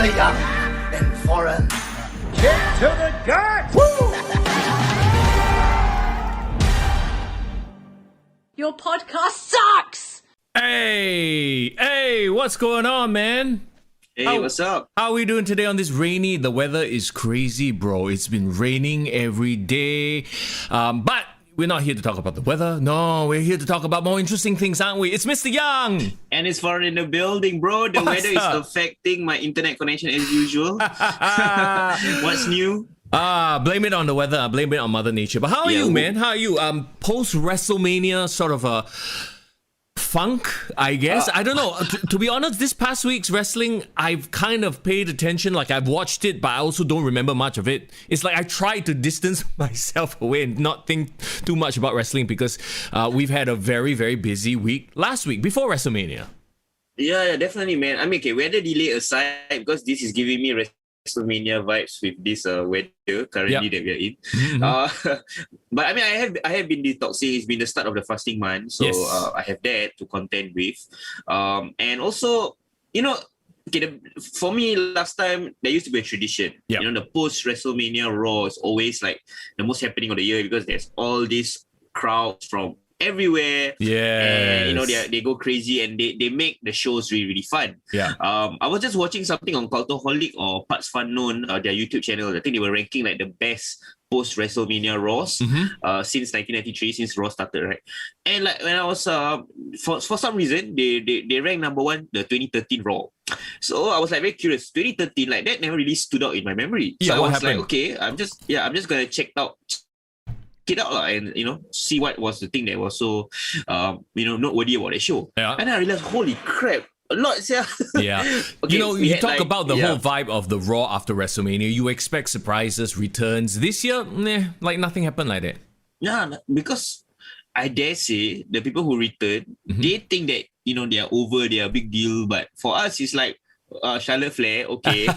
Mr. Young and foreign. Kick to the gut! Woo! Your podcast sucks! Hey, what's going on, man? Hey, what's up? How are we doing today on this rainy? The weather is crazy, bro. It's been raining every day. But we're not here to talk about the weather. No, we're here to talk about more interesting things, aren't we? It's Mr. Young. And it's far in the building, bro. The What's weather up? is affecting my internet connection as usual. What's new? Blame it on the weather. Blame it on Mother Nature. But how are you, man? How are you? Post-WrestleMania sort of a funk, I guess. I don't know. To be honest, this past week's wrestling, I've kind of paid attention. Like, I've watched it, but I also don't remember much of it. It's like I tried to distance myself away and not think too much about wrestling because we've had a very, very busy week last week before WrestleMania. Yeah, definitely, man. I mean, okay, weather delay aside, because this is giving me WrestleMania vibes with this weather currently that we are in. Mm-hmm. But I mean, I have been detoxing. It's been the start of the fasting month, so Yes. I have that to contend with. And also, you know, okay, for me, last time there used to be a tradition. Yep. You know, the post WrestleMania Raw is always like the most happening of the year because there's all these crowds from everywhere. Yes. And you know, they go crazy and they make the shows really, really fun. Yeah. I was just watching something on Cultaholic or Parts Fun Known, their YouTube channel. I think they were ranking like the best post WrestleMania Raws since 1993, since Raw started, right? And like when I was for some reason they ranked number one the 2013 Raw. So I was like very curious. 2013, like that never really stood out in my memory. Yeah, so I what was happened? like, okay, I'm just gonna check it out and you know see what was the thing that was so noteworthy about the show. Yeah. And then I realized, holy crap, a lot, yeah. Yeah. Okay, you know, we you had, talk like, about the whole vibe of the Raw after WrestleMania. You expect surprises, returns. This year, like nothing happened like that. Yeah, because I dare say the people who return, they think that, you know, they are over, they are a big deal. But for us, it's like Charlotte Flair, okay.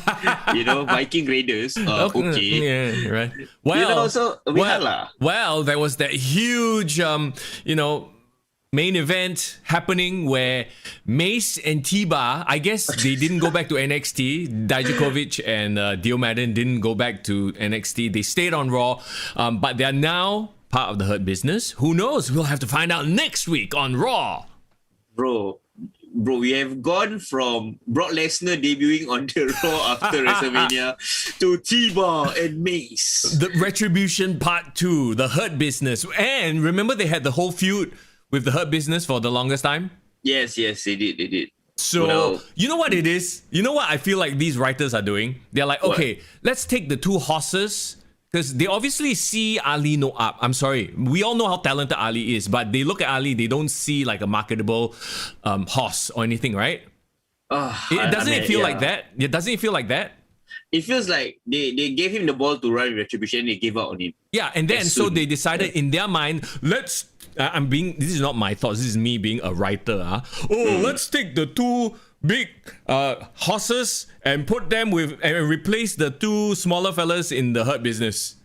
You know, Viking Raiders, okay. Yeah, right. Well, You know, so we had lah. well, there was that huge, main event happening where Mace and T-Bar, I guess they didn't go back to NXT. Dijakovic and Dio Madden didn't go back to NXT. They stayed on Raw, but they're now part of the Hurt Business. Who knows? We'll have to find out next week on Raw. Bro, we have gone from Brock Lesnar debuting on the Raw after WrestleMania to T-Bar and Mace. The Retribution Part 2, the Hurt Business. And remember they had the whole feud with the Hurt Business for the longest time? Yes, they did. So, Well, you know what it is? You know what I feel like these writers are doing? They're like, What? okay, let's take the two horses. Because they obviously see Ali no up. I'm sorry. We all know how talented Ali is. But they look at Ali, they don't see like a marketable horse or anything, right? Doesn't it feel like that? Yeah, doesn't it feel like that? It feels like they gave him the ball to run with Retribution and they gave up on him. Yeah, and then As so soon- they decided in their mind, let's. This is not my thoughts. This is me being a writer. Let's take the two big horses and put them with and replace the two smaller fellas in the Hurt Business.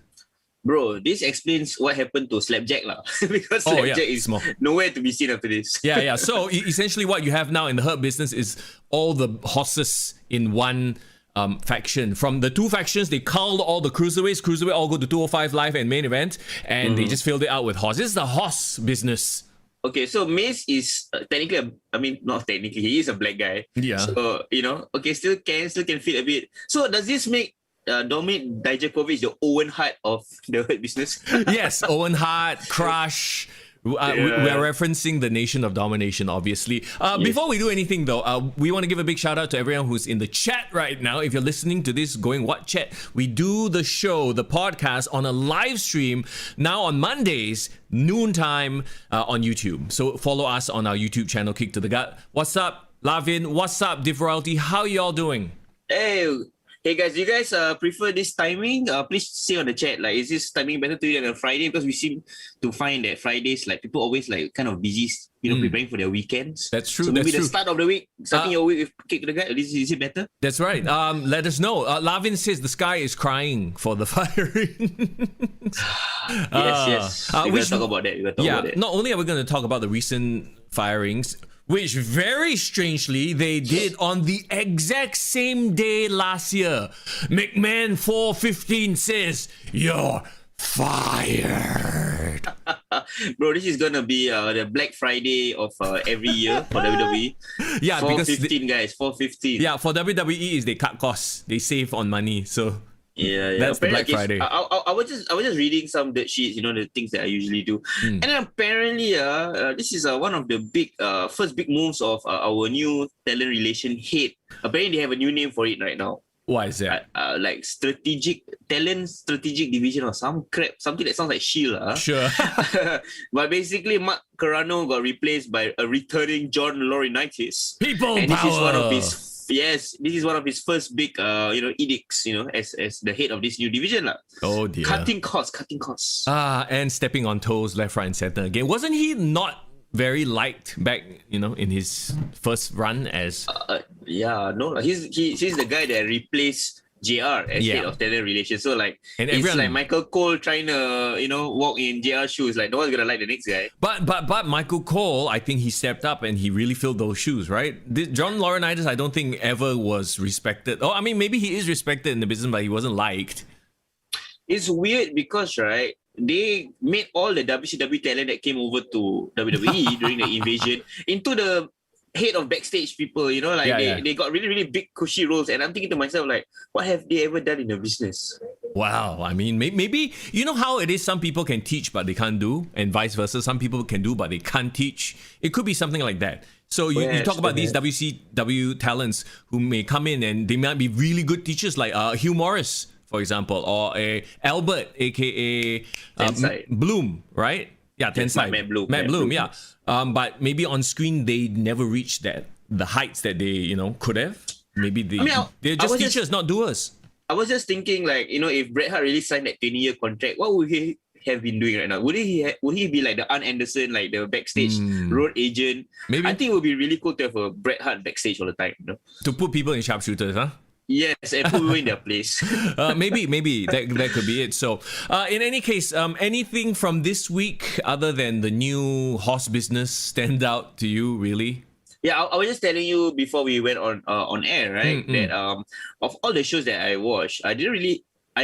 Bro, this explains what happened to Slapjack lah. Because Oh, yeah, Slapjack is small. nowhere to be seen after this. Yeah. So essentially, what you have now in the Hurt Business is all the horses in one faction. From the two factions, they culled all the cruiserweights. Cruiserweight all go to 205 Live and main event, and they just filled it out with horses. This is the horse business. Okay, so Mace is technically, not technically, he is a black guy. Yeah. So, you know, okay, still can fit a bit. So does this make Dominic Dijakovic the Owen Hart of the Hurt Business? Yes, Owen Hart, Crush. We're referencing the Nation of Domination, obviously. Before we do anything, though, we want to give a big shout out to everyone who's in the chat right now. If you're listening to this going, what chat? We do the show, the podcast, on a live stream now on Mondays, noontime on YouTube. So follow us on our YouTube channel, Kick to the Gut. What's up, Lavin? What's up, Div Royalty? How y'all doing? Hey guys, do you guys prefer this timing? Please say on the chat, like, is this timing better to you than a Friday? Because we seem to find that Fridays, like, people always like kind of busy, preparing for their weekends. That's true. So maybe that's the true. start of the week, starting your week with Kick to the Gut, is it better? That's right. Let us know. Lavin says the sky is crying for the firing. Yes. We're going to talk about that. Not only are we going to talk about the recent firings, which very strangely they did on the exact same day last year. McMahon 415 says, "You're fired." Bro, this is gonna be the Black Friday of every year for WWE. Yeah, because 415 guys, 415. yeah, for WWE is they cut costs, they save on money. So Yeah. that's the Apparently, Black Friday. I was just reading some dirt sheets, the things that I usually do, and then apparently, this is one of the first big moves of our new talent relation head. Apparently, they have a new name for it right now. Why is that? Like strategic division or some crap, something that sounds like Shield. Sure. But basically, Mark Carrano got replaced by a returning John Laurinaitis. People And power. this is one of his first big edicts, as the head of this new division lah. Oh dear. Cutting costs. And stepping on toes left, right, and center again. Wasn't he not very liked back, in his first run as? He's the guy that replaced JR as head of talent relations. So And it's everyone- like Michael Cole trying to walk in JR's shoes. Like, no one's gonna like the next guy. But Michael Cole, I think he stepped up and he really filled those shoes, right? John Laurinaitis, I don't think ever was respected. Oh, I mean, maybe he is respected in the business, but he wasn't liked. It's weird because, right, they made all the WCW talent that came over to WWE during the invasion into the head of backstage people, they got really, really big cushy roles. And I'm thinking to myself, like, what have they ever done in the business? Wow, I mean, maybe, you know how it is, some people can teach but they can't do, and vice versa, some people can do but they can't teach. It could be something like that. So you talk about these WCW talents who may come in and they might be really good teachers, like Hugh Morris, for example, or Albert, aka Bloom, right? Yeah, Tensai. Matt Bloom. Matt Bloom, yeah. But maybe on screen they never reached the heights that they could have. Maybe they're just teachers, not doers. I was just thinking, like, if Bret Hart really signed that 20-year contract, what would he have been doing right now? Would he be like the Arn Anderson, like the backstage road agent? Maybe. I think it would be really cool to have a Bret Hart backstage all the time. To put people in sharpshooters, huh? Yes, and put people in their place. Maybe that could be it. So, in any case, anything from this week other than the new horse business stand out to you, really? Yeah, I was just telling you before we went on air, right? That of all the shows that I watched, I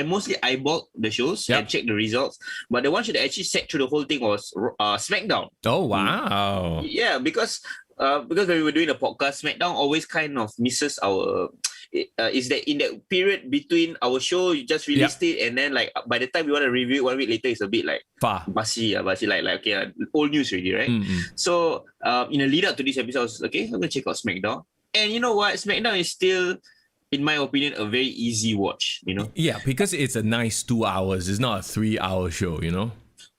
mostly eyeballed the shows and checked the results. But the one show that actually sat through the whole thing was SmackDown. Oh wow! Yeah, because when we were doing the podcast, SmackDown always kind of misses our. Is that in that period between our show, you just released it, and then like by the time we want to review it 1 week later, it's a bit like basi like okay, old news already, right? So in the lead up to this episode, I was okay, I'm gonna check out SmackDown, and you know what, SmackDown is still, in my opinion, a very easy watch. Yeah, because it's a nice 2 hours. It's not a 3-hour show.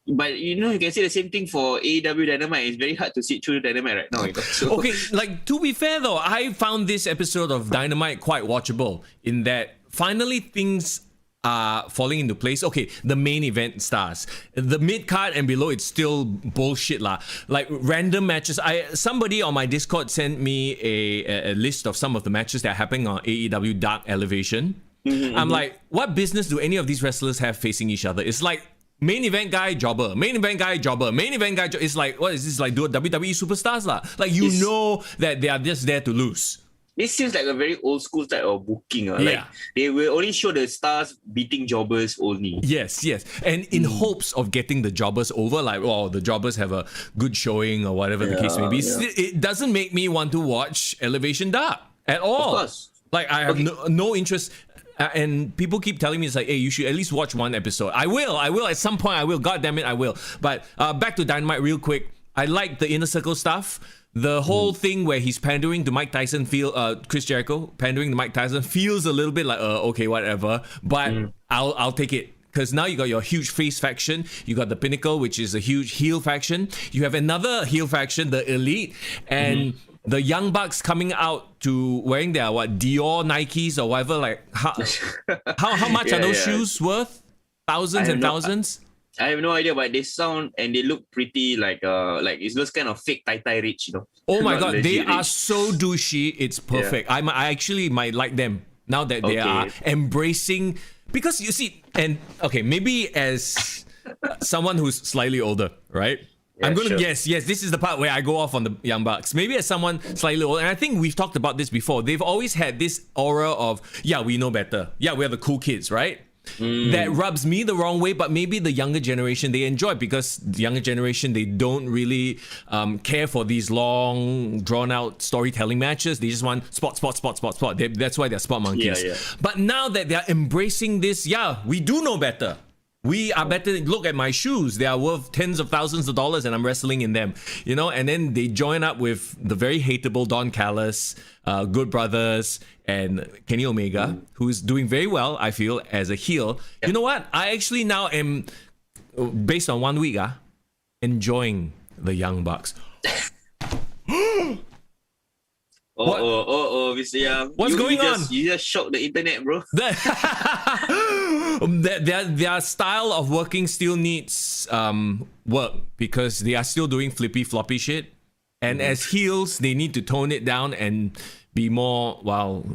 But you can say the same thing for AEW Dynamite. It's very hard to sit through Dynamite right now. So, okay, like to be fair though, I found this episode of Dynamite quite watchable in that finally things are falling into place. Okay, the main event stars. The mid card and below, it's still bullshit lah. Like random matches. Somebody on my Discord sent me a list of some of the matches that are happening on AEW Dark Elevation. I'm like, what business do any of these wrestlers have facing each other? It's like main event guy, jobber. Main event guy, jobber. Main event guy, it's like, what is this, like WWE Superstars lah? Like, know that they are just there to lose. This seems like a very old school type of booking. Like, they will only show the stars beating jobbers only. Yes. And in hopes of getting the jobbers over, like, the jobbers have a good showing or whatever the case may be. Yeah. It doesn't make me want to watch Elevation Dark at all. Of course. Like, I have no interest. And people keep telling me, it's like, hey, you should at least watch one episode. I will. At some point, I will. God damn it, I will. But back to Dynamite real quick. I like the Inner Circle stuff. The whole thing where he's pandering to Mike Tyson, Chris Jericho pandering to Mike Tyson feels a little bit like, okay, whatever. But I'll take it. Because now you got your huge face faction. You got the Pinnacle, which is a huge heel faction. You have another heel faction, the Elite. And the Young Bucks coming out to wearing their Dior Nikes or whatever. Like how much are those shoes worth? Thousands and thousands? I have no idea, but they sound and they look pretty like it's those kind of fake tie rich, Oh my god, they are so douchey. It's perfect. I actually might like them now that they are embracing, because you see, and okay, maybe as someone who's slightly older, right? I'm going to sure. yes. This is the part where I go off on the Young Bucks. Maybe as someone slightly old, and I think we've talked about this before. They've always had this aura of, yeah, we know better. Yeah, we're the cool kids, right? That rubs me the wrong way, but maybe the younger generation, they enjoy, because the younger generation, they don't really care for these long, drawn-out storytelling matches. They just want spot. That's why they're spot monkeys. Yeah. But now that they're embracing this, yeah, we do know better. We are better. Look at my shoes. They are worth tens of thousands of dollars and I'm wrestling in them. You know, and then they join up with the very hateable Don Callis, Good Brothers, and Kenny Omega, who's doing very well, I feel, as a heel. You know what? I actually now am, based on 1 week, enjoying the Young Bucks. Mr. What's going on? You just shocked the internet, bro. Their style of working still needs work, because they are still doing flippy floppy shit, and as heels they need to tone it down and be more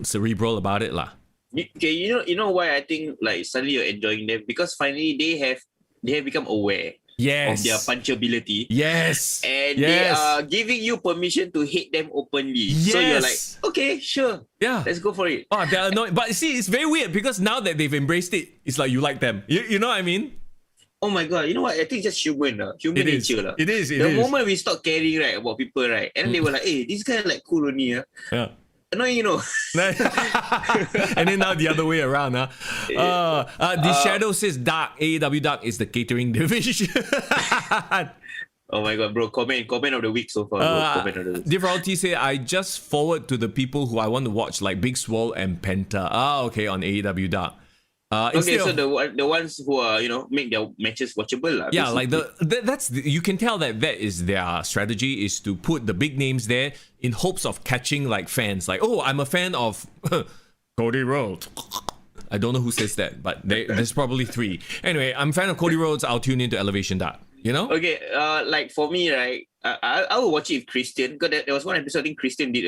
cerebral about it lah. Okay, you know why I think like suddenly you're enjoying them, because finally they have become aware of their punchability. Yes. And they are giving you permission to hate them openly. Yes. So you're like, okay, sure. Yeah. Let's go for it. Oh, they're annoying. But see, it's very weird, because now that they've embraced it, it's like you like them. You know what I mean? Oh my god, you know what? I think it's just human nature. It is. The moment we stop caring, right, about people, right, and then they were like, hey, this guy like cool only. Yeah. Annoying, you know. And then now the other way around. The Shadow says Dark, AEW Dark is the catering division. Oh my god, bro. Comment of the week so far. Comment of the week. Difficulty say, I just forward to the people who I want to watch, like Big Swole and Penta. Okay, on AEW Dark. Okay, so the ones who are, make their matches watchable. Yeah, like you can tell that is their strategy, is to put the big names there in hopes of catching like fans. Like, oh, I'm a fan of Cody Rhodes. I don't know who says that, but there's probably 3. Anyway, I'm a fan of Cody Rhodes. I'll tune into Elevation Dark. You know? Okay, like for me, right, I will watch it with Christian, because there was one episode I think Christian did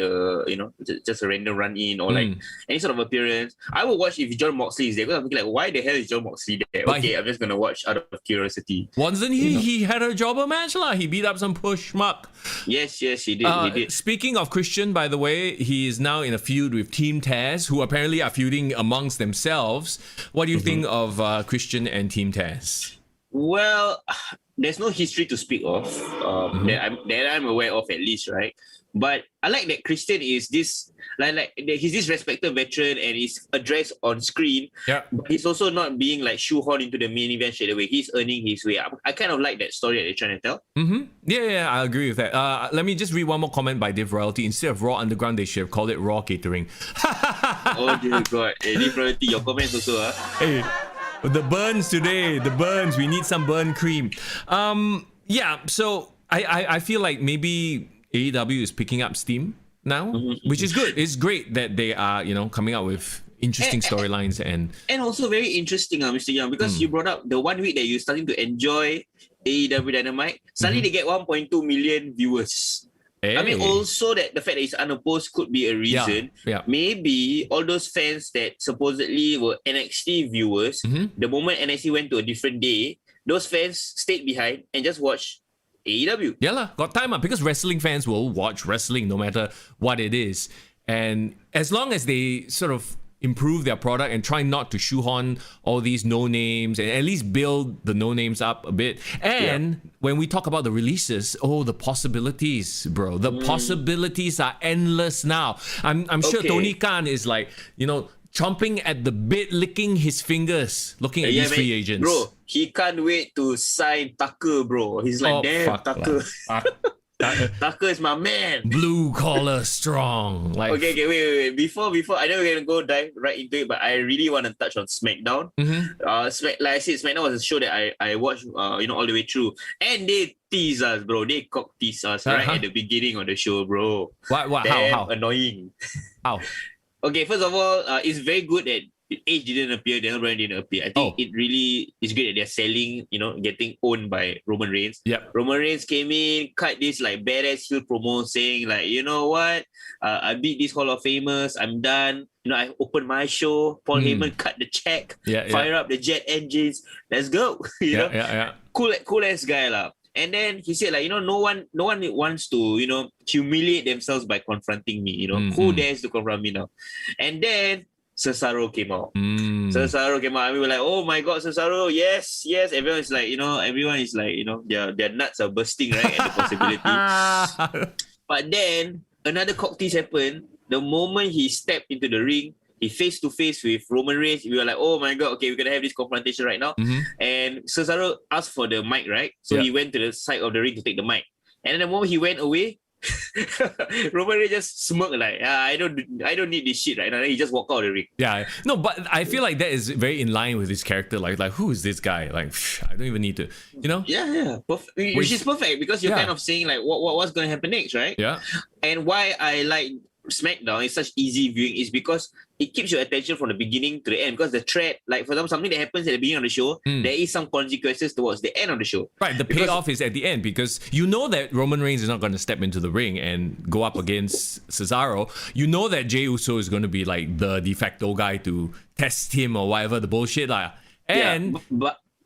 just a random run in or like any sort of appearance. I will watch if John Moxley is there, because I'm thinking like, why the hell is John Moxley there? But I'm just gonna watch out of curiosity. Wasn't he? He had a jobber match lah. He beat up some push schmuck. Yes, he did. He did. Speaking of Christian, by the way, he is now in a feud with Team Taz, who apparently are feuding amongst themselves. What do you think of Christian and Team Taz? Well, there's no history to speak of that I'm aware of, at least, right? But I like that Christian is this he's this respected veteran and is addressed on screen. Yeah. But he's also not being like shoehorned into the main event straight away. He's earning his way up. I kind of like that story that they're trying to tell. Yeah, I agree with that. Let me just read one more comment by Div Royalty. Instead of Raw Underground, they should have called it Raw Catering. Oh dear God. Div Royalty, your comments also. Hey. The burns today, we need some burn cream. Yeah, so I feel like maybe AEW is picking up steam now, which is good. It's great that they are, coming out with interesting storylines and also very interesting, Mr. Young, because you brought up the 1 week that you're starting to enjoy AEW Dynamite. Suddenly they get 1.2 million viewers. Hey. I mean, also that the fact that it's unopposed could be a reason. Yeah. Maybe all those fans that supposedly were NXT viewers, the moment NXT went to a different day, those fans stayed behind and just watched AEW. Yeah lah, got time because wrestling fans will watch wrestling no matter what it is. And as long as they sort of improve their product and try not to shoehorn all these no names and at least build the no names up a bit. And when we talk about the releases, the possibilities, bro. The possibilities are endless now. I'm sure Tony Khan is like, chomping at the bit, licking his fingers, looking at these free agents. Bro, he can't wait to sign Tucker, bro. He's like, damn, Tucker. Tucker is my man. Blue collar strong. Like, okay, wait. Before I know we're gonna go dive right into it, but I really want to touch on SmackDown. Like I said, SmackDown was a show that I watched, all the way through, and they tease us, bro. They cock tease us right at the beginning of the show, bro. What? Damn How? Annoying. How? Okay, first of all, it's very good that Edge didn't appear, Daniel Bryan didn't appear. I think it really is great that they're selling, getting owned by Roman Reigns. Yep. Roman Reigns came in, cut this like badass heel promo saying like, you know what? I beat these Hall of Famers. I'm done. I opened my show. Paul Heyman cut the check. Fire up the jet engines. Let's go. Yeah. Cool ass guy lah. And then he said, like, no one wants to, humiliate themselves by confronting me. Who dares to confront me now? And then Cesaro came out. Cesaro came out, and we were like, oh my God, Cesaro, yes. Everyone is like, their nuts are bursting, right? At the possibility. But then another cocktail happened. The moment he stepped into the ring, he face to face with Roman Reigns. We were like, oh my God, okay, we're gonna have this confrontation right now. And Cesaro asked for the mic, right? So he went to the side of the ring to take the mic. And then the moment he went away, Roman Reigns just smirked like, I don't need this shit right now. Then he just walked out of the ring. Yeah, no, but I feel like that is very in line with his character. Like who is this guy? Like, I don't even need to, Yeah. Which is perfect because you're kind of saying like what's going to happen next, right? Yeah. And why I like SmackDown is such easy viewing is because it keeps your attention from the beginning to the end, because the thread, like for example, something that happens at the beginning of the show, there is some consequences towards the end of the show. Right, the payoff is at the end, because you know that Roman Reigns is not going to step into the ring and go up against Cesaro. You know that Jey Uso is going to be like the de facto guy to test him or whatever the bullshit like. And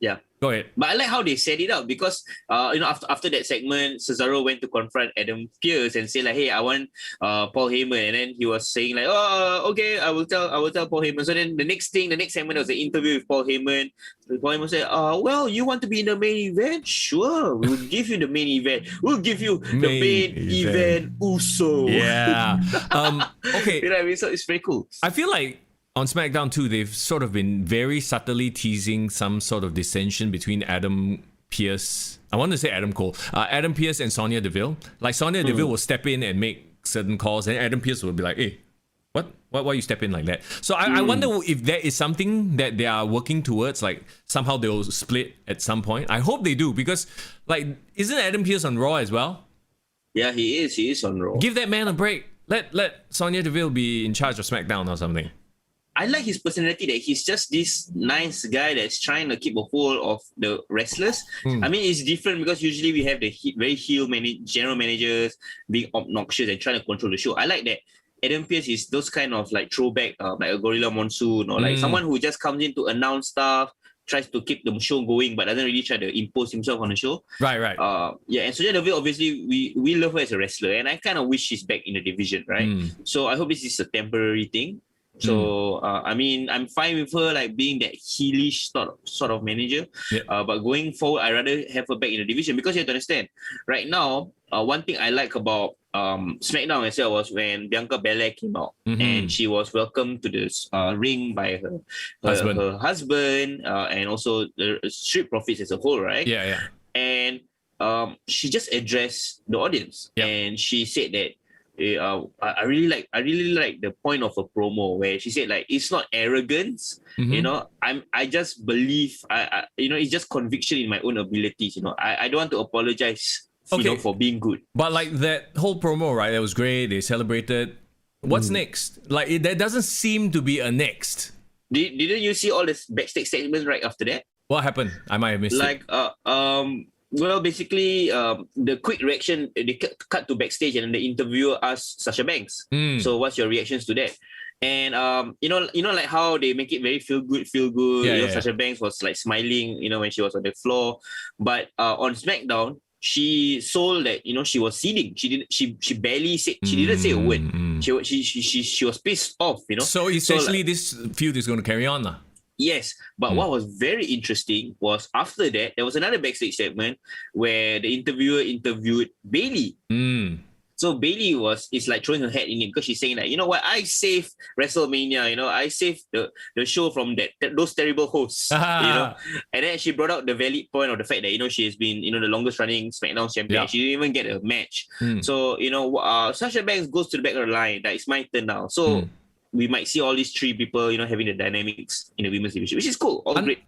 yeah. Go ahead. But I like how they set it up because after that segment, Cesaro went to confront Adam Pearce and say like, hey, I want Paul Heyman, and then he was saying like, okay, I will tell Paul Heyman. So then the next segment was an interview with Paul Heyman. Paul Heyman said, well, you want to be in the main event? Sure, we'll give you the main event. We'll give you the main event Uso. Yeah. Okay. You know what I mean? So it's very cool. I feel like on SmackDown too, they've sort of been very subtly teasing some sort of dissension between Adam Pearce. I want to say Adam Cole. Adam Pearce and Sonya Deville. Like Sonya Deville will step in and make certain calls, and Adam Pearce will be like, hey, why you step in like that? So I wonder if there is something that they are working towards, like somehow they'll split at some point. I hope they do, because like, isn't Adam Pearce on Raw as well? Yeah, he is on Raw. Give that man a break. Let Sonya Deville be in charge of SmackDown or something. I like his personality, that he's just this nice guy that's trying to keep a hold of the wrestlers. I mean, it's different because usually we have the very heel general managers being obnoxious and trying to control the show. I like that Adam Pearce is those kind of like throwback, like a Gorilla Monsoon, or like someone who just comes in to announce stuff, tries to keep the show going, but doesn't really try to impose himself on the show. Right. And Sonya Deville, obviously, we love her as a wrestler, and I kind of wish she's back in the division, right? So I hope this is a temporary thing. So I mean, I'm fine with her like being that heelish sort of manager. But going forward, I rather have her back in the division, because you have to understand, right now, one thing I like about SmackDown as well was when Bianca Belair came out and she was welcomed to the ring by her husband and also the Street Profits as a whole, right? Yeah. And she just addressed the audience, and she said that I really like the point of a promo where she said like, it's not arrogance, I just believe it's just conviction in my own abilities. I don't want to apologize for being good. But like that whole promo, right? That was great. They celebrated. What's next? Like there doesn't seem to be a next. Didn't you see all the backstage segments right after that? What happened? I might have missed it. Well, basically, the quick reaction, they cut to backstage and the interviewer asked Sasha Banks, so what's your reactions to that? And like how they make it very feel good. Sasha Banks was like smiling, when she was on the floor. But on SmackDown, she sold that, she was seething. She barely said, she didn't say a word. She was pissed off, So essentially, this feud is going to carry on now. Yes, but what was very interesting was after that, there was another backstage segment where the interviewer interviewed Bayley. So Bayley is like throwing her head in it, because she's saying that, you know what, I saved WrestleMania, I saved the show from those terrible hosts, And then she brought out the valid point of the fact that, she has been, the longest running SmackDown champion. Yeah. She didn't even get a match. So, Sasha Banks goes to the back of the line, that it's my turn now. So we might see all these three people, having the dynamics in the women's division, which is cool. All great.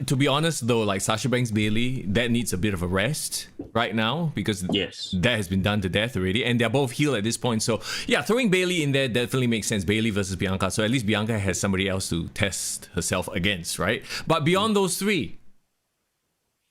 To be honest though, like Sasha Banks Bayley, that needs a bit of a rest right now, because that has been done to death already, and they're both heel at this point. So yeah, throwing Bayley in there definitely makes sense. Bayley versus Bianca, so at least Bianca has somebody else to test herself against, right? But beyond those three,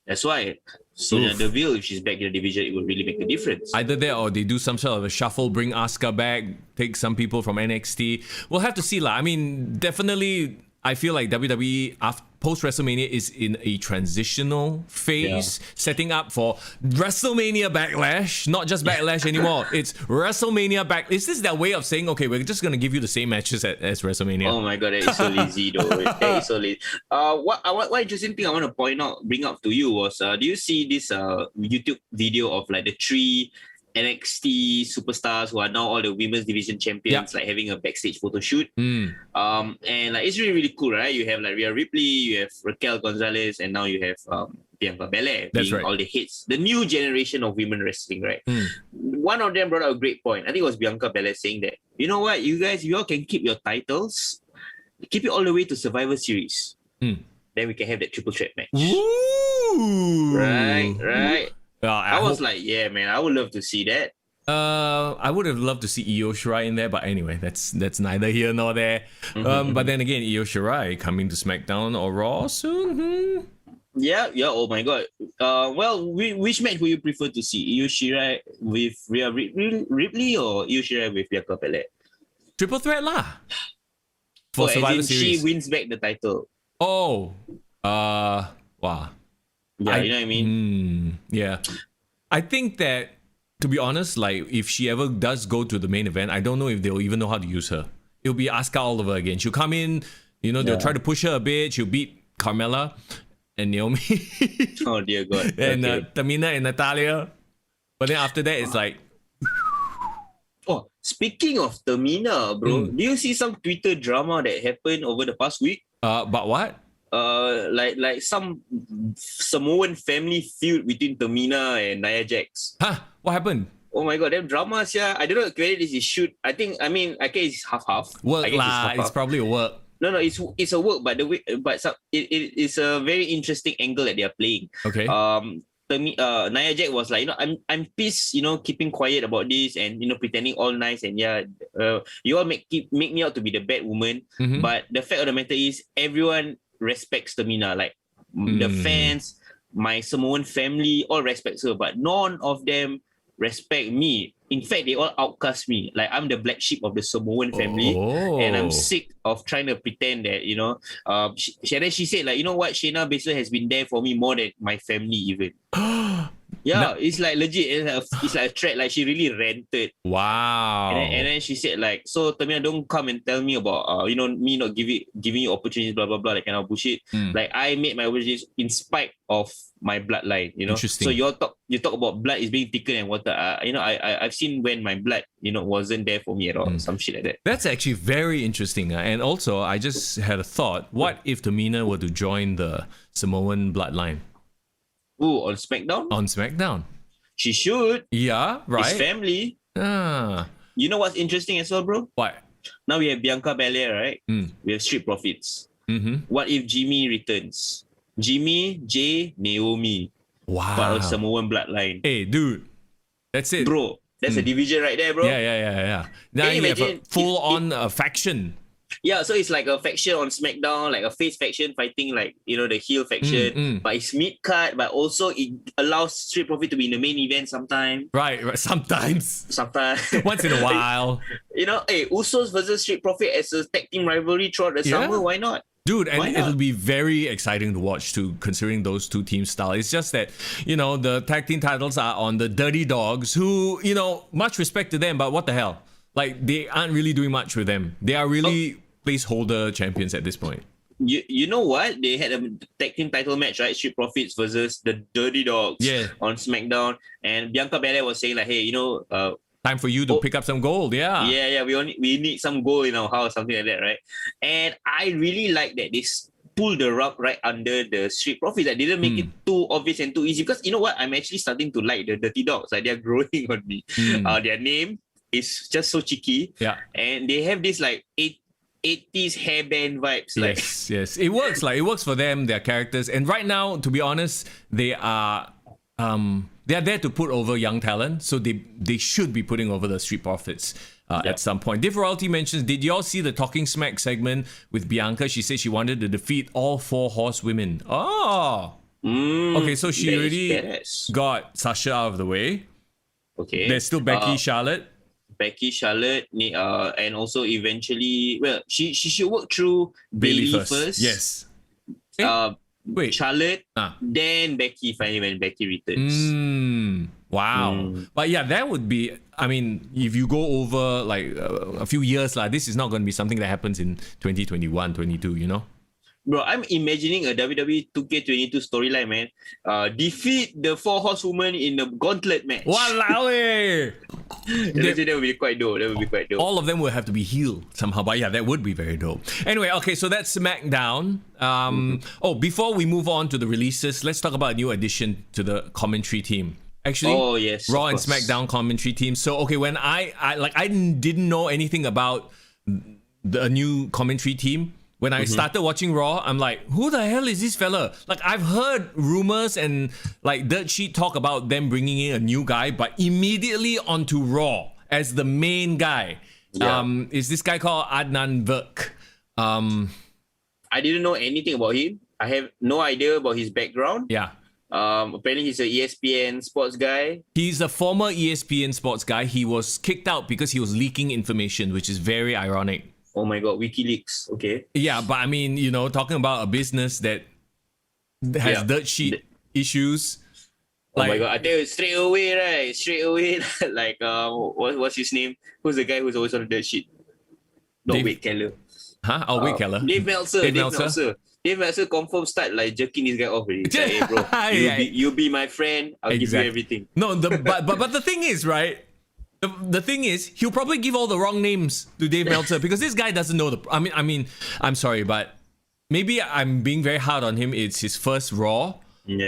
that's why Sonya Deville, if she's back in the division, it would really make a difference. Either that, or they do some sort of a shuffle, bring Asuka back, take some people from NXT. We'll have to see. I mean, definitely I feel like WWE post WrestleMania is in a transitional phase, setting up for WrestleMania Backlash. Not just Backlash anymore. It's WrestleMania Back. Is this their way of saying, okay, we're just gonna give you the same matches as WrestleMania? Oh my god, that is so lazy though. That is so lazy. What interesting thing I want to bring up to you was, do you see this YouTube video of like the 3 NXT superstars who are now all the women's division champions, like having a backstage photo shoot? And like it's really, really cool, right? You have like Rhea Ripley, you have Raquel Gonzalez, and now you have Bianca Belair being all the hits. The new generation of women wrestling, right? One of them brought up a great point. I think it was Bianca Belair saying that, you know what, you guys, you all can keep your titles, keep it all the way to Survivor Series. Then we can have that triple threat match. Ooh. Right. I was like, yeah, man, I would love to see that. I would have loved to see Io Shirai in there, but anyway, that's neither here nor there. But then again, Io Shirai coming to SmackDown or Raw soon. Yeah. Oh my god. Well, which match would you prefer to see? Io Shirai with Rhea Ripley or Io Shirai with Bianca Belair? Triple threat lah. For Survivor Series, she wins back the title. Oh, wow. Yeah, you know what I mean? Yeah. I think that, to be honest, like if she ever does go to the main event, I don't know if they'll even know how to use her. It'll be Asuka all over again. She'll come in, they'll try to push her a bit. She'll beat Carmella and Naomi. Oh dear God. And Tamina and Natalia. But then after that, it's like... Oh, speaking of Tamina, bro, do you see some Twitter drama that happened over the past week? But what? Like some Samoan family feud between Tamina and Nia Jax. Huh? What happened? Oh my god, them dramas, yeah. I don't know whether this is shoot. I guess it's half-half. Work lah. It's probably a work. No, it's a work, but it is a very interesting angle that they are playing. Okay. Nia Jax was like, I'm pissed, keeping quiet about this and pretending all nice and you all make me out to be the bad woman. But the fact of the matter is, everyone respects Tamina. Like the fans, my Samoan family, all respects her, but none of them respect me. In fact, they all outcast me. Like I'm the black sheep of the Samoan family, and I'm sick of trying to pretend that she said like, you know what, Shayna Baszler has been there for me more than my family even. It's like legit. It's like a threat. Like she really ranted. Wow. And then she said like, so Tamina, don't come and tell me about me not giving you opportunities, blah blah blah, that kind of bullshit. Like I made my opportunities in spite of my bloodline. Interesting. So you talk about blood is being thicker than water. I've seen when my blood wasn't there for me at all. Some shit like that. That's actually very interesting. And also, I just had a thought. What if Tamina were to join the Samoan bloodline? Ooh, on SmackDown? On SmackDown. She should. Yeah, right. It's family. You know what's interesting as well, bro? What? Now we have Bianca Belair, right? We have Street Profits. What if Jimmy returns? Jimmy, Jay, Naomi. Wow. Part of Samoan bloodline. Hey, dude. That's it. Bro, that's a division right there, bro. Yeah. Now you have a full-on faction. Yeah, so it's like a faction on SmackDown, like a face faction fighting like, the heel faction. But it's mid-card, but also it allows Street Profit to be in the main event sometimes. Right. Sometimes. Once in a while. Usos versus Street Profit as a tag team rivalry throughout the summer, why not? Dude, and it'll be very exciting to watch too, considering those two team style. It's just that, the tag team titles are on the Dirty Dogs, who, much respect to them, but what the hell? Like, they aren't really doing much with them. They are really placeholder champions at this point. You know what? They had a tag team title match, right? Street Profits versus the Dirty Dogs on SmackDown. And Bianca Belair was saying like, hey, time for you to pick up some gold, yeah. Yeah, we need some gold in our house, something like that, right? And I really like that they pulled the rug right under the Street Profits. I didn't make it too obvious and too easy, because you know what? I'm actually starting to like the Dirty Dogs. Like they're growing on me. Their name is just so cheeky. Yeah. And they have this like 80s hairband vibes. Yes. It works. Like it works for them, their characters. And right now, to be honest, they are there to put over young talent. So they should be putting over the Street Profits at some point. Div Royalty mentions, did y'all see the Talking Smack segment with Bianca? She said she wanted to defeat all 4 horsewomen. Oh. Okay, so she already got Sasha out of the way. Okay. There's still Becky, Charlotte. Becky, Charlotte, and also eventually, well, she should work through Bailey Bailey first. Yes. Wait. Charlotte, then Becky finally when Becky returns. Wow. But yeah, that would be, I mean, if you go over like a few years, this is not going to be something that happens in 2021, 22, you know? Bro, I'm imagining a WWE 2K22 storyline, man. Defeat the 4 horsewomen in a gauntlet match. Walao eh! That would be quite dope. That would be quite dope. All of them will have to be healed somehow. But yeah, that would be very dope. Anyway, okay, so that's SmackDown. Oh, before we move on to the releases, let's talk about a new addition to the commentary team. Actually, oh yes, Raw and SmackDown commentary team. So okay, when I didn't know anything about the new commentary team. When I started watching Raw, I'm like, who the hell is this fella? Like, I've heard rumors and like Dirt Sheet talk about them bringing in a new guy, but immediately onto Raw as the main guy is this guy called Adnan Virk. I didn't know anything about him. I have no idea about his background. Yeah. Apparently he's a ESPN sports guy. He's a former ESPN sports guy. He was kicked out because he was leaking information, which is very ironic. Oh my God, WikiLeaks. Okay. Yeah, but I mean, you know, talking about a business that has Dirt Sheet issues. Oh my God, I tell you straight away, like, what's his name? Who's the guy who's always on the Dirt Sheet? Wade Keller. Huh? Oh, Wade Keller. Dave Meltzer. Dave Meltzer confirm start like jerking this guy off already. Like, hey, bro, you be my friend. I'll give you everything. No, but the thing is, right? The thing is, he'll probably give all the wrong names to Dave Meltzer because this guy doesn't know I mean, I'm sorry, but maybe I'm being very hard on him. It's his first Raw,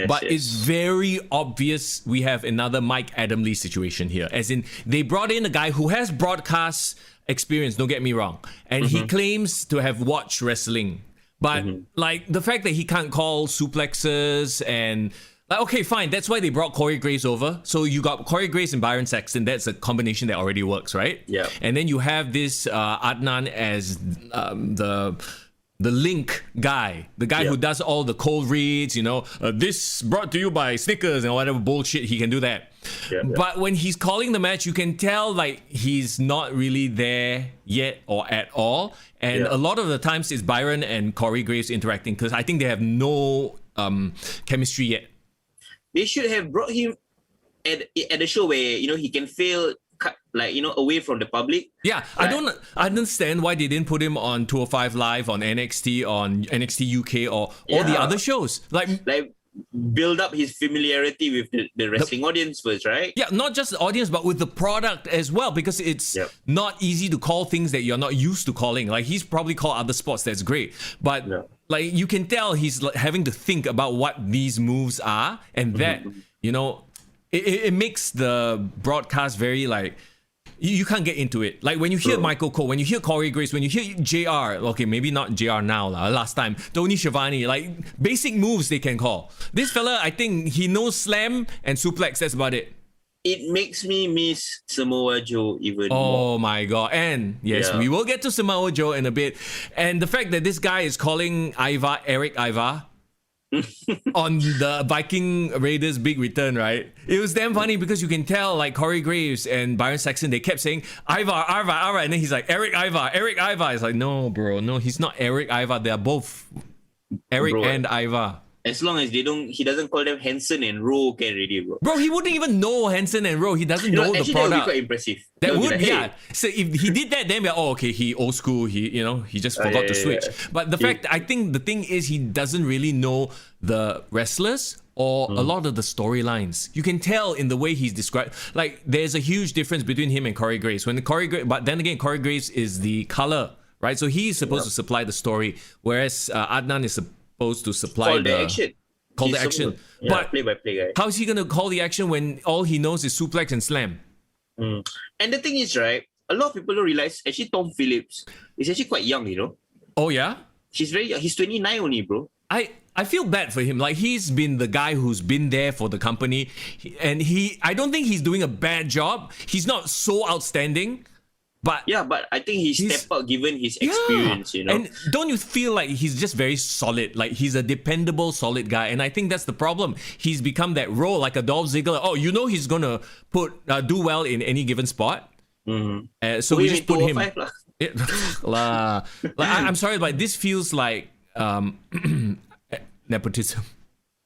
but it's very obvious we have another Mike Adamle situation here. As in, they brought in a guy who has broadcast experience. Don't get me wrong, and he claims to have watched wrestling, but like the fact that he can't call suplexes and. Like, okay, fine. That's why they brought Corey Graves over. So you got Corey Graves and Byron Saxton. That's a combination that already works, right? Yeah. And then you have this Adnan as the link guy, the guy who does all the cold reads. You know, this brought to you by Snickers and whatever bullshit. He can do that. Yeah. But when he's calling the match, you can tell like he's not really there yet or at all. And a lot of the times it's Byron and Corey Graves interacting because I think they have no chemistry yet. They should have brought him at the show where, you know, he can feel like, you know, away from the public. Yeah, right? I don't understand why they didn't put him on 205 Live, on NXT, on NXT UK, or all the other shows. Like build up his familiarity with the wrestling audience first, right? Yeah, not just the audience, but with the product as well, because it's not easy to call things that you're not used to calling. Like, he's probably called other sports, that's great. But like, you can tell he's like having to think about what these moves are, and that, you know, it makes the broadcast very like, you can't get into it. Like when you hear Michael Cole, when you hear Corey Graves, when you hear JR, okay, maybe not JR now, last time, Tony Schiavone, like basic moves they can call. This fella, I think he knows slam and suplex, that's about it. It makes me miss Samoa Joe even more. Oh my God. And yes, we will get to Samoa Joe in a bit. And the fact that this guy is calling Eric Ivar, on the Viking Raiders big return, right? It was damn funny because you can tell like Corey Graves and Byron Saxton, they kept saying Ivar, and then he's like Eric Ivar. It's like, no, bro, no, he's not Eric Ivar. They're both Eric and Ivar. As long as he doesn't call them Hanson and Rowe can already, bro. Bro, he wouldn't even know Hanson and Rowe. He doesn't know the product. That would be quite impressive. That would, yeah. So if he did that, then we're okay. He old school. He just forgot to switch. But the fact, I think the thing is, he doesn't really know the wrestlers or a lot of the storylines. You can tell in the way he's described. Like, there's a huge difference between him and Corey Graves. But then again, Corey Graves is the color, right? So he's supposed to supply the story, whereas Adnan is supposed to supply call the action. Call the action. But play-by-play guy. How is he going to call the action when all he knows is suplex and slam? And the thing is, right, a lot of people don't realize actually Tom Phillips is actually quite young, you know? Oh, yeah? He's very young. He's 29 only, bro. I feel bad for him. Like, he's been the guy who's been there for the company. And I don't think he's doing a bad job. He's not so outstanding. But I think he stepped up given his experience, you know. And don't you feel like he's just very solid? Like, he's a dependable, solid guy. And I think that's the problem. He's become that role, like a Dolph Ziggler. Oh, you know he's gonna do well in any given spot. So we just put him. 205 lah. I'm sorry, but this feels like nepotism.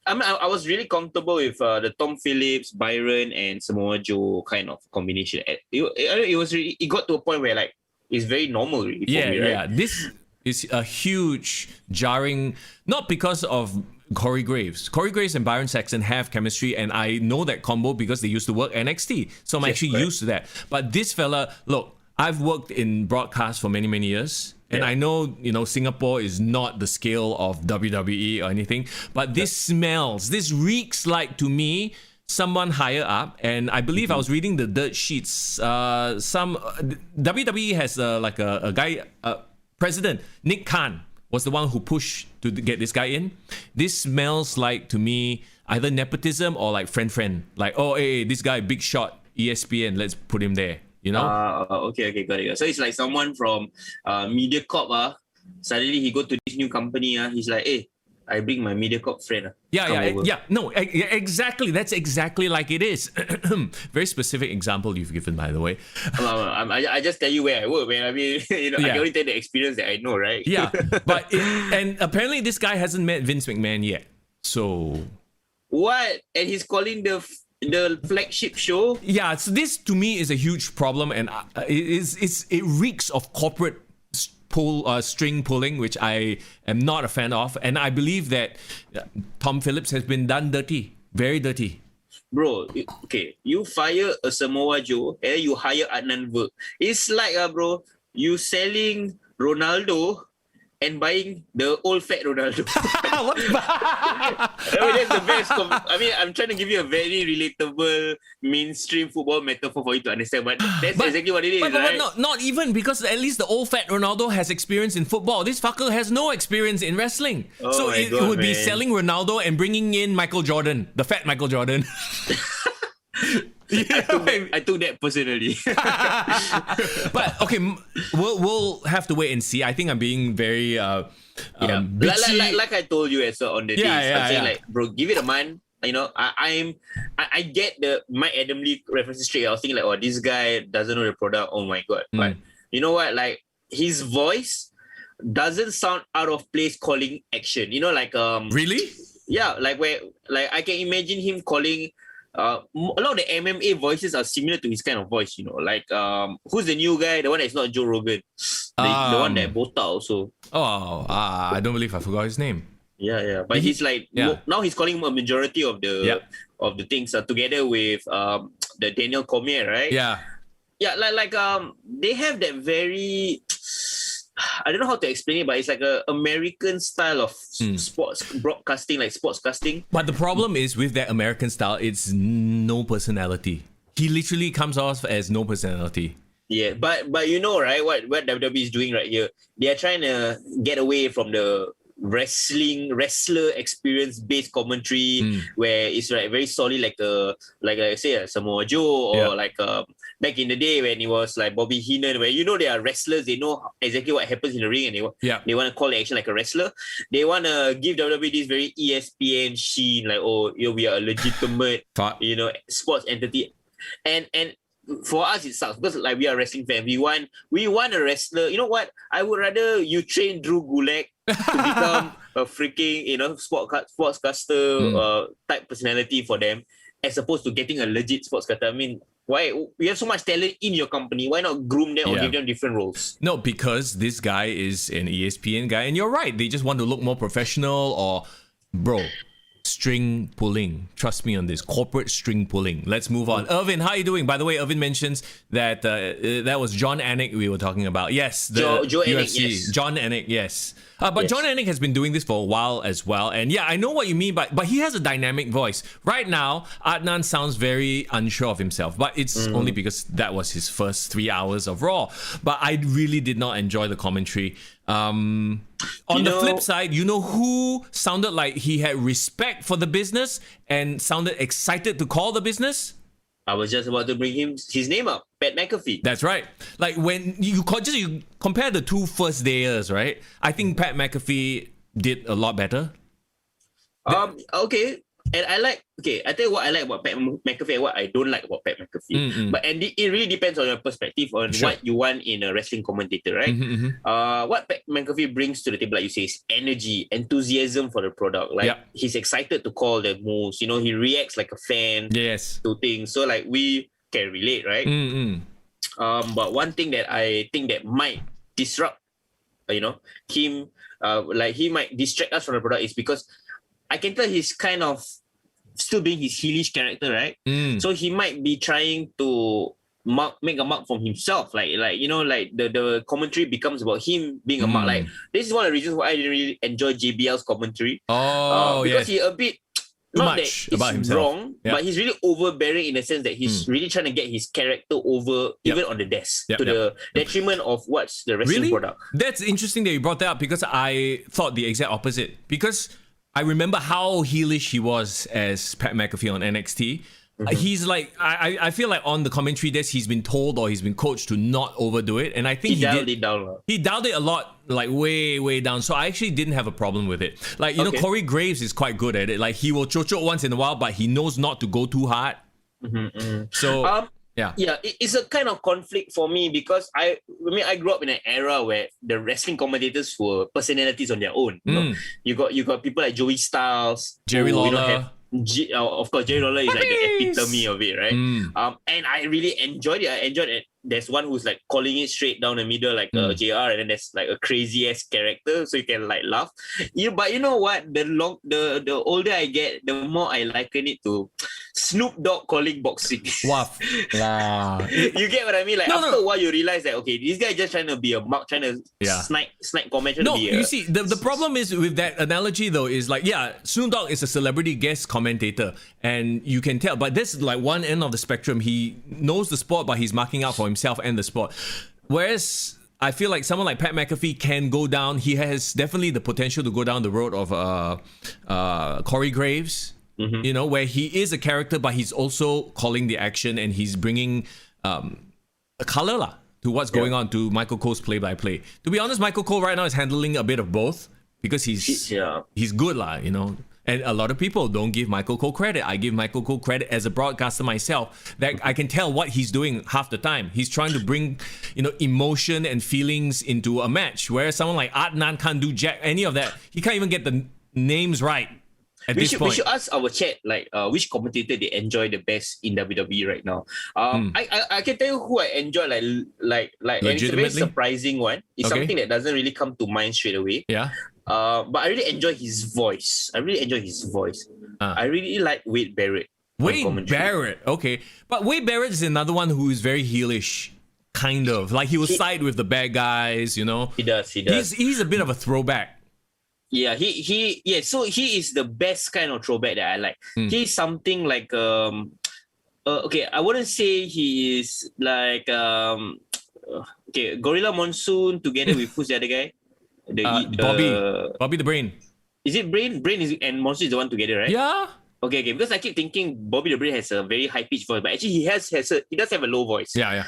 I was really comfortable with the Tom Phillips, Byron, and Samoa Joe kind of combination. It was really, it got to a point where like it's very normal really for me, right? Yeah. This is a huge jarring, not because of Corey Graves. Corey Graves and Byron Saxton have chemistry, and I know that combo because they used to work NXT. So I'm actually used to that. But this fella, look, I've worked in broadcast for many, many years. And I know, Singapore is not the scale of WWE or anything, but this reeks like, to me, someone higher up. And I believe I was reading the dirt sheets. WWE has a guy, President Nick Khan was the one who pushed to get this guy in. This smells like, to me, either nepotism or like friend. Like, oh, hey, this guy, big shot, ESPN, let's put him there. Okay, got it. So it's like someone from MediaCorp. Suddenly he go to this new company. He's like, hey, I bring my MediaCorp friend. Exactly. That's exactly like it is. Very specific example you've given, by the way. I just tell you where I work, man. I mean, I can only tell the experience that I know, right? Yeah, but and apparently this guy hasn't met Vince McMahon yet. So what? And he's calling the flagship show. Yeah, so this to me is a huge problem, and it reeks of corporate string pulling, which I am not a fan of, and I believe that Tom Phillips has been done dirty, very dirty. Bro, okay, you fire a Samoa Joe and you hire Adnan Virk. It's like, bro, you selling Ronaldo and buying the old fat Ronaldo. That's the best. I'm trying to give you a very relatable mainstream football metaphor for you to understand, but that's exactly what it is, right? But not even, because at least the old fat Ronaldo has experience in football. This fucker has no experience in wrestling. So it would be selling Ronaldo and bringing in Michael Jordan, the fat Michael Jordan. I took that personally. But okay, we'll have to wait and see. I think I'm being very bitchy. Like I told you as well on the day. I'm saying like, bro, give it a month. I get the Mike Adam Lee references straight. I was thinking like, oh, this guy doesn't know the product. Oh my god! But you know what? Like his voice doesn't sound out of place calling action. Really? Yeah, like I can imagine him calling. A lot of the MMA voices are similar to his kind of voice, like who's the new guy, the one that's not Joe Rogan, the one that botak also. I don't believe I forgot his name. But he's like now he's calling a majority of the things together with the Daniel Cormier, right? They have that very, I don't know how to explain it, but it's like a American style of sports broadcasting, like sportscasting. But the problem is with that American style, it's no personality. He literally comes off as no personality. Yeah, but you know, right, what WWE is doing right here, they are trying to get away from the wrestler experience based commentary where it's like very solid, like I say a Samoa Joe or like back in the day when it was like Bobby Heenan, where they are wrestlers, they know exactly what happens in the ring, and they want to call action like a wrestler. They want to give WWE this very ESPN sheen, like, we are a legitimate sports entity, and for us it sucks because like we are wrestling fans. We want a wrestler. You know what? I would rather you train Drew Gulak to become a freaking sportscaster type personality for them, as opposed to getting a legit sportscaster. I mean, why? We have so much talent in your company. Why not groom them or give them different roles? No, because this guy is an ESPN guy, and you're right. They just want to look more professional, or bro. String pulling. Trust me on this. Corporate string pulling. Let's move on. Irvin, how are you doing? By the way, Irvin mentions that that was John Anik we were talking about. Yes, the Joe UFC. Anik, yes. John Anik, yes. But John Anik has been doing this for a while as well. And yeah, I know what you mean, but he has a dynamic voice. Right now, Adnan sounds very unsure of himself, but it's only because that was his first 3 hours of Raw. But I really did not enjoy the commentary. On the flip side, you know who sounded like he had respect for the business and sounded excited to call the business? I was just about to bring his name up, Pat McAfee. That's right. Like when you compare the two first dayers, right? I think Pat McAfee did a lot better. Okay. And I tell you what I like about Pat McAfee and what I don't like about Pat McAfee. But and it really depends on your perspective on what you want in a wrestling commentator, right? What Pat McAfee brings to the table, like you say, is energy, enthusiasm for the product. Like he's excited to call the moves. You know, he reacts like a fan to things. So like we can relate, right? But one thing that I think that might disrupt, him, like he might distract us from the product is because I can tell he's kind of still being his heelish character, right? So he might be trying to make a mark from himself. Like the commentary becomes about him being a mark. Like this is one of the reasons why I didn't really enjoy JBL's commentary. Because he a bit not that it's wrong, but he's really overbearing in the sense that he's really trying to get his character over even on the desk to the detriment of what's the wrestling product. That's interesting that you brought that up because I thought the exact opposite. Because I remember how heelish he was as Pat McAfee on NXT. He's like, I feel like on the commentary desk, he's been told or he's been coached to not overdo it. And I think he dialed it down. He dialed it a lot, like way down. So I actually didn't have a problem with it. Like, you know, Corey Graves is quite good at it. Like, he will chocho once in a while, but he knows not to go too hard. So, it's a kind of conflict for me because I grew up in an era where the wrestling commentators were personalities on their own. You got people like Joey Styles, Jerry Lawler. Of course, Jerry Lawler is like the epitome of it, right? And I really enjoyed it. I enjoyed it. There's one who's like calling it straight down the middle, like JR, and then there's like a crazy ass character, so you can like laugh. But you know what? The older I get, the more I liken it to Snoop Dogg calling boxing. Wow. You get what I mean? Like after a while, you realize that this guy just trying to be a mark, trying to snipe comment. You see, the problem is with that analogy though is like, Snoop Dogg is a celebrity guest commentator, and you can tell, but this is like one end of the spectrum. He knows the sport, but he's marking out for himself and the sport. Whereas I feel like someone like Pat McAfee can go down. He has definitely the potential to go down the road of Corey Graves. You know, where he is a character, but he's also calling the action and he's bringing a color to what's going on to Michael Cole's play-by-play. To be honest, Michael Cole right now is handling a bit of both because he's good, you know. And a lot of people don't give Michael Cole credit. I give Michael Cole credit as a broadcaster myself, that I can tell what he's doing half the time. He's trying to bring, emotion and feelings into a match, whereas someone like Adnan can't do any of that. He can't even get the names right. We should ask our chat which commentator they enjoy the best in WWE right now. I can tell you who I enjoy like and it's a very surprising one. It's something that doesn't really come to mind straight away. But I really enjoy his voice. I really like Wade Barrett. Wade Barrett, okay. But Wade Barrett is another one who is very heelish, kind of. Like he will side with the bad guys, you know. He does. He's a bit of a throwback. Yeah, so he is the best kind of throwback that I like. He's something like I wouldn't say he is like Gorilla Monsoon together with who's the other guy? Bobby the Brain. Is it Brain? Brain is and Monsoon is the one together, right? Yeah. Okay, because I keep thinking Bobby the Brain has a very high pitched voice, but actually he does have a low voice. Yeah.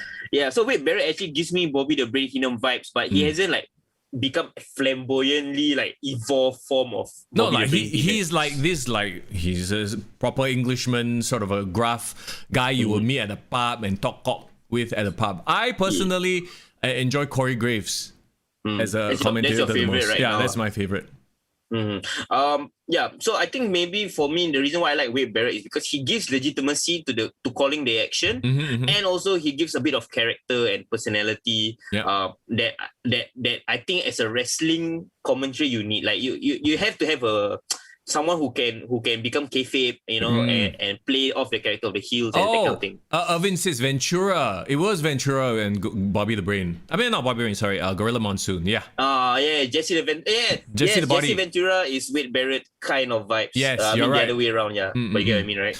So Wade Barrett actually gives me Bobby the Brain Heenan vibes, but he hasn't like become flamboyantly like evolved form of Bobby the Brain. He's like this, like he's a proper Englishman, sort of a gruff guy you will meet at a pub and talk with at a pub. I personally enjoy Corey Graves as a commentator the most. Right now. That's my favorite. So I think maybe for me the reason why I like Wade Barrett is because he gives legitimacy to calling the action, and also he gives a bit of character and personality that I think as a wrestling commentary you need. Like you have to have someone who can become kayfabe, and play off the character of the heels and that kind of thing. Irvin says Ventura. It was Ventura and Bobby the Brain. I mean, not Bobby the Brain, sorry. Gorilla Monsoon, yeah. Jesse the Body. Jesse Ventura is Wade Barrett kind of vibes. Yes, you're right. The other way around, But you get what I mean, right?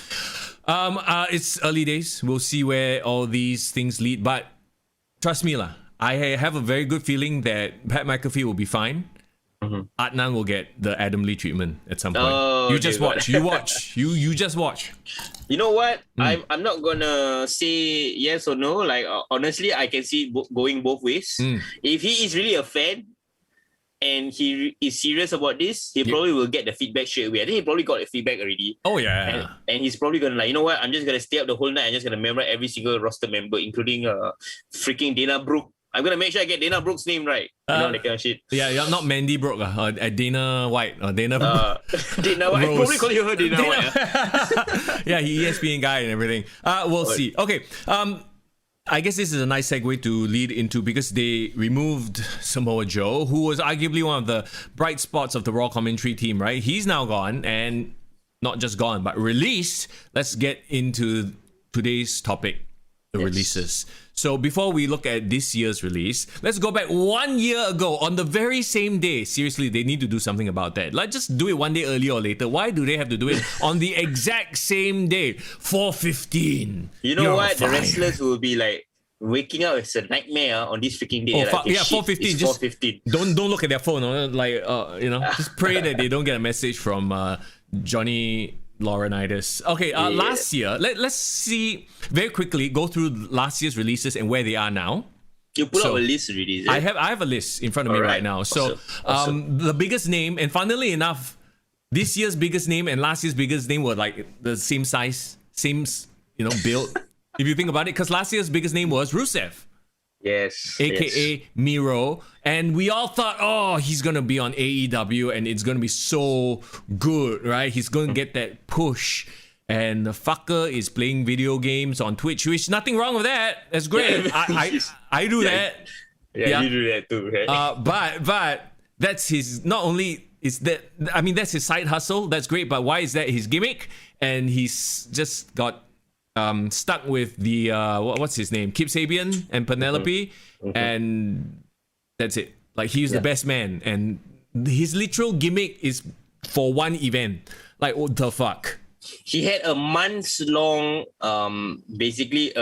It's early days. We'll see where all these things lead. But trust me, I have a very good feeling that Pat McAfee will be fine. Adnan will get the Adam Lee treatment at some point. You just watch. You just watch. You know what? I'm not gonna say yes or no. Like honestly, I can see going both ways. If he is really a fan, and he is serious about this, he probably will get the feedback straight away. I think he probably got the feedback already. Oh yeah. And he's probably gonna like, you know what? I'm just gonna stay up the whole night. I'm just gonna memorize every single roster member, including freaking Dana Brooke. I'm gonna make sure I get Dana Brooke's name right. You know, that kind of shit. Yeah, you're not Mandy Brooke or Dana White or Dana. Dana White. I probably call you her Dana White. Yeah, he ESPN guy and everything. We'll see. Okay. I guess this is a nice segue to lead into, because they removed Samoa Joe, who was arguably one of the bright spots of the Raw commentary team, right? He's now gone, and not just gone, but released. Let's get into today's topic, the releases. So before we look at this year's release, let's go back 1 year ago on the very same day. Seriously, they need to do something about that. Like, just do it one day earlier or later. Why do they have to do it on the exact same day? 4:15. You know what? The wrestlers will be like waking up as a nightmare on this freaking day. 4:15. Just 4:15. Don't look at their phone. Just pray that they don't get a message from Johnny Laurinaitis. Okay, last year, let's see very quickly, go through last year's releases and where they are now. You put up a list already. I have a list in front of me right now. So Awesome. The biggest name, and funnily enough, this year's biggest name and last year's biggest name were like the same size, same build. If you think about it, because last year's biggest name was Rusev. Yes. AKA Miro. And we all thought, oh, he's going to be on AEW and it's going to be so good, right? He's going to get that push. And the fucker is playing video games on Twitch, which nothing wrong with that. That's great. I do that. Yeah, you do that too, right? But that's his, not only is that, I mean, that's his side hustle. That's great. But why is that his gimmick? And he's just got stuck with the what's his name, Kip Sabian and Penelope, and that's it. Like, he's the best man, and his literal gimmick is for one event. Like, what the fuck? He had a months long basically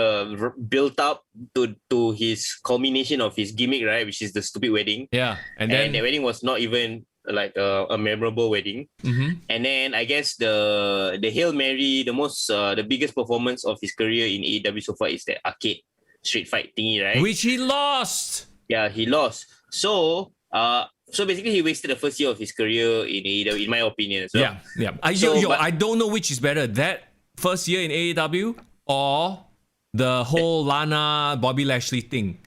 built up to his culmination of his gimmick, right, which is the stupid wedding. Yeah, and then the wedding was not even like a memorable wedding. And then I guess the Hail Mary, the biggest performance of his career in AEW so far is that arcade street fight thingy, right? which he lost. Yeah, he lost. So basically he wasted the first year of his career in AEW, in my opinion. So, Yeah. I don't know which is better, that first year in AEW or the whole Lana Bobby Lashley thing.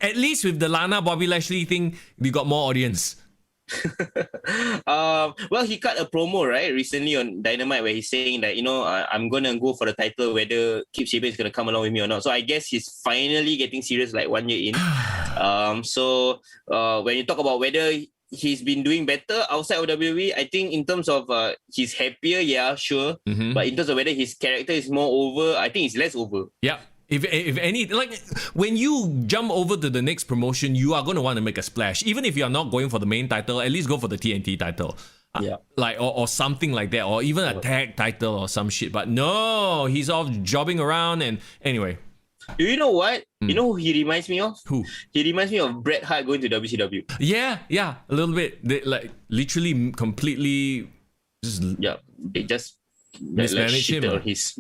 At least with the Lana Bobby Lashley thing, we got more audience. Well, he cut a promo, right, recently on Dynamite where he's saying that, I'm gonna go for the title whether Kip Sabian is gonna come along with me or not. So I guess he's finally getting serious like 1 year in. So when you talk about whether he's been doing better outside of WWE, I think in terms of he's happier, yeah, sure. But in terms of whether his character is more over, I think it's less over. Yeah. If any, like, when you jump over to the next promotion, you are going to want to make a splash. Even if you're not going for the main title, at least go for the TNT title. Yeah. Or something like that, or even a tag title or some shit. But no, he's off jobbing around. And anyway. You know what? You know who he reminds me of? Who? He reminds me of Bret Hart going to WCW. Yeah, a little bit. They, like, literally completely just... Yeah, they just mismanaged him. On his...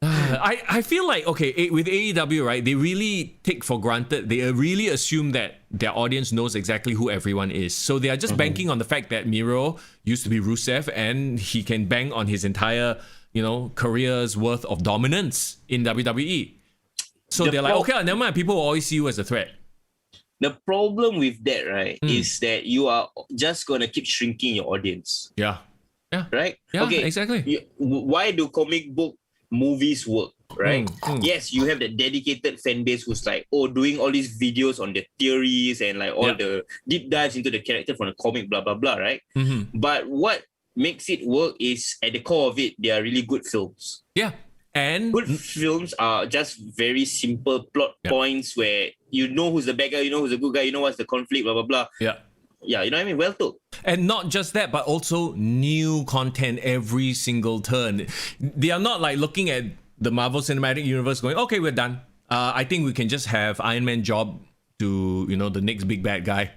I feel like, okay, with AEW, right, they really take for granted, they really assume that their audience knows exactly who everyone is. So they are just banking on the fact that Miro used to be Rusev and he can bang on his entire, career's worth of dominance in WWE. So they're like, okay, never mind, people will always see you as a threat. The problem with that, right, is that you are just going to keep shrinking your audience. Yeah. Right? Yeah, okay, exactly. Why do comic book movies work, right? Yes, you have the dedicated fan base who's like, doing all these videos on the theories and like all the deep dives into the character from the comic, blah, blah, blah, right? But what makes it work is, at the core of it, they are really good films. Yeah. And good films are just very simple plot points where you know who's the bad guy, you know who's the good guy, you know what's the conflict, blah, blah, blah. Yeah. Yeah, you know what I mean? Well told. And not just that, but also new content every single turn. They are not like looking at the Marvel Cinematic Universe going, okay, we're done. I think we can just have Iron Man job to, the next big bad guy.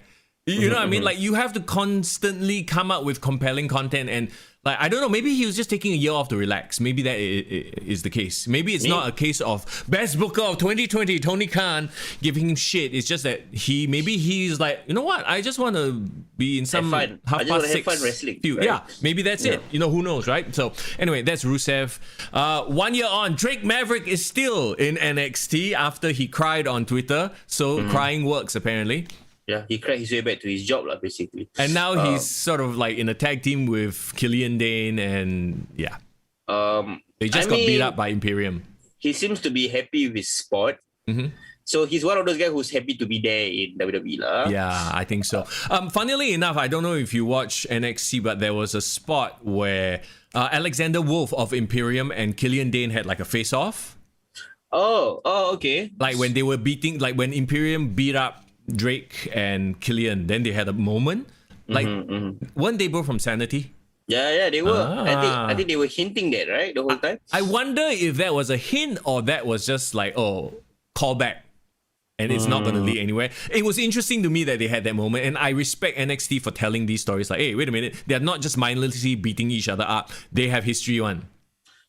You know what I mean? Like, you have to constantly come up with compelling content. And Like, I don't know, maybe he was just taking a year off to relax. Maybe that is the case. Maybe it's not a case of best booker of 2020, Tony Khan, giving him shit. It's just that he's like, you know what? I just want to be in some fun. half I just past wanna have 6 fun wrestling, feud. right? Yeah, maybe that's it. You know, who knows, right? So anyway, that's Rusev. 1 year on, Drake Maverick is still in NXT after he cried on Twitter. So crying works apparently. Yeah, he cried his way back to his job, basically. And now he's sort of like in a tag team with Killian Dane, and yeah. They just got beat up by Imperium. He seems to be happy with his spot. So he's one of those guys who's happy to be there in WWE. Yeah, I think so. Funnily enough, I don't know if you watch NXT, but there was a spot where Alexander Wolf of Imperium and Killian Dane had like a face-off. Oh, okay. Like when they were beating, like when Imperium beat up Drake and Killian, then they had a moment. Like, weren't they both from Sanity? Yeah, they were. I think they were hinting that, right, the whole time. I wonder if that was a hint or that was just like, callback. And it's not going to lead anywhere. It was interesting to me that they had that moment, and I respect NXT for telling these stories. Like, hey, wait a minute, they're not just mindlessly beating each other up. They have history one.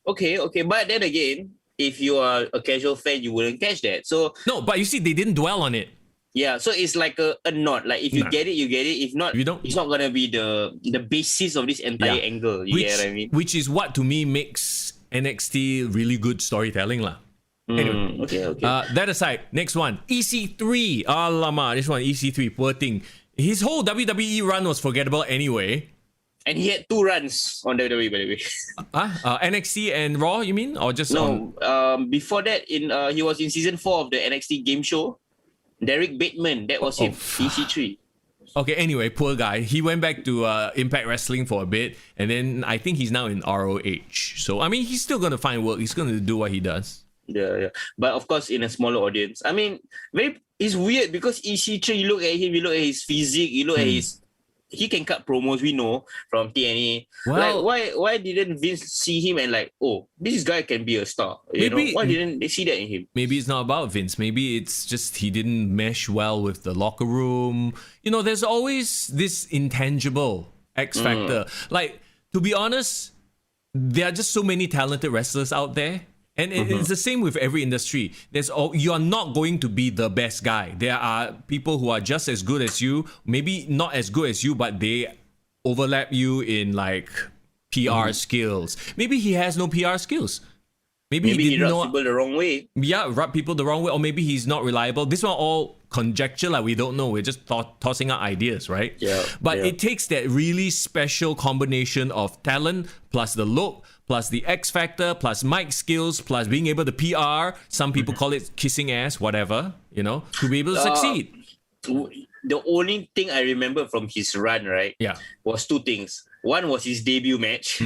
Okay, but then again, if you are a casual fan, you wouldn't catch that. So no, but you see, they didn't dwell on it. Yeah, so it's like a nod. Like if you get it, you get it. If not, you don't. It's not gonna be the basis of this entire angle. You get what I mean? Which is what to me makes NXT really good storytelling, lah. Anyway, okay. That aside, next one, EC3. Alamak, this one, EC3, poor thing. His whole WWE run was forgettable anyway. And he had 2 runs on WWE, by the way. NXT and Raw, you mean, or just before that, he was in season 4 of the NXT game show. Derek Bateman, that was him, EC3. Okay, anyway, poor guy. He went back to Impact Wrestling for a bit, and then I think he's now in ROH. So, I mean, he's still going to find work. He's going to do what he does. Yeah. But of course, in a smaller audience. I mean, it's weird because EC3, you look at him, you look at his physique, you look at he can cut promos, we know, from TNA. Well, like, why didn't Vince see him and like, oh, this guy can be a star? You know? Why didn't they see that in him? Maybe it's not about Vince. Maybe it's just he didn't mesh well with the locker room. You know, there's always this intangible X factor. Like, to be honest, there are just so many talented wrestlers out there. And it's the same with every industry. You are not going to be the best guy. There are people who are just as good as you, maybe not as good as you, but they overlap you in like PR skills. Maybe he has no PR skills. Maybe he didn't know people the wrong way. Yeah, rub people the wrong way, or maybe he's not reliable. This one all conjecture, like we don't know. We're just tossing out ideas, right? Yeah. But it takes that really special combination of talent plus the look, plus the X factor, plus mic skills, plus being able to PR. Some people call it kissing ass, whatever, you know, to be able to succeed. The only thing I remember from his run, right, was 2 things. One was his debut match,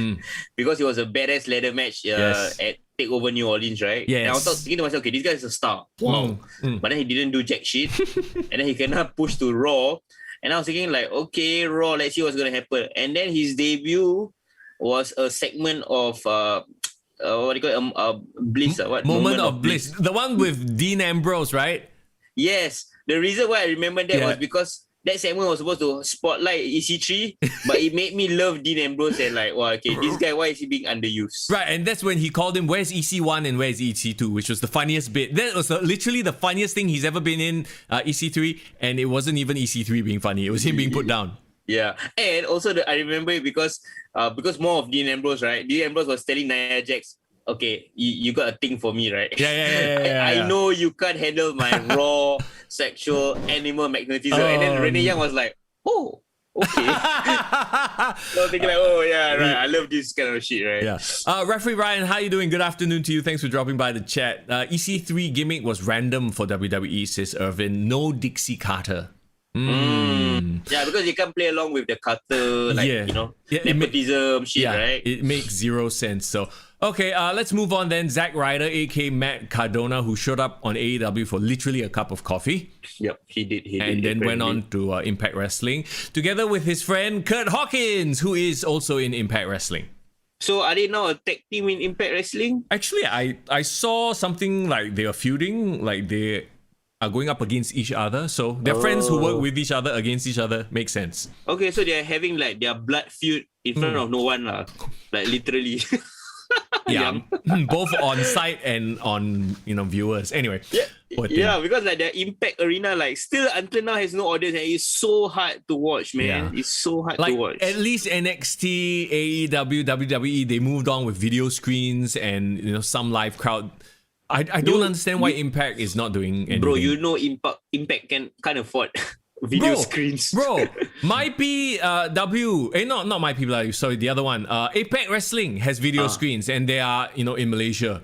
because it was a badass ladder match at TakeOver New Orleans, right? Yes. And I was thinking to myself, okay, this guy is a star. Wow. But then he didn't do jack shit. And then he cannot push to Raw. And I was thinking like, okay, Raw, let's see what's going to happen. And then his debut was a segment of, what do you call it? Bliss. Moment of Bliss. The one with Dean Ambrose, right? Yes. The reason why I remember that was because that segment was supposed to spotlight EC3, but it made me love Dean Ambrose and like, wow, okay, this guy, why is he being underused? Right, and that's when he called him, where's EC1 and where's EC2, which was the funniest bit. That was literally the funniest thing he's ever been in, EC3, and it wasn't even EC3 being funny, it was him being put down. Yeah, and also I remember it because more of Dean Ambrose, right? Dean Ambrose was telling Nia Jax, okay, you got a thing for me, right? Yeah. I know you can't handle my raw sexual animal magnetism. And then Renee Young was like, oh, okay. So I was thinking like, oh yeah, right. I love this kind of shit, right? Yeah. Referee Ryan, how you doing? Good afternoon to you. Thanks for dropping by the chat. EC3 gimmick was random for WWE, says Irvin. No Dixie Carter. Yeah, because you can't play along with the Carter, nepotism shit, right? It makes zero sense. So, okay, let's move on then. Zack Ryder, aka Matt Cardona, who showed up on AEW for literally a cup of coffee. Yep, he did. And then went on to Impact Wrestling, together with his friend Kurt Hawkins, who is also in Impact Wrestling. So are they now a tag team in Impact Wrestling? Actually, I saw something like they are feuding, like they are going up against each other. So they're friends who work with each other against each other. Makes sense. Okay, so they're having like their blood feud in front of no one lah. Like literally. Yeah, both on site and on viewers. Anyway, yeah, because like the Impact Arena like still until now has no audience and it's so hard to watch, man. It's so hard to watch. At least NXT, AEW, WWE, they moved on with video screens and some live crowd. I don't understand why Impact is not doing anything. Bro, Impact can't afford video screens. Bro, my PW, not my PW, sorry, the other one. Apex Wrestling has video screens and they are, in Malaysia.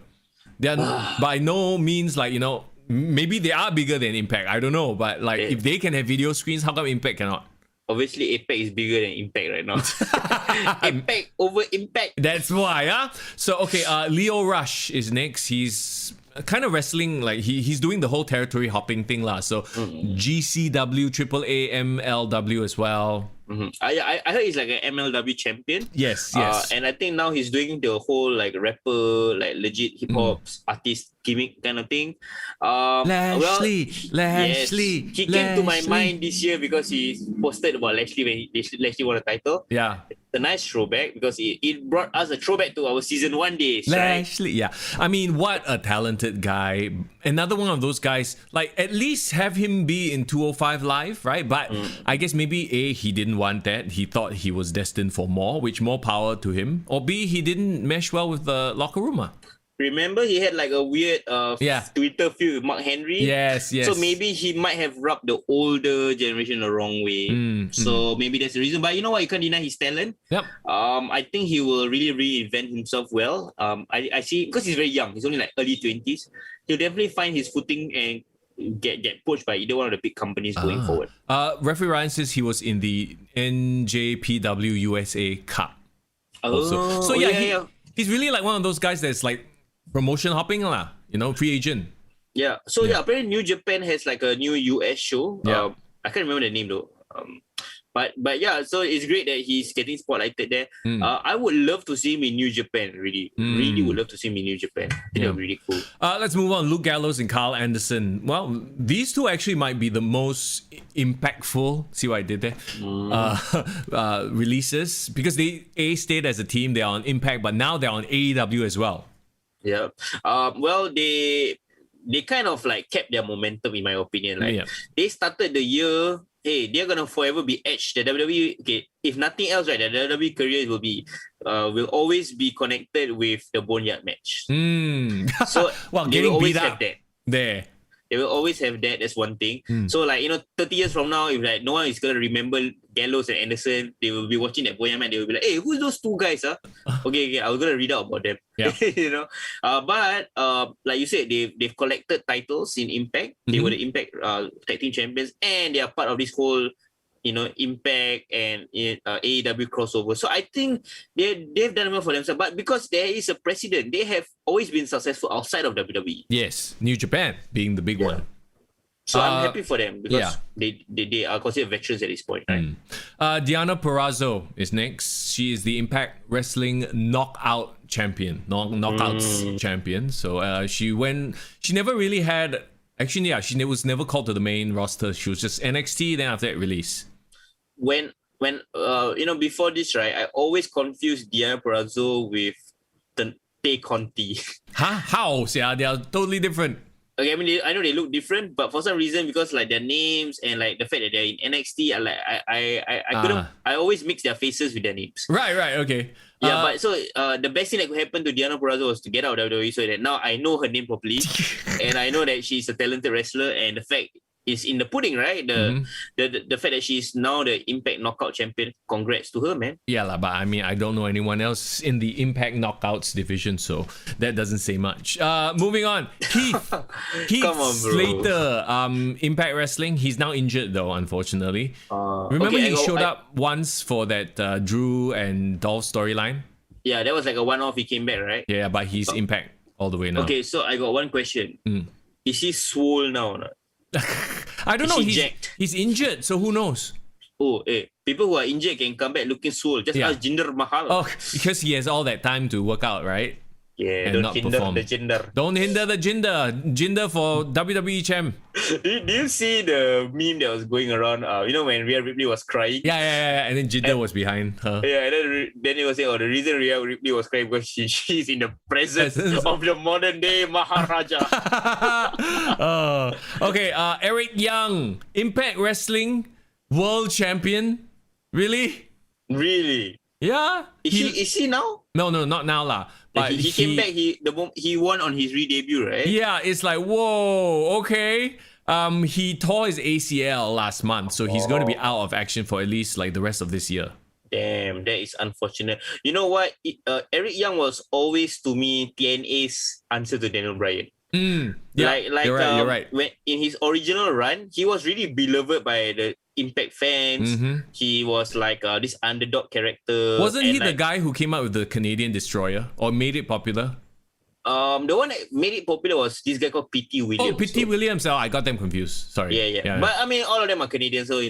They are by no means like, maybe they are bigger than Impact. I don't know. But like if they can have video screens, how come Impact cannot? Obviously, Apex is bigger than Impact right now. Impact over Impact. That's why, huh? So, okay, Leo Rush is next. He's kind of wrestling, like he's doing the whole territory hopping thing lah. So, GCW, AAA, MLW as well. I heard he's like an MLW champion. Yes. And I think now he's doing the whole like rapper, like legit hip hop artist gimmick kind of thing. Lashley. Yes, he came to my mind this year because he posted about Lashley when Lashley won a title. Yeah. A nice throwback because it brought us a throwback to our season 1 days. Lashley, right? yeah. I mean, what a talented guy. Another one of those guys, like at least have him be in 205 Live, right? But I guess maybe A, he didn't want that. He thought he was destined for more, which more power to him. Or B, he didn't mesh well with the locker room. Remember, he had like a weird Twitter feud with Mark Henry. Yes. So maybe he might have rubbed the older generation the wrong way. So maybe that's the reason. But you know what? You can't deny his talent. Yep. I think he will really reinvent himself well. I see, because he's very young. He's only like early 20s. He'll definitely find his footing and get poached by either one of the big companies going forward. Referee Ryan says he was in the NJPW USA Cup. Also. So he's really like one of those guys that's like promotion hopping lah, free agent. Yeah. So apparently New Japan has like a new US show. Yeah. I can't remember the name though. But yeah, so it's great that he's getting spotlighted there. I would love to see him in New Japan, really. Really would love to see him in New Japan. I think that would be really cool. Let's move on. Luke Gallows and Carl Anderson. Well, these two actually might be the most impactful, see what I did there? Releases. Because they stayed as a team, they are on Impact, but now they're on AEW as well. Yeah. Well, they kind of like kept their momentum, in my opinion. Like they started the year, hey, they're gonna forever be edged. The WWE, okay, if nothing else, right, the WWE career will always be connected with the Boneyard match. So well, they will getting always beat have up that. there. They will always have that. That's one thing. So like 30 years from now, if like no one is gonna remember Gallows and Anderson, they will be watching that Boyan match. They will be like, "Hey, who's those two guys? Okay, I was gonna read out about them." Yeah. But like you said, they've collected titles in Impact. They were the Impact tag team champions, and they are part of this whole Impact and AEW crossover. So I think they've done well for themselves. But because there is a precedent, they have always been successful outside of WWE. Yes, New Japan being the big one. So I'm happy for them because they are considered veterans at this point, right? Diana Purrazzo is next. She is the Impact Wrestling Knockout champion, knockouts champion. So she never really had. Actually, she was never called to the main roster. She was just NXT. Then after that, release. When before this, right, I always confused Diana Purrazzo with Tay Conti. How? Yeah, they are totally different. Okay, I mean, I know they look different, but for some reason, because like their names and like the fact that they're in NXT, I always mix their faces with their names. Right, okay. Yeah, but so the best thing that could happen to Diana Purrazzo was to get out of WWE, so that now I know her name properly, and I know that she's a talented wrestler, and the fact is in the pudding, right? The fact that she's now the Impact Knockout champion. Congrats to her, man. Yeah, but I mean, I don't know anyone else in the Impact Knockouts division, so that doesn't say much. Moving on, Keith Come on, bro. Slater, Impact Wrestling. He's now injured though, unfortunately. Remember he showed up once for that Drew and Dolph storyline? Yeah, that was like a one-off. He came back, right? Yeah, but he's Impact all the way now. Okay, so I got one question. Is he swole now or not? I don't know. Jacked? He's injured, so who knows? People who are injured can come back looking swole. Just ask Jinder Mahal. Oh, because he has all that time to work out, right? Yeah, and don't not hinder perform. the gender. Don't hinder the Jinder. Jinder for WWE champ. Do you see the meme that was going around? When Rhea Ripley was crying. Yeah. And then Jinder was behind her. Yeah, and then it was saying, the reason Rhea Ripley was crying because she's in the presence of the modern day Maharaja. Okay, Eric Young, Impact Wrestling World Champion. Really? Really? Yeah. Is he now? No, not now lah. But He came back. He won on his re-debut, right? Yeah, it's like whoa. Okay. He tore his ACL last month, so he's going to be out of action for at least like the rest of this year. Damn, that is unfortunate. You know what? Eric Young was always to me TNA's answer to Daniel Bryan. Yeah, you're right. When in his original run, he was really beloved by the Impact fans. He was like this underdog character. Wasn't he the guy who came out with the Canadian Destroyer or made it popular? The one that made it popular was this guy called P.T. Williams. Oh, P.T. Williams. Oh, I got them confused. Sorry. Yeah. But I mean, all of them are Canadian, so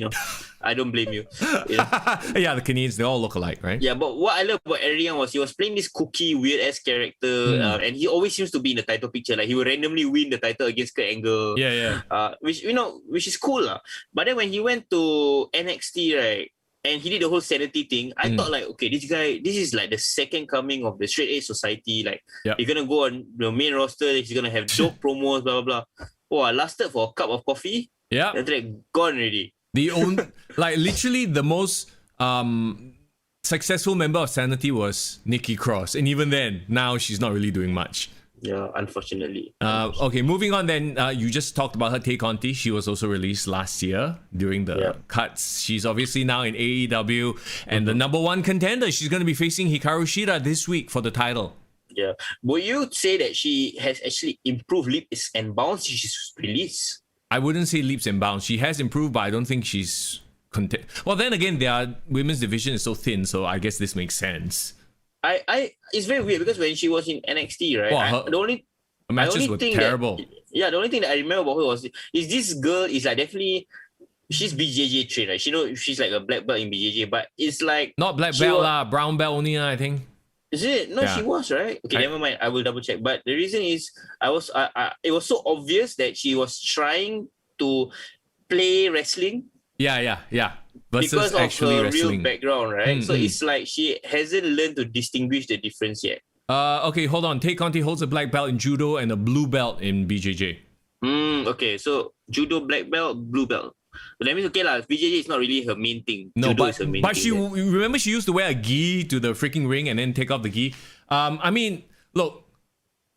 I don't blame you. Yeah, the Canadians, they all look alike, right? Yeah, but what I love about Eric Young was he was playing this kooky, weird-ass character, and he always seems to be in the title picture. Like, he will randomly win the title against Kurt Angle. Yeah. Which is cool. But then when he went to NXT, right, and he did the whole sanity thing, I thought like, okay, this is like the second coming of the straight edge society. Like, he's going to go on the main roster, he's going to have dope promos, blah, blah, blah. Oh, I lasted for a cup of coffee. Yeah. After that, gone already. Literally the most successful member of Sanity was Nikki Cross. And even then, now she's not really doing much. Yeah, unfortunately. Okay, moving on then. You just talked about her, Tay Conti. She was also released last year during the cuts. She's obviously now in AEW and the number one contender. She's going to be facing Hikaru Shida this week for the title. Yeah. Would you say that she has actually improved leaps and bounds since she's released? I wouldn't say leaps and bounds. She has improved, but I don't think she's... Well, then again, their women's division is so thin, so I guess this makes sense. It's very weird because when she was in NXT, right? Her matches were terrible. The only thing that I remember about her is this girl is like definitely she's BJJ trained, right? She's like a black belt in BJJ, but it's like not black belt lah, brown belt only I think. Is it? No, she was, right? Okay, never mind. I will double check. But the reason is it was so obvious that she was trying to play wrestling. Yeah. Versus because of actually her wrestling. real background, right? So it's like she hasn't learned to distinguish the difference yet. Okay, hold on. Tay Conti holds a black belt in judo and a blue belt in BJJ. Okay, so judo, black belt, blue belt. But that means okay lah. BJJ is not really her main thing. No, judo is her main but thing. she remember she used to wear a gi to the freaking ring and then take off the gi. I mean, look,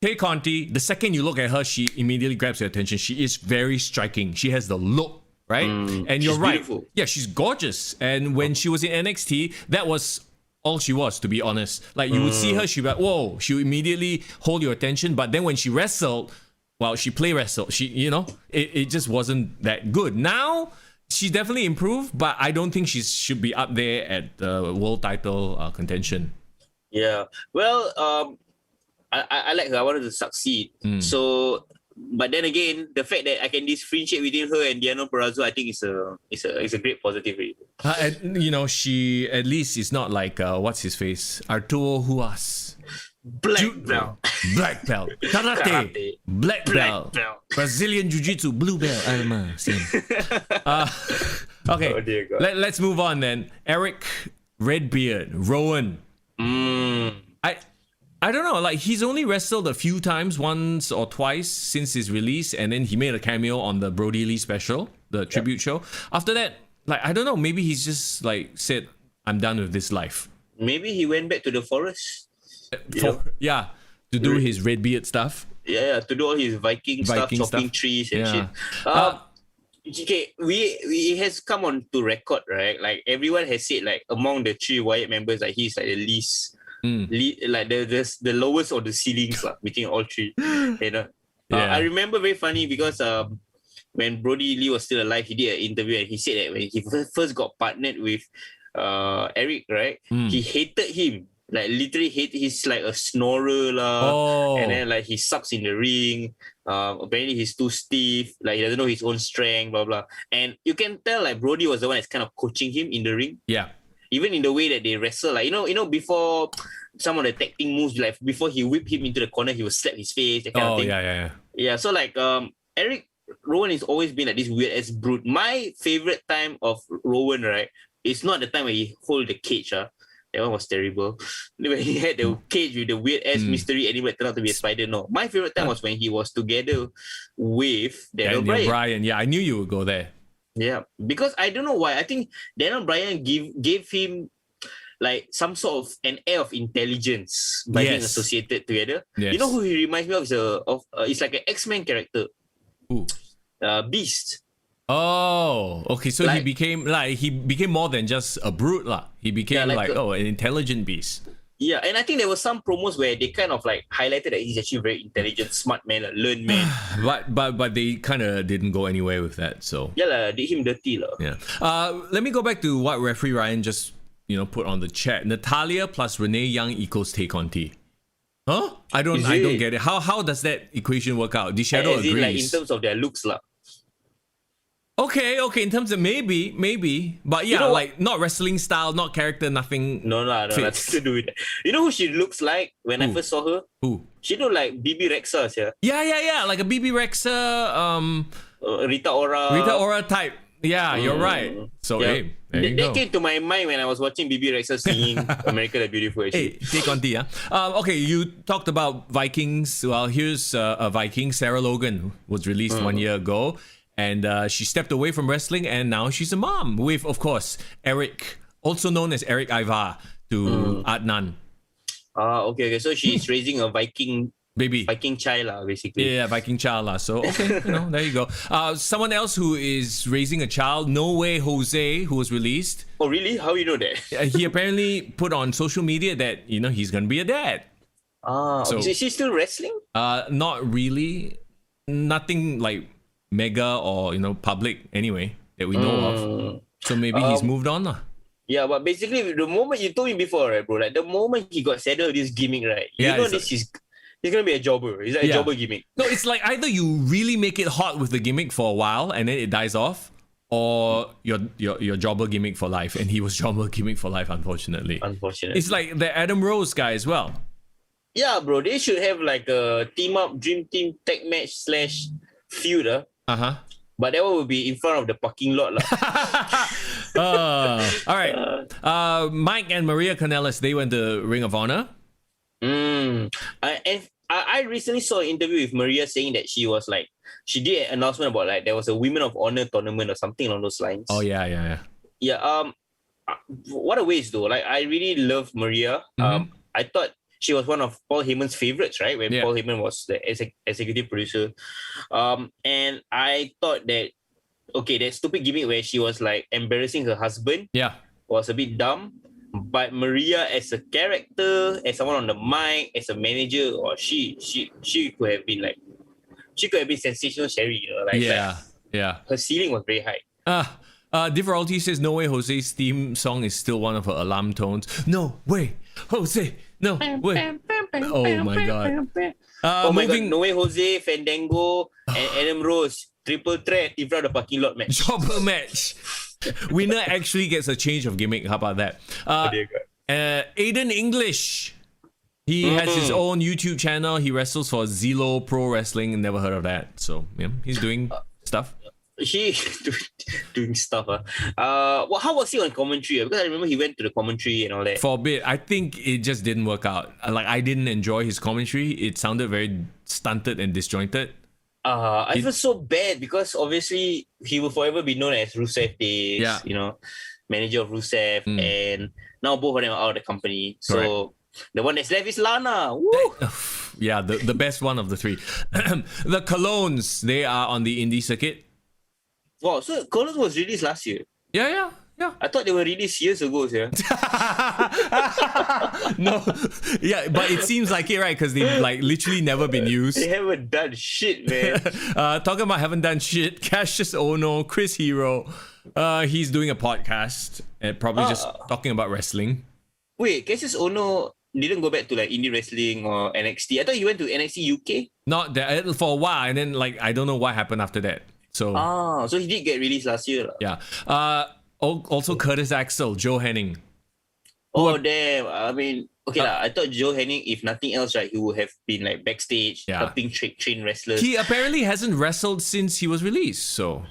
Tay Conti. The second you look at her, she immediately grabs your attention. She is very striking. She has the look. Right? And you're right. Beautiful. Yeah, she's gorgeous. And when she was in NXT, that was all she was, to be honest. Like, you would see her, she'd be like, whoa, she would immediately hold your attention. But then when she wrestled, well, she play wrestled. She, it just wasn't that good. Now, she definitely improved, but I don't think she should be up there at the world title contention. Yeah. Well, I like her. I wanted to succeed. So... But then again, the fact that I can differentiate between her and Diana Perazzo, I think is a great positive. She at least is not like what's his face, Arturo Huas, black belt, karate, black belt, Brazilian jiu-jitsu, blue belt. Same. Okay, oh dear God. Let's move on then. Eric Redbeard, Rowan. I don't know, like he's only wrestled a few times, once or twice since his release, and then he made a cameo on the Brody Lee special, the tribute show. After that, like I don't know, maybe he's just like said, I'm done with this life. Maybe he went back to the forest. To do his Redbeard stuff. Yeah, to do all his Viking stuff, chopping trees and shit. Okay, we has come on to record, right? Like everyone has said, like among the three Wyatt members, like he's like the least. Like the lowest of the ceilings between all three. I remember very funny because when Brody Lee was still alive, he did an interview and he said that when he first got partnered with Eric, right, he hated him. Like literally he's like a snorer and then like he sucks in the ring. Apparently he's too stiff, like he doesn't know his own strength, blah blah. And you can tell like Brody was the one that's kind of coaching him in the ring. Yeah. even in the way that they wrestle, like before some of the tag team moves, like before he whip him into the corner, he will slap his face, that kind of thing. Yeah. So like Eric Rowan has always been like this weird ass brute. My favorite time of Rowan, right, is not the time when he hold the cage. That one was terrible. When he had the cage with the weird ass mystery animal that turned out to be a spider. No, my favorite time was when he was together with Daniel Bryan. Yeah, I knew you would go there. Yeah, because I don't know why. I think Daniel Bryan gave him like some sort of an air of intelligence by being associated together. Yes. You know who he reminds me of? It's like an X-Men character. Who? Beast. Oh, okay. So he became more than just a brute, lah. He became an intelligent beast. Yeah, and I think there were some promos where they kind of like highlighted that he's actually a very intelligent, smart man, a learned man. but they kind of didn't go anywhere with that. So yeah, did him dirty, lah. Yeah. Let me go back to what referee Ryan just put on the chat. Natalia plus Renee Young equals Tay Conti. Huh? I don't get it. How does that equation work out? The Shadow agrees. Like in terms of their looks, lah. Okay. In terms of maybe, but yeah, like not wrestling style, not character, nothing. No, nothing to do with that. You know who she looks like when I first saw her? Who? She looked like BB Rexa, Yeah, like a BB Rexa, Rita Ora. Rita Ora type. Yeah, you're right. So hey, there you go. That came to my mind when I was watching BB Rexa singing "America the Beautiful." Actually. Hey, take on T, okay, you talked about Vikings. Well, here's a Viking. Sarah Logan was released 1 year ago. And she stepped away from wrestling, and now she's a mom with, of course, Eric, also known as Eric Ivar to Adnan. Okay. So she's raising a Viking child, basically. Yeah, Viking child. So, okay, there you go. Someone else who is raising a child, No Way Jose, who was released. Oh, really? How you know that? He apparently put on social media that, he's going to be a dad. So, is she still wrestling? Not really. Nothing like mega or public anyway that we know of. So maybe he's moved on lah. Yeah, but basically the moment you told me before, right, bro, like the moment he got saddled with this gimmick, right, he's gonna be a jobber. It's like a jobber gimmick. No, it's like either you really make it hot with the gimmick for a while and then it dies off, or your jobber gimmick for life. And he was jobber gimmick for life, unfortunately. It's like the Adam Rose guy as well. Yeah, bro, they should have like a team up, dream team tag match / feud. But that one will be in front of the parking lot. All right. Mike and Maria Kanellis, they went to Ring of Honor. I recently saw an interview with Maria saying that she did an announcement about like there was a Women of Honor tournament or something along those lines. Oh, yeah. Yeah, what a waste though. Like, I really love Maria. I thought she was one of Paul Heyman's favorites, right? When Paul Heyman was the executive producer. And I thought that, that stupid gimmick where she was like embarrassing her husband was a bit dumb. But Maria as a character, as someone on the mic, as a manager, or she could have been like, she could have been sensational Sherry, her ceiling was very high. Differalty says, No Way Jose's theme song is still one of her alarm tones. No way, Jose. No way. Oh my god. No Way Jose, Fandango, and Adam Rose. Triple threat in front of the parking lot match. Jobber match. Winner actually gets a change of gimmick. How about that? Aiden English. He has his own YouTube channel. He wrestles for Zelo Pro Wrestling. Never heard of that. So yeah, he's doing stuff. Doing stuff. Well, how was he on commentary? Because I remember he went to the commentary and all that. For a bit, I think it just didn't work out. Like, I didn't enjoy his commentary. It sounded very stunted and disjointed. I feel so bad because obviously he will forever be known as Rusev Days, manager of Rusev, and now both of them are out of the company. So the one that's left is Lana. Woo! Yeah, the best one of the three. The Colognes, they are on the indie circuit. Wow, so Colognes was released last year. Yeah. I thought they were released years ago, sir. No, yeah, but it seems like it, right? Because they've like literally never been used. They haven't done shit, man. Talking about haven't done shit, Cassius Ono, Chris Hero, he's doing a podcast and probably just talking about wrestling. Wait, Cassius Ono didn't go back to like indie wrestling or NXT. I thought he went to NXT UK. Not that for a while, and then like I don't know what happened after that. So so he did get released last year. Yeah. Also Curtis Axel, Joe Henning. Oh damn! I mean, okay lah. I thought Joe Hennig, if nothing else, right, he would have been like backstage helping train wrestlers. He apparently hasn't wrestled since he was released. So,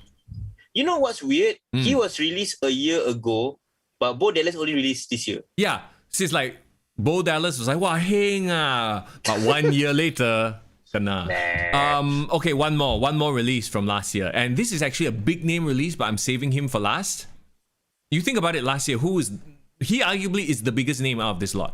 you know what's weird? He was released a year ago, but Bo Dallas only released this year. yeah, since like Bo Dallas was like, "Wow, heng ah," but 1 year later. Kena. Okay, one more release from last year, and this is actually a big name release, but I'm saving him for last. You think about it, last year, he arguably is the biggest name out of this lot.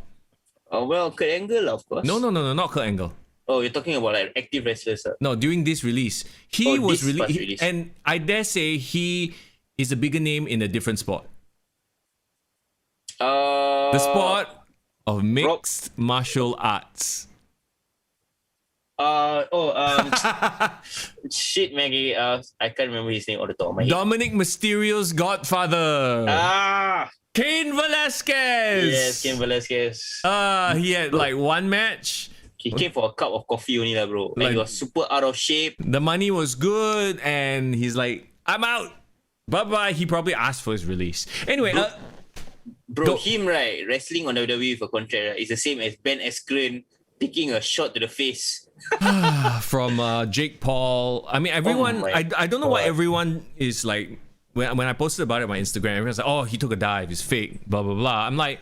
Oh well, Kurt Angle, of course. No, not Kurt Angle. Oh, you're talking about like active wrestlers. No, during this release, he was this past released, release. and I dare say he is a bigger name in a different sport. The sport of mixed martial arts. Shit, Maggie. I can't remember his name on the top of my head. Dominic Mysterio's godfather. Cain Velasquez. Yes, Cain Velasquez. He had like one match. He came for a cup of coffee only, bro. And he was super out of shape. The money was good, and he's like, "I'm out. Bye-bye." He probably asked for his release. Anyway, Bro, him, right, wrestling on WWE for contract, right, is the same as Ben Askren taking a shot to the face. from Jake Paul. I mean, everyone. I don't know why everyone is like. When I posted about it on my Instagram, everyone's like, "Oh, he took a dive. It's fake." Blah blah blah. I'm like,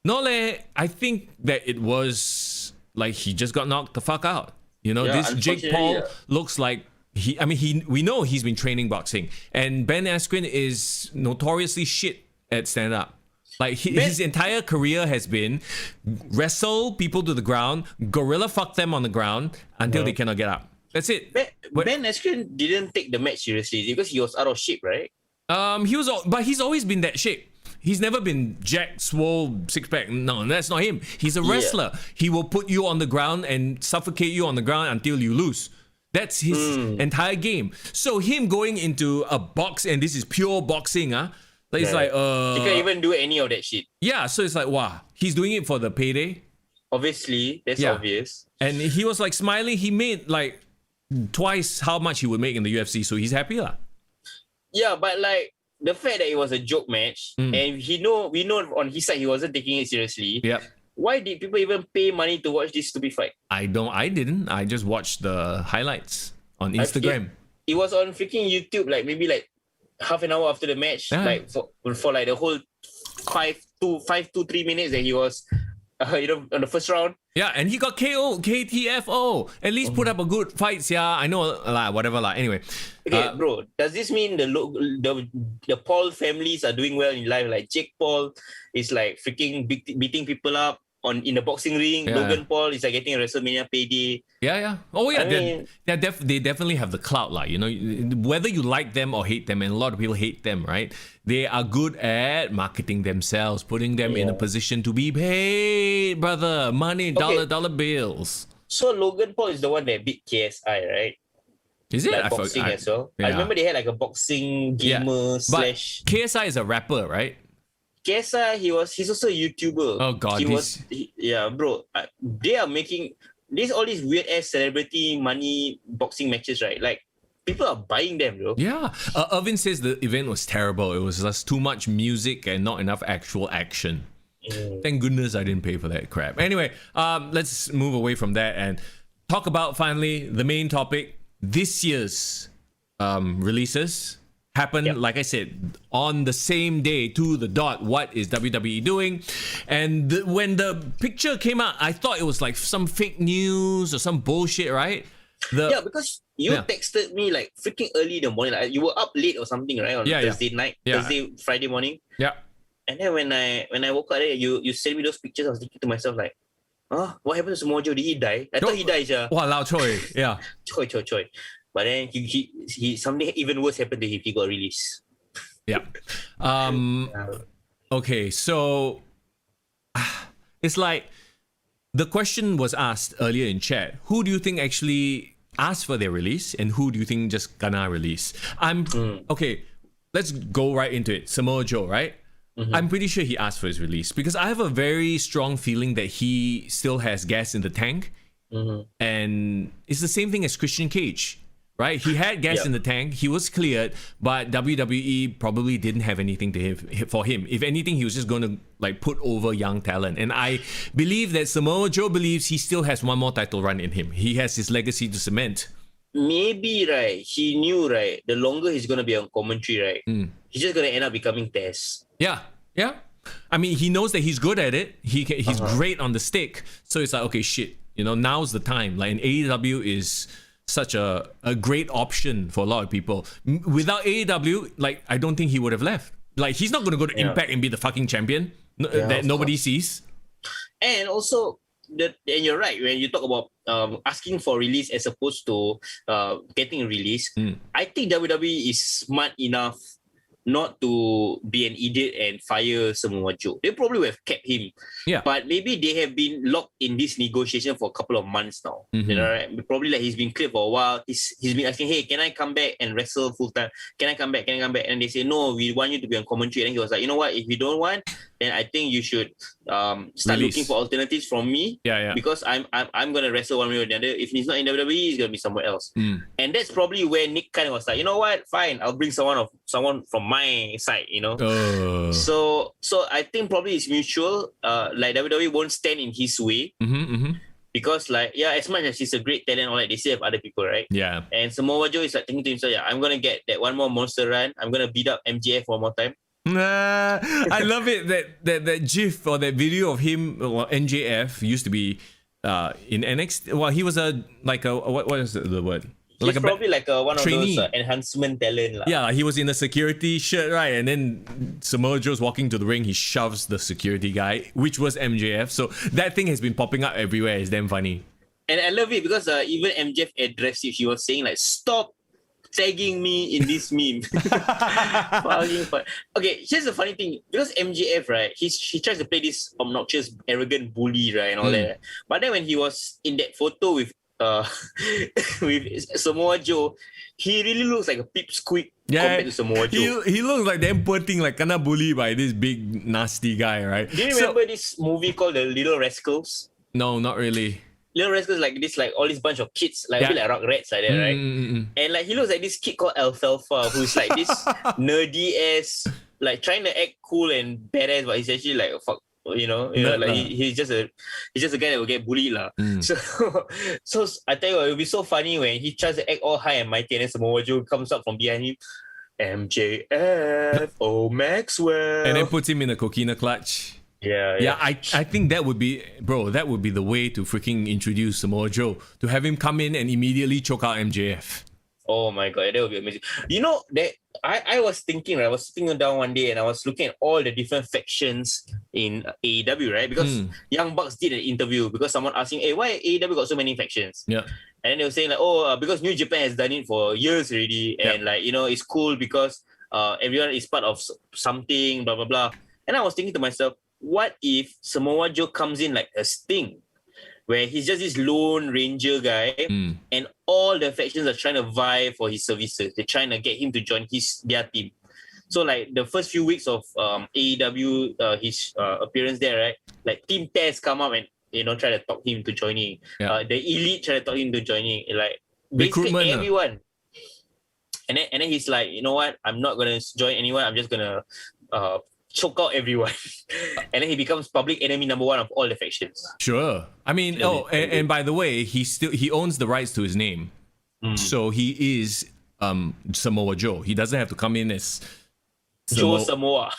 no, I think that it was like he just got knocked the fuck out. You know, this Jake Paul looks like we know he's been training boxing, and Ben Askren is notoriously shit at stand up. Like his entire career has been wrestle people to the ground, gorilla fuck them on the ground until they cannot get up. That's it. Ben Askren didn't take the match seriously because he was out of shape, right? But he's always been that shape. He's never been jacked, swole, six pack. No, that's not him. He's a wrestler. Yeah. He will put you on the ground and suffocate you on the ground until you lose. That's his entire game. So him going into a box, and this is pure boxing, it's like he can't even do any of that shit. Yeah, so it's like, wow, he's doing it for the payday. Obviously, that's obvious. And he was like smiling. He made like twice how much he would make in the UFC, so he's happy lah. Yeah, but like the fact that it was a joke match, and we know on his side he wasn't taking it seriously. Yep. Why did people even pay money to watch this stupid fight? I didn't. I just watched the highlights on Instagram. It was on freaking YouTube, like maybe like half an hour after the match, like for like the whole 5 to 3 minutes that he was, on the first round. Yeah, and he got KO, KTFO. At least put up a good fight, yeah. I know, whatever lah. Anyway, okay, bro. Does this mean the Paul families are doing well in life? Like Jake Paul is like freaking beating people up in the boxing ring. Yeah. Logan Paul is like getting a WrestleMania payday. Yeah. Oh yeah, they definitely have the clout lah. You know, whether you like them or hate them, and a lot of people hate them, right? They are good at marketing themselves, putting them in a position to be paid, brother. Money, dollar bills. So Logan Paul is the one that beat KSI, right? Is it? Like boxing as well. Yeah. I remember they had like a boxing gamer slash. But KSI is a rapper, right? KSI, he's also a YouTuber. Oh God, bro. They are making all these weird ass celebrity money boxing matches, right? Like people are buying them, bro. Yeah. Irvin says the event was terrible. It was just too much music and not enough actual action. Thank goodness I didn't pay for that crap. Anyway, let's move away from that and talk about finally the main topic. This year's releases happened, like I said, on the same day to the dot. What is WWE doing? And when the picture came out, I thought it was like some fake news or some bullshit, right? Because you texted me like freaking early in the morning. Like you were up late or something, right? On Thursday night, Friday morning. Yeah. And then when I woke up there, you sent me those pictures. I was thinking to myself like, what happened to Samoa Joe? Did he die? I thought he died, yeah. Wow, lao choi. Yeah. Choi. But then he something even worse happened to him. He got released. Yeah. Okay, so it's like the question was asked earlier in chat. Who do you think actually asked for their release, and who do you think just gonna release? Okay. Let's go right into it. Samoa Joe, right? I'm pretty sure he asked for his release because I have a very strong feeling that he still has gas in the tank. And it's the same thing as Christian Cage. right? He had gas in the tank. He was cleared, but WWE probably didn't have anything for him. If anything, he was just going to like put over young talent. And I believe that Samoa Joe believes he still has one more title run in him. He has his legacy to cement. Maybe, right, he knew, right, the longer he's going to be on commentary, right, he's just going to end up becoming Tess. Yeah. I mean, he knows that he's good at it. He's great on the stick. So it's like, okay, shit, now's the time. Like, and AEW is such a great option for a lot of people. Without AEW, like, I don't think he would have left. Like, he's not going to go to Impact and be the fucking champion that nobody sees. And also, and you're right, when you talk about asking for release as opposed to getting a release, I think WWE is smart enough not to be an idiot and fire Samoa Joe. They probably would have kept him. Yeah. But maybe they have been locked in this negotiation for a couple of months now. Right? Probably like he's been cleared for a while. He's been asking, hey, can I come back and wrestle full time? Can I come back? And they say, no, we want you to be on commentary. And he was like, you know what? If you don't want, then I think you should start looking for alternatives from me. Yeah. Because I'm gonna wrestle one way or the other. If he's not in WWE, he's gonna be somewhere else. And that's probably where Nick kind of was like, you know what? Fine, I'll bring someone from my side. So I think probably it's mutual. Like WWE won't stand in his way. Because as much as he's a great talent, all that, they still have other people, right? Yeah. And Samoa Joe is like thinking to himself, I'm gonna get that one more monster run. I'm gonna beat up MJF one more time. I love it that GIF or that video of him, NJF used to be in NXT. Well, he was what is the word? He's probably one of trainee. Those enhancement talent. Yeah, he was in a security shirt, right? And then Samoa Joe's walking to the ring, he shoves the security guy, which was MJF. So that thing has been popping up everywhere. It's damn funny. And I love it because even MJF addressed it. He was saying stop tagging me in this meme. Okay, here's the funny thing. Because MJF, right, he tries to play this obnoxious, arrogant bully, right, and all that. But then when he was in that photo with Samoa Joe, he really looks like a pipsqueak compared to Samoa Joe. He looks like damn poor thing, like kinda bullied by this big nasty guy, right? Do you remember this movie called The Little Rascals? No, not really. Little Rascals like this, like all this bunch of kids, like a bit like rock rats like that, right? And like he looks like this kid called Alfalfa, who's like this nerdy ass, like trying to act cool and badass, but he's actually like fuck. He's just a guy that will get bullied lah. So I tell you what, it'll be so funny when he tries to act all high and mighty, and then Samoa Joe comes up from behind him, MJF, oh Maxwell, and then puts him in a coquina clutch. Yeah. I think that would be the way to freaking introduce Samoa Joe, to have him come in and immediately choke out MJF. Oh my god, that would be amazing. That I was thinking, right? I was sitting down one day and I was looking at all the different factions in AEW, right? Because Young Bucks did an interview because someone asking, hey, why AEW got so many factions? Yeah. And then they were saying because New Japan has done it for years already, and it's cool because everyone is part of something, blah blah blah. And I was thinking to myself, what if Samoa Joe comes in like a Sting, where he's just this lone ranger guy, and all the factions are trying to vie for his services. They're trying to get him to join their team. So like the first few weeks of AEW, his appearance there, right? Like Team Taz come up and try to talk him to joining. The Elite try to talk him to joining. Like basically everyone. And then he's like, you know what? I'm not gonna join anyone. I'm just gonna choke out everyone. And then he becomes public enemy number one of all the factions. Sure. I mean, and by the way, he owns the rights to his name. So he is Samoa Joe. He doesn't have to come in as Joe Samoa.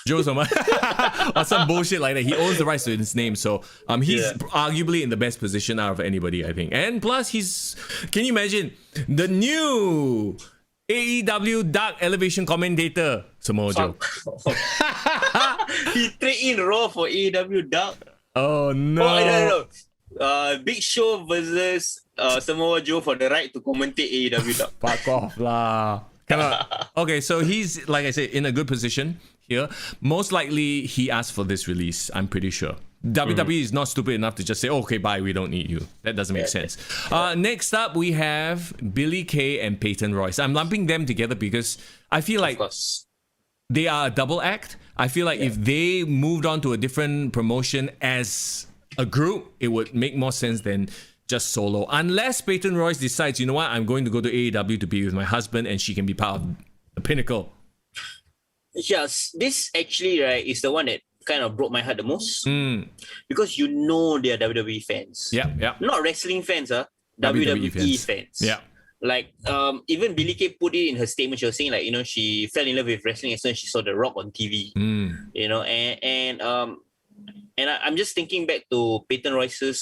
Or some bullshit like that. He owns the rights to his name. So he's arguably in the best position out of anybody, I think. And plus can you imagine the new AEW Dark Elevation commentator, Samoa Joe? He trade in Raw for AEW Dark. Oh no. Big Show versus Samoa Joe for the right to commentate AEW Dark. Fuck off lah. Okay, so he's, like I said, in a good position here. Most likely he asked for this release, I'm pretty sure. WWE is not stupid enough to just say, okay, bye, we don't need you. That doesn't make sense. Next up, we have Billy Kay and Peyton Royce. I'm lumping them together because I feel like they are a double act. I feel like if they moved on to a different promotion as a group, it would make more sense than just solo. Unless Peyton Royce decides, you know what, I'm going to go to AEW to be with my husband and she can be part of the Pinnacle. Yes, this actually, right, is the one that kind of broke my heart the most. Because you know they're WWE fans. Yeah. Not wrestling fans, WWE fans. Yeah. Like, even Billie Kay put it in her statement. She was saying, like, you know, she fell in love with wrestling as soon as she saw The Rock on TV. You know, and I'm just thinking back to Peyton Royce's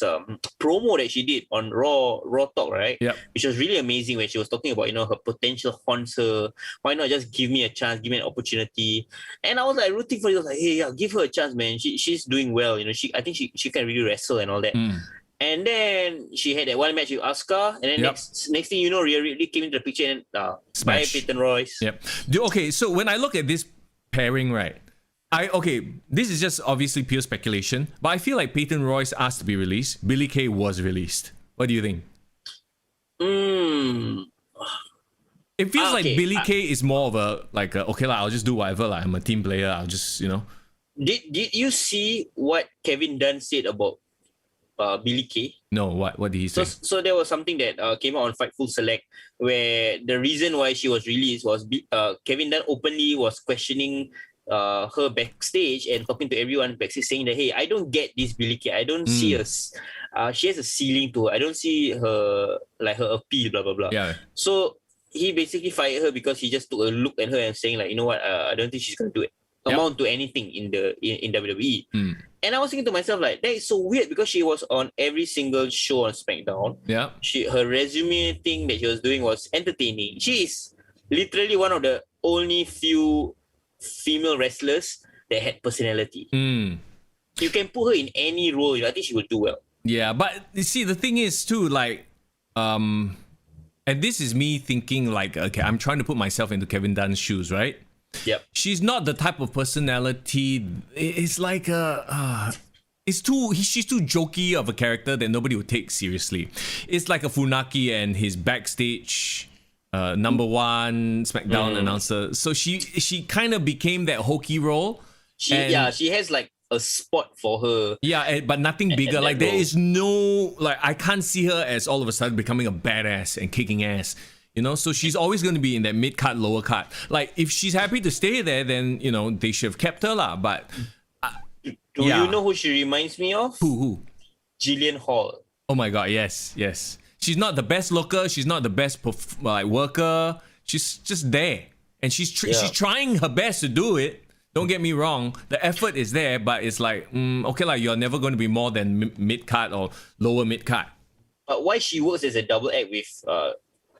promo that she did on Raw Talk, right? Yep. Which was really amazing, where she was talking about, you know, her potential haunts her. Why not just give me a chance, give me an opportunity? And I was like rooting for you. I was like, hey, yeah, give her a chance, man. She's doing well. You know, I think she can really wrestle and all that. And then she had that one match with Asuka, and then next thing you know, Rhea Ripley came into the picture and by Peyton Royce. Yep. Okay, so when I look at this pairing, right, this is just obviously pure speculation, but I feel like Peyton Royce asked to be released. Billie Kay was released. What do you think? It feels like Billie Kay is more of a okay, I'll just do whatever. Like, I'm a team player. I'll just, you know. Did you see what Kevin Dunn said about Billie Kay? No, what did he say? So there was something that came out on Fightful Select, where the reason why she was released was Kevin Dunn openly was questioning her backstage and talking to everyone backstage, saying that, hey, I don't get this Billie Kay. I don't see her. She has a ceiling to her. I don't see her, like, her appeal, blah blah blah. Yeah. So he basically fired her because he just took a look at her and saying, like, you know what, I don't think she's gonna do it. Amount to anything in WWE. And I was thinking to myself, like, that is so weird, because she was on every single show on SmackDown. Yeah. Her resume thing that she was doing was entertaining. She is literally one of the only few female wrestlers that had personality. You can put her in any role, I think she will do well. Yeah, but you see, the thing is too, like, and this is me thinking, like, okay, I'm trying to put myself into Kevin Dunn's shoes, right? Yep. She's not the type of personality. It's like she's too jokey of a character that nobody would take seriously. It's like a Funaki and his backstage number one SmackDown announcer. So she kind of became that hokey role. She has like a spot for her. Yeah, but nothing bigger. Like, there is no, like, I can't see her as all of a sudden becoming a badass and kicking ass. You know, so she's always going to be in that mid-card, lower card. Like, if she's happy to stay there, then, you know, they should have kept her lah. But do you know who she reminds me of? Who? Jillian Hall. Oh my God, yes. She's not the best looker. She's not the best worker. She's just there, and she's trying her best to do it. Don't get me wrong. The effort is there, but it's like, okay, like, you're never going to be more than mid-card or lower mid-card. But why she works as a double act with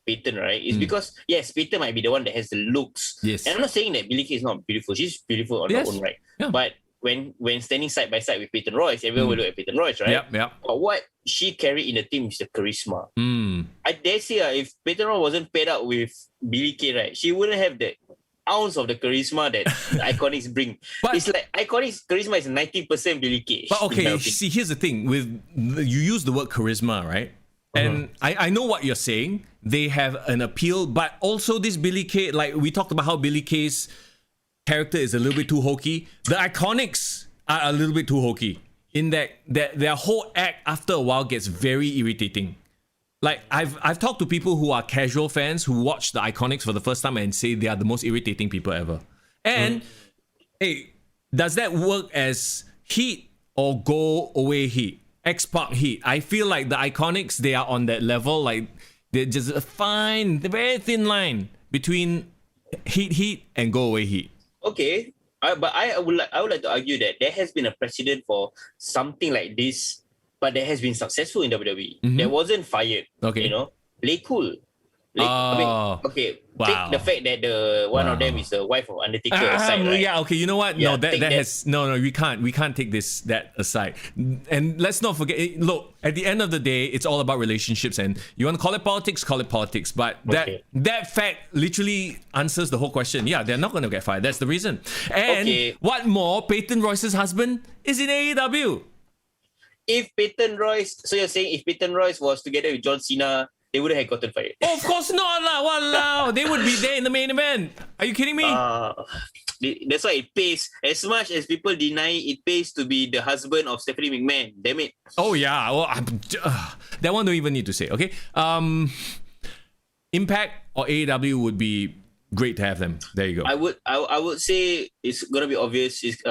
Peyton, right, is because, yes, Peyton might be the one that has the looks. Yes. And I'm not saying that Billie Kay is not beautiful. She's beautiful on her own right. Yeah. But when standing side by side with Peyton Royce, everyone will look at Peyton Royce, right? Yep. But what she carried in the team is the charisma. I dare say, if Peyton Royce wasn't paired up with Billie Kay, right, she wouldn't have the ounce of the charisma that the Iconics bring. But it's like Iconics charisma is 90% Billie Kay. But okay, see, here's the thing. You use the word charisma, right? And I know what you're saying. They have an appeal, but also this Billie Kay, like, we talked about how Billie Kay's character is a little bit too hokey. The Iconics are a little bit too hokey in that their whole act after a while gets very irritating. Like, I've talked to people who are casual fans who watch the Iconics for the first time and say they are the most irritating people ever. And hey, does that work as heat or go away heat? X-Pac heat. I feel like the Iconics, they are on that level. Like, they're just a very thin line between heat and go away heat. Okay, but I would like to argue that there has been a precedent for something like this, but that has been successful in WWE. That wasn't fired. Okay, you know, Lay Cool. Wow. Take the fact that one of them is the wife of Undertaker aside, right? Yeah, okay, you know what? No, that has we can't take that aside. And let's not forget, look, at the end of the day, it's all about relationships, and you want to call it politics, but that fact literally answers the whole question. Yeah, they're not going to get fired. That's the reason. And what more, Peyton Royce's husband is in AEW. If Peyton Royce, so you're saying if Peyton Royce was together with John Cena, they wouldn't have gotten fired. Oh, of course not lah. Walao. They would be there in the main event. Are you kidding me? That's why it pays. As much as people deny it pays to be the husband of Stephanie McMahon. Damn it. Oh yeah, well, that one don't even need to say. Okay, Impact or AEW would be great to have them. There you go. I would say it's gonna be obvious. Is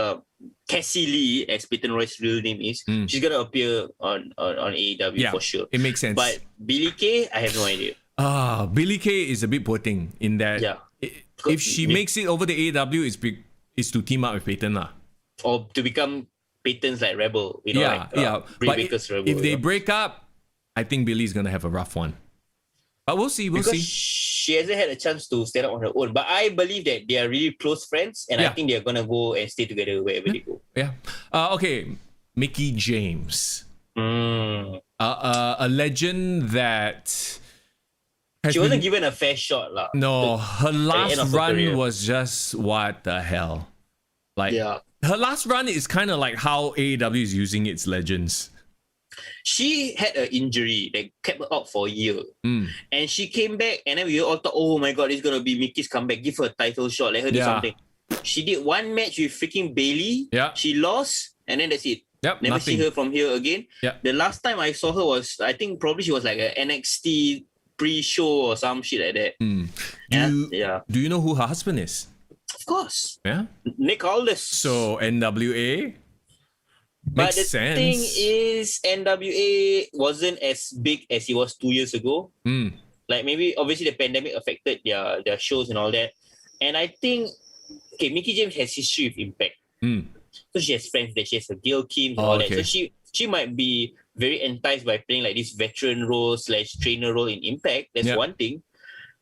Cassie Lee, as Peyton Royce's real name is, she's gonna appear on AEW for sure. It makes sense. But Billie Kay, I have no idea. Billie Kay is a bit poor thing in that. Yeah. If she makes it over to AEW, it's to team up with Peyton lah. Or to become Peyton's like rebel. You know, But Baker's rebel. if they break up, I think Billie's gonna have a rough one. But we'll see. Because she hasn't had a chance to stand up on her own. But I believe that they are really close friends, and I think they're gonna go and stay together wherever they go. Yeah. Okay. Mickie James. A legend that. She wasn't given a fair shot lah. No, her last run career was just what the hell. Like, her last run is kind of like how AEW is using its legends. She had an injury that kept her out for a year. And she came back, and then we all thought, oh my god, it's going to be Mickey's comeback. Give her a title shot. Let her do something. She did one match with freaking Bailey. Yeah. She lost, and then that's it. Yep, Never nothing. see her from here again. Yep. The last time I saw her was, I think probably she was like an NXT pre-show or some shit like that. Do you know who her husband is? Of course. Yeah. Nick Aldis. So NWA. But Makes the sense. thing is, NWA wasn't as big as it was 2 years ago. Like maybe obviously the pandemic affected their shows and all that. And I think Mickie James has history with Impact. So she has friends that she has a Gail Kim and all that. So she might be very enticed by playing like this veteran role / trainer role in Impact. That's one thing.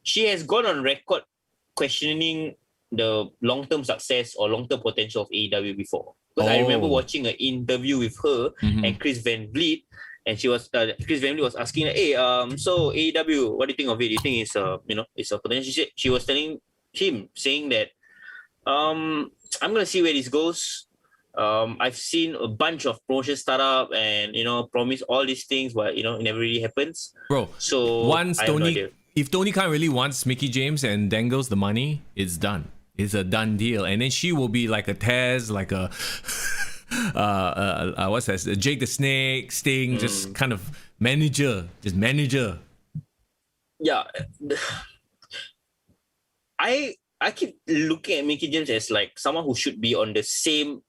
She has gone on record questioning the long-term success or long-term potential of AEW before. Because I remember watching an interview with her and Chris Van Vliet, and she was Chris Van Vliet was asking, "Hey, so AEW, what do you think of it? Do you think it's a potential?" She was telling him, saying that, "I'm gonna see where this goes. I've seen a bunch of promotions start up and promise all these things, but it never really happens." Bro, so once I have no Tony, idea. if Tony Khan really wants Mickie James and dangles the money, it's done. It's a done deal, and then she will be like a Taz, like a what's that? Jake the Snake, Sting, just kind of manager. Yeah, I keep looking at Mickie James as like someone who should be on the same,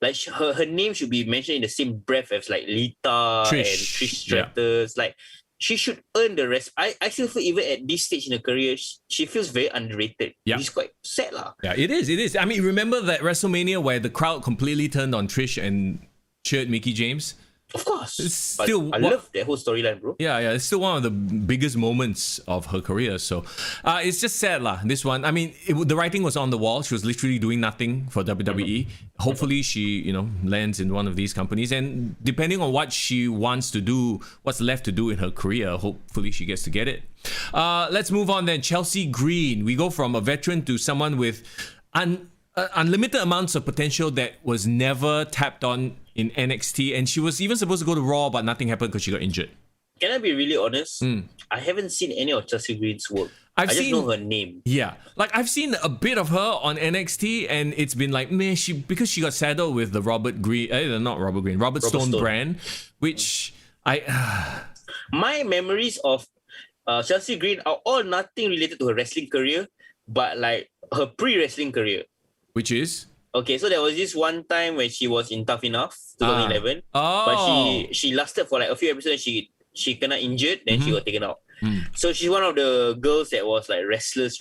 like her name should be mentioned in the same breath as like Lita and Trish Stratus. Like she should earn the rest. I still feel even at this stage in her career, she feels very underrated. Yeah. Which is quite sad lah. Yeah, it is. I mean, remember that WrestleMania where the crowd completely turned on Trish and cheered Mickie James? Of course. It's still I love that whole storyline, bro. Yeah, it's still one of the biggest moments of her career. So it's just sad lah, this one. I mean, the writing was on the wall. She was literally doing nothing for WWE. Hopefully she, lands in one of these companies. And depending on what she wants to do, what's left to do in her career, hopefully she gets to get it. Let's move on then. Chelsea Green. We go from a veteran to someone with unlimited amounts of potential that was never tapped on in NXT, and she was even supposed to go to Raw, but nothing happened because she got injured. Can I be really honest? I haven't seen any of Chelsea Green's work. I just know her name. Yeah, like I've seen a bit of her on NXT, and it's been like, man, because she got saddled with the Robert Stone brand, which my memories of Chelsea Green are all nothing related to her wrestling career, but like her pre-wrestling career. Which is? Okay, so there was this one time when she was in Tough Enough, 2011. But she lasted for like a few episodes. She kinda injured, then she got taken out. So she's one of the girls that was like restless,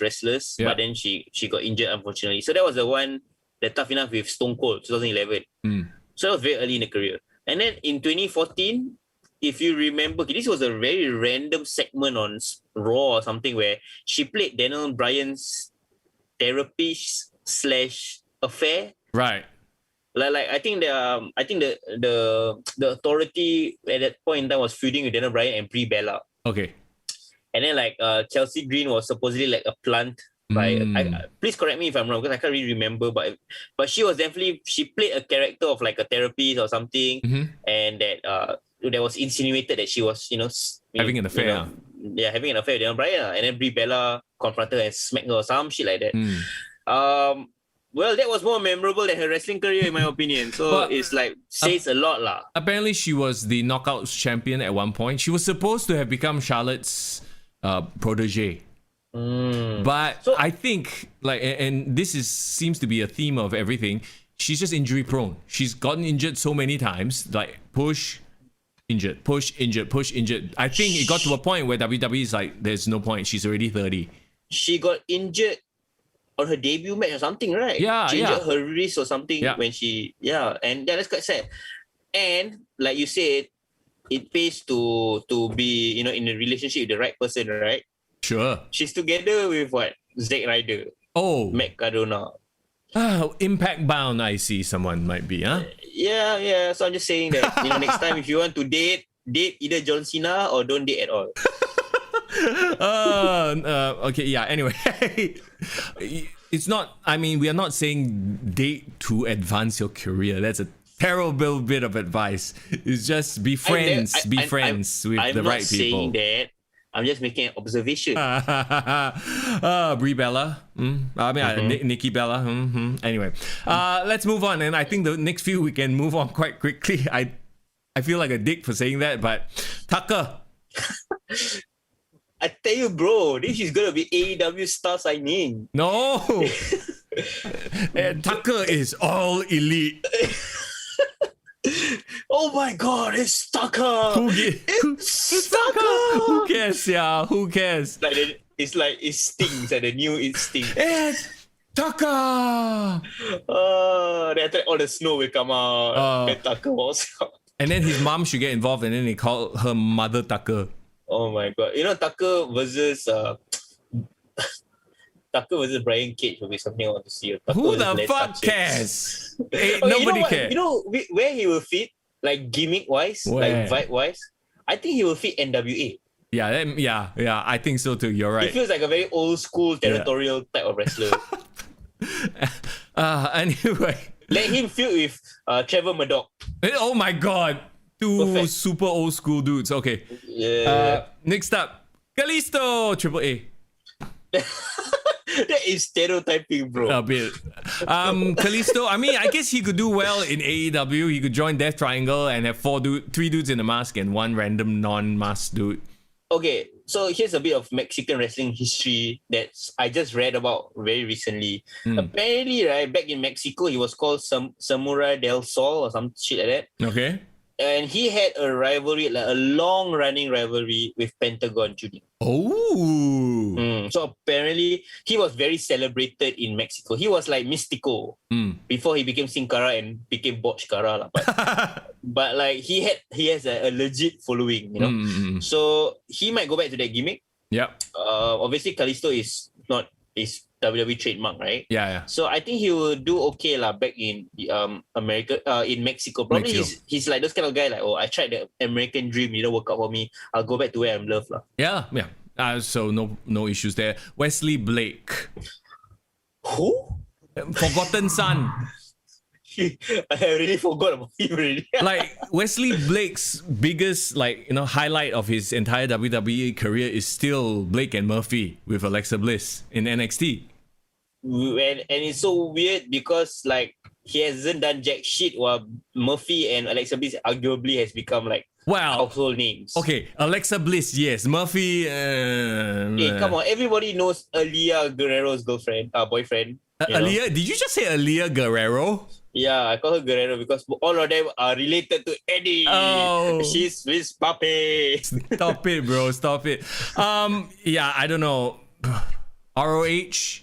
but then she got injured, unfortunately. So that was the one, the Tough Enough with Stone Cold, 2011. So that was very early in the career. And then in 2014, if you remember, this was a very random segment on Raw or something where she played Daniel Bryan's therapist / affair. Right. Like I think the authority at that point in time was feuding with Daniel Bryan and Brie Bella. Okay. And then like Chelsea Green was supposedly like a plant by please correct me if I'm wrong because I can't really remember, but she was definitely, she played a character of like a therapist or something, and that was insinuated that she was having an affair. Having an affair with Daniel Bryan, and then Brie Bella confronted her and smacked her or some shit like that. Well, that was more memorable than her wrestling career, in my opinion. So But, it's like says a lot, lah. Apparently, she was the Knockouts champion at one point. She was supposed to have become Charlotte's protege. But So- I think, and this seems to be a theme of everything, she's just injury prone. She's gotten injured so many times, like push, injured, push, injured, push, injured. I think it got to a point where WWE is like, there's no point. She's already 30. She got injured on her debut match or something, right? Yeah, she yeah. injured her wrist or something Yeah. when she, and that's quite sad. And like you said, it pays to be, in a relationship with the right person, right? Sure. She's together with what? Zack Ryder, Oh, Matt Cardona. impact bound. I see someone might be, huh? Yeah. So I'm just saying that, next time if you want to date either John Cena or don't date at all. Okay, yeah, anyway. It's not, we are not saying date to advance your career. That's a terrible bit of advice. It's just be friends, with the right people. I'm not saying that. I'm just making an observation. Brie Bella. Nikki Bella. Anyway, let's move on. And I think the next few we can move on quite quickly. I feel like a dick for saying that, but Tucker. I tell you, bro, this is gonna be AEW star signing. No. Tucker is all elite. Oh my god, it's Tucker! It's Tucker! Who cares, yeah? Who cares? It's like it stings and the new it stings. It's Tucker! Then after that, all the snow will come out. And Tucker was out. And then his mom should get involved, and then they call her Mother Tucker. Oh my god. Tucker versus Brian Cage will be something I want to see. Tucker Who versus the Les fuck Sanchez. cares? Okay, Nobody cares. You know where he will fit? Like gimmick wise, Where? like vibe wise. I think he will fit NWA. Yeah, I think so too. You're He right. feels like a very old school territorial type of wrestler. Anyway. Let him feud with Trevor Murdoch. Oh my god. Two Perfect. super old school dudes. Okay. Yeah. Next up, Kalisto, Triple A. That is stereotyping, bro. A bit. Kalisto, I guess he could do well in AEW. He could join Death Triangle and have three dudes in a mask and one random non-masked dude. Okay, so here's a bit of Mexican wrestling history that I just read about very recently. Apparently, right, back in Mexico, he was called Samurai del Sol or some shit like that. Okay. And he had a rivalry, like a long-running rivalry with Pentagon Jr. Oh. So apparently, he was very celebrated in Mexico. He was like Mystico before he became Sin Cara and became Botch Cara. But like he has a legit following, So he might go back to that gimmick. Yep. Obviously, Kalisto is not WWE trademark, right? Yeah. So I think he will do okay back in America, in Mexico. Probably Mexico. he's like those kind of guy like, I tried the American dream, work out for me. I'll go back to where I'm loved lah. Yeah. So no issues there. Wesley Blake. Who? Forgotten Son. I really forgot about him already. Like Wesley Blake's biggest highlight of his entire WWE career is still Blake and Murphy with Alexa Bliss in NXT. And it's so weird because he hasn't done jack shit while Murphy and Alexa Bliss arguably has become household names. Okay, Alexa Bliss, yes. Murphy. Hey, come on! Everybody knows Aaliyah Guerrero's boyfriend. Aaliyah? Did you just say Aaliyah Guerrero? Yeah, I call her Guerrero because all of them are related to Eddie. Oh. She's Miss Pape. Stop it, bro. Stop it. I don't know. ROH,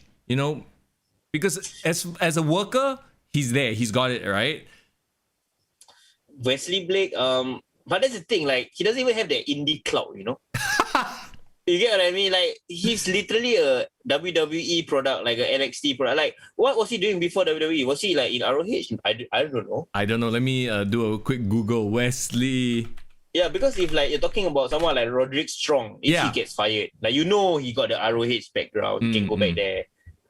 because as a worker, he's there. He's got it, right? Wesley Blake, but that's the thing, he doesn't even have the indie clout, You get what I mean? He's literally a WWE product, like an NXT product. What was he doing before WWE? Was he in ROH? I don't know. I don't know. Let me do a quick Google. Wesley. Yeah, because if you're talking about someone like Roderick Strong, if he gets fired, he got the ROH background, he can go back there.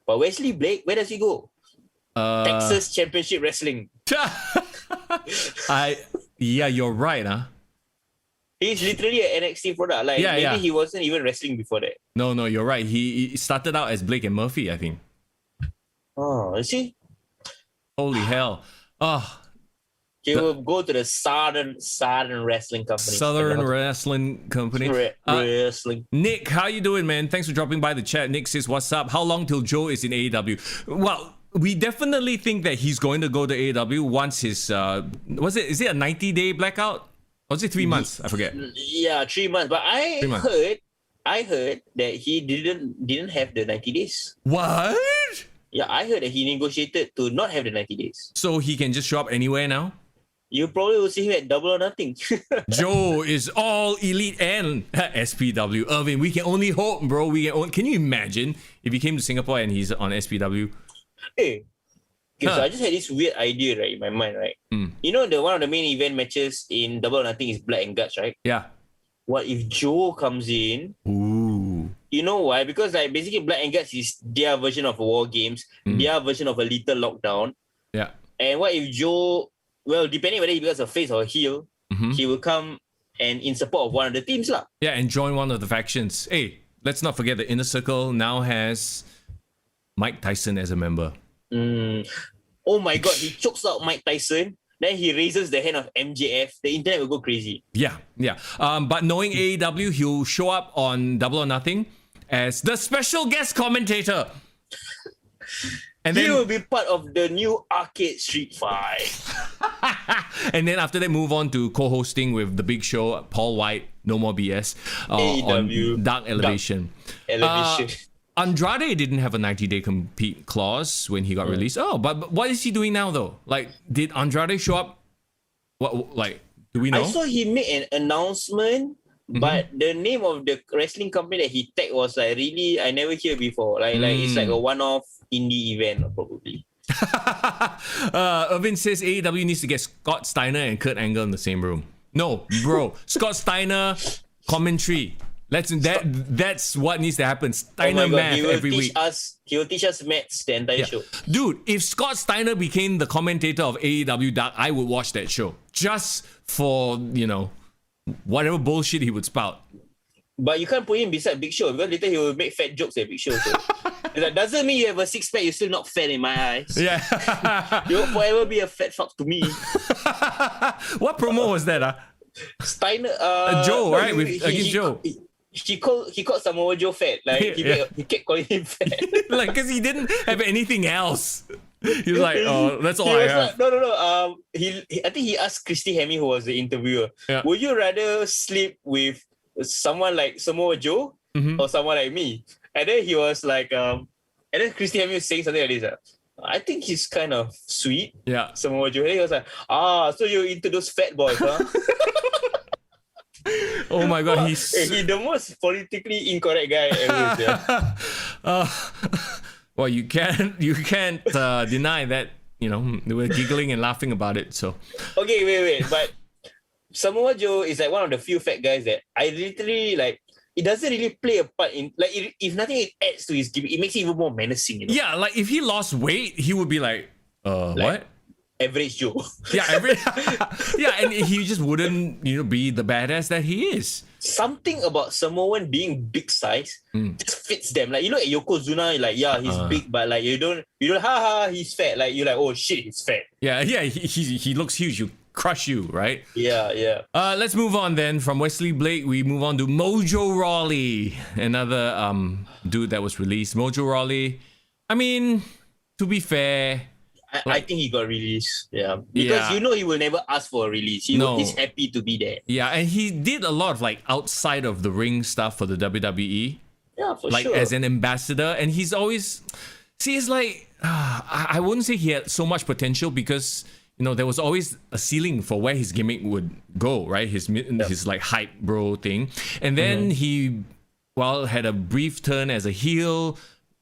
But Wesley Blake, where does he go? Texas Championship Wrestling. You're right, huh? He's literally an NXT product. Maybe he wasn't even wrestling before that. No, you're right. He started out as Blake and Murphy, I think. Oh, is he? Holy hell. Oh, He will go to the Southern Wrestling Company. Southern Wrestling Company. Wrestling. Nick, how you doing, man? Thanks for dropping by the chat. Nick says, what's up? How long till Joe is in AEW? Well, we definitely think that he's going to go to AEW once his, is it a 90-day blackout? Or was it 3 months? I forget. Yeah, 3 months. But I heard that he didn't have the 90 days. What? Yeah, I heard that he negotiated to not have the 90 days. So he can just show up anywhere now? You probably will see him at Double or Nothing. Joe is all elite and SPW. Irvin, we can only hope, bro. Can you imagine if he came to Singapore and he's on SPW? Hey, so I just had this weird idea right in my mind, right? You know, one of the main event matches in Double or Nothing is Blood and Guts, right? Yeah. What if Joe comes in? Ooh. You know why? Because like basically Blood and Guts is their version of a War Games, their version of a Little Lockdown. Yeah. And what if Joe, well, depending whether he becomes a face or a heel, he will come and in support of one of the teams lah. Yeah, and join one of the factions. Hey, let's not forget the Inner Circle now has Mike Tyson as a member. Oh my God, he chokes out Mike Tyson. Then he raises the hand of MJF. The internet will go crazy. Yeah. But knowing AEW, he'll show up on Double or Nothing as the special guest commentator. And He then will be part of the new Arcade Street Fight. and then after that, move on to co-hosting with the Big Show, Paul White, No More BS, AEW. on Dark Elevation. Andrade didn't have a 90-day compete clause when he got released. Oh, but what is he doing now though? Like, did Andrade show up? What, like, do we know? I saw he made an announcement, but the name of the wrestling company that he tagged was like really I never hear before. Like it's like a one-off indie event probably. Irvin says AEW needs to get Scott Steiner and Kurt Angle in the same room. No, bro. Scott Steiner commentary. That's what needs to happen. Steiner math every week. He will teach us maths the entire show. Dude, if Scott Steiner became the commentator of AEW Dark, I would watch that show. Just for, whatever bullshit he would spout. But you can't put him beside Big Show because later he will make fat jokes at Big Show. So. That doesn't mean you have a six-pack, you're still not fat in my eyes. Yeah. You'll forever be a fat fuck to me. What promo was that? Steiner... Joe, right? Against Joe. He called Samoa Joe fat. Like he kept calling him fat. Like, because he didn't have anything else. He was like, oh, that's all I have. Like, no. I think he asked Christy Hemme, who was the interviewer, would you rather sleep with someone like Samoa Joe or someone like me? And then he was like, and then Christy Hemme was saying something like this. I think he's kind of sweet. Yeah. Samoa Joe. And he was like, so you're into those fat boys, huh? Oh my God, he's the most politically incorrect guy ever. Well, you can't deny that. They were giggling and laughing about it. So okay, wait. But Samoa Joe is like one of the few fat guys that I literally like. It doesn't really play a part in like if nothing, it adds to his gimmick. It makes it even more menacing. Yeah, like if he lost weight, he would be like, what? Average Joe. Yeah, and he just wouldn't, be the badass that he is. Something about Samoan being big size just fits them. Like you look at Yokozuna, you're like, yeah, he's big, but like you don't, he's fat. Like you're like, oh shit, he's fat. Yeah, he looks huge. You crush you, right? Yeah. Let's move on then. From Wesley Blake, we move on to Mojo Rawley, another dude that was released. Mojo Rawley. I mean, to be fair. I think he got released. Yeah. Because he will never ask for a release. He's happy to be there. Yeah, and he did a lot of like outside of the ring stuff for the WWE. Yeah, for like, sure. Like as an ambassador. And he's always... See, it's like... I wouldn't say he had so much potential because, there was always a ceiling for where his gimmick would go, right? His like hype bro thing. And then he, had a brief turn as a heel...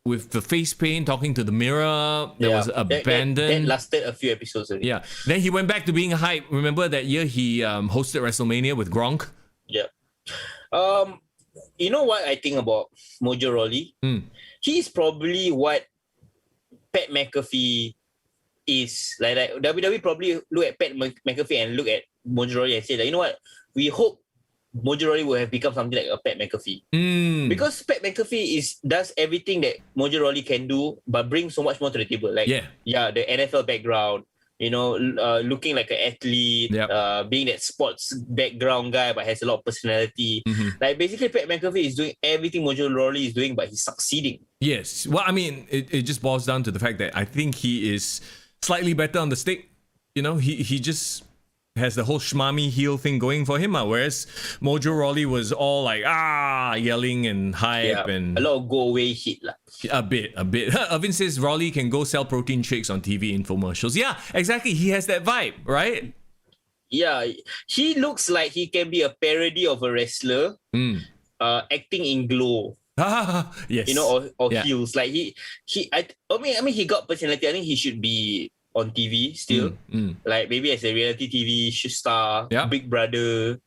with the face paint, talking to the mirror, that was abandoned. That lasted a few episodes already. Yeah. Then he went back to being a hype. Remember that year he hosted WrestleMania with Gronk? Yeah. You know what I think about Mojo Rawley? He's probably what Pat McAfee is. Like WWE probably look at Pat McAfee and look at Mojo Rawley and say, like, you know what? We hope Mojo Rawley would have become something like a Pat McAfee. Because Pat McAfee does everything that Mojo Rawley can do, but brings so much more to the table. Like, the NFL background, looking like an athlete, being that sports background guy, but has a lot of personality. Like, basically, Pat McAfee is doing everything Mojo Rawley is doing, but he's succeeding. Yes. Well, I mean, it just boils down to the fact that I think he is slightly better on the stick. He just has the whole shmami heel thing going for him, whereas Mojo Rawley was all like yelling and hype and a lot of go away hit lah. A bit. Irvin says Rawley can go sell protein shakes on TV infomercials. Yeah, exactly. He has that vibe, right? Yeah, he looks like he can be a parody of a wrestler, acting in Glow. Yes. Or heels. Like I mean, he got personality. I think he should be on TV still, like maybe as a reality TV star, Big Brother.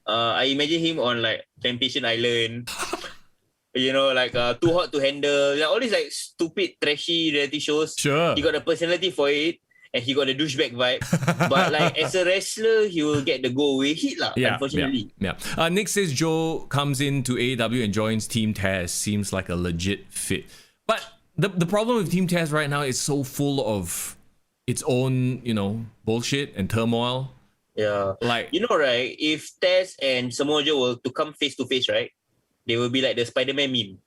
I imagine him on like Temptation Island. Like Too Hot to Handle. All these like stupid, trashy reality shows. Sure. He got a personality for it, and he got a douchebag vibe. But like as a wrestler, he will get the go away hit lah. Unfortunately. Nick says Joe comes into AEW and joins Team Taz. Seems like a legit fit. But the problem with Team Taz right now is so full of its own, bullshit and turmoil. Yeah. Like, right, if Taz and Samoa Joe were to come face to face, right, they will be like the Spider-Man meme.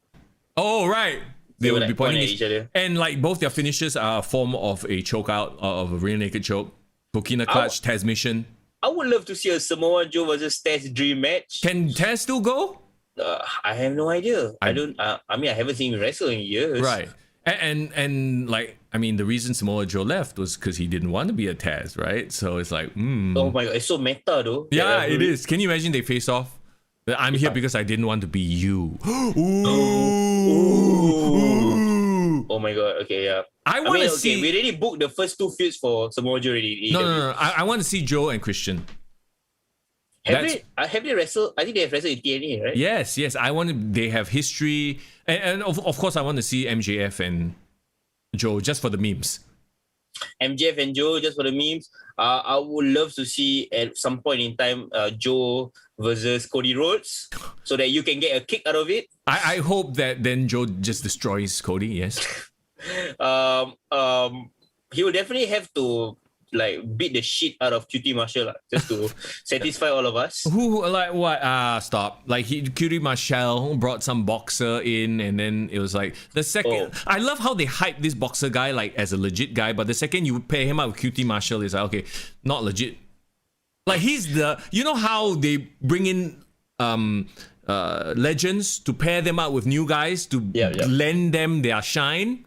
Oh, right. They would like be pointing at each other. And like both their finishes are a form of a choke out, of a rear naked choke. Kokina clutch, Taz mission. I would love to see a Samoa Joe versus Taz dream match. Can Taz still go? I have no idea. I haven't seen him wrestle in years. Right. And like, I mean, the reason Samoa Joe left was because he didn't want to be a Taz, right? So it's like, Oh my god, it's so meta though. Yeah, it is. Can you imagine they face off? I'm here because I didn't want to be you. Ooh. Oh my god, okay, yeah. I want to see. We already booked the first two feuds for Samoa Joe already. No. I want to see Joe and Christian. Have they wrestled? I think they have wrestled in TNA, right? Yes. They have history. And of course, I want to see MJF and Joe just for the memes. MJF and Joe just for the memes. I would love to see at some point in time Joe versus Cody Rhodes so that you can get a kick out of it. I hope that then Joe just destroys Cody, yes. He will definitely have to like beat the shit out of QT Marshall just to satisfy all of us. Who like what? Stop. Like QT Marshall brought some boxer in, and then it was like the second. I love how they hype this boxer guy like as a legit guy, but the second you pair him up with QT Marshall, is like okay, not legit. Like he's the. You know how they bring in legends to pair them up with new guys to lend them their shine.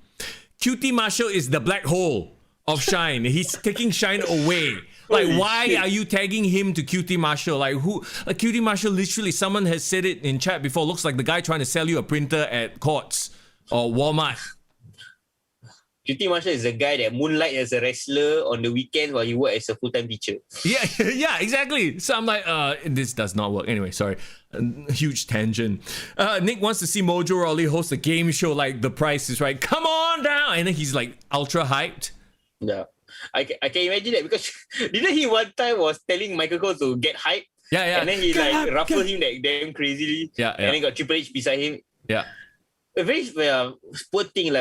QT Marshall is the black hole of shine. He's taking shine away. Like, why are you tagging him to QT Marshall? Like, who? Like, QT Marshall, literally, someone has said it in chat before, looks like the guy trying to sell you a printer at Courts or Walmart. QT Marshall is the guy that moonlight as a wrestler on the weekends while he works as a full-time teacher. Yeah, exactly. So I'm like, this does not work. Anyway, sorry. Huge tangent. Nick wants to see Mojo Rawley host a game show like The Price is Right. Come on down! And then he's like ultra hyped. Yeah. I can imagine that because didn't he one time was telling Michael Cole to get hyped? Yeah. And then he ruffled him like damn crazily. Yeah. And then got Triple H beside him. Yeah. A very poor thing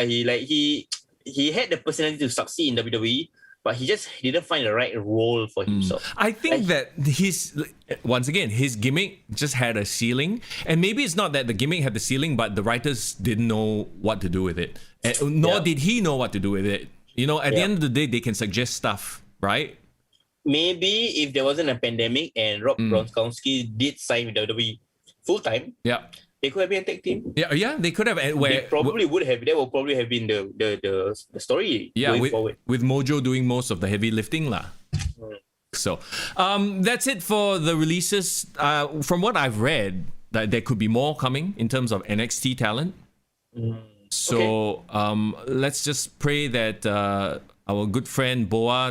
he had the personality to succeed in WWE, but he just didn't find the right role for himself. I think that his gimmick just had a ceiling, and maybe it's not that the gimmick had the ceiling, but the writers didn't know what to do with it, nor did he know what to do with it. At the end of the day, they can suggest stuff, right? Maybe if there wasn't a pandemic and Rob Gronkowski did sign with WWE full time, they could have been a tag team. Yeah, they could have. They probably would have. That would probably have been the story going forward. With Mojo doing most of the heavy lifting lah. So, that's it for the releases. From what I've read, that there could be more coming in terms of NXT talent. So, let's just pray that our good friend Boa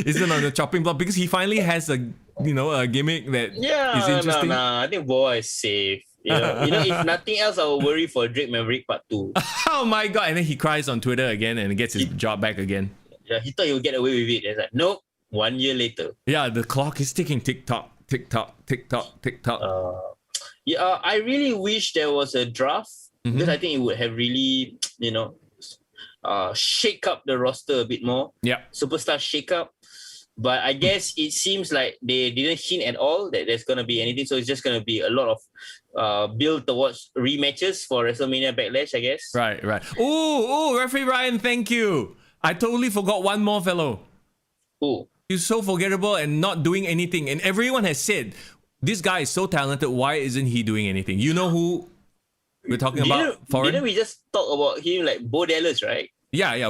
isn't on the chopping block because he finally has a gimmick that is interesting. I think Boa is safe. If nothing else, I will worry for Drake Maverick Part 2. Oh my god! And then he cries on Twitter again and gets his job back again. Yeah, he thought he would get away with it. It's like, nope. 1 year later. Yeah, the clock is ticking. Tick tock, TikTok. I really wish there was a draft because I think it would have really, shake up the roster a bit more. Yeah. Superstar shake up. But I guess it seems like they didn't hint at all that there's going to be anything. So it's just going to be a lot of build towards rematches for WrestleMania Backlash, I guess. Right. Oh, Referee Ryan, thank you. I totally forgot one more fellow. Who? He's so forgettable and not doing anything. And everyone has said, this guy is so talented. Why isn't he doing anything? You know who we're talking about? Didn't we just talk about him like Bo Dallas, right? Yeah.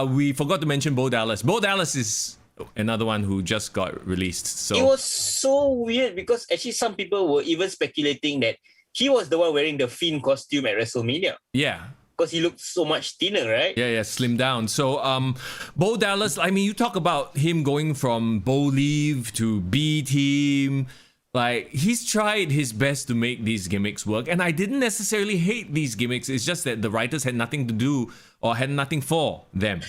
We forgot to mention Bo Dallas. Bo Dallas is another one who just got released. So it was so weird because actually some people were even speculating that he was the one wearing the Fiend costume at WrestleMania. Yeah. Because he looked so much thinner, right? Yeah, slimmed down. So, Bo Dallas, I mean, you talk about him going from Bo Leave to B Team. Like, he's tried his best to make these gimmicks work. And I didn't necessarily hate these gimmicks. It's just that the writers had nothing to do or had nothing for them.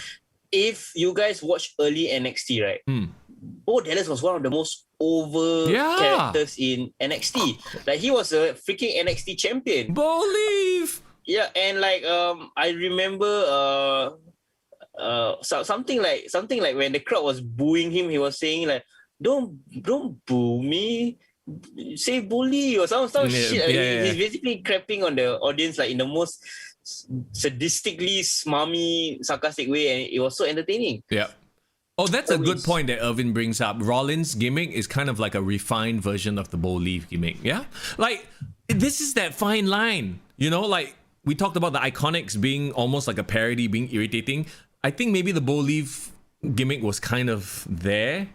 If you guys watch early NXT, right? Bo Dallas was one of the most over characters in NXT. Like, he was a freaking NXT champion. Bo Leave! Yeah, and like I remember something like when the crowd was booing him, he was saying like, "Don't boo me, say bully," or some shit. He's basically crapping on the audience like in the most sadistically smarmy, sarcastic way, and it was so entertaining. Yeah. Oh, that's a good point that Irvin brings up. Rollins' gimmick is kind of like a refined version of the Bo Leave gimmick. Yeah, like this is that fine line, like. We talked about the Iconics being almost like a parody, being irritating. I think maybe the Bo Leave gimmick was kind of there.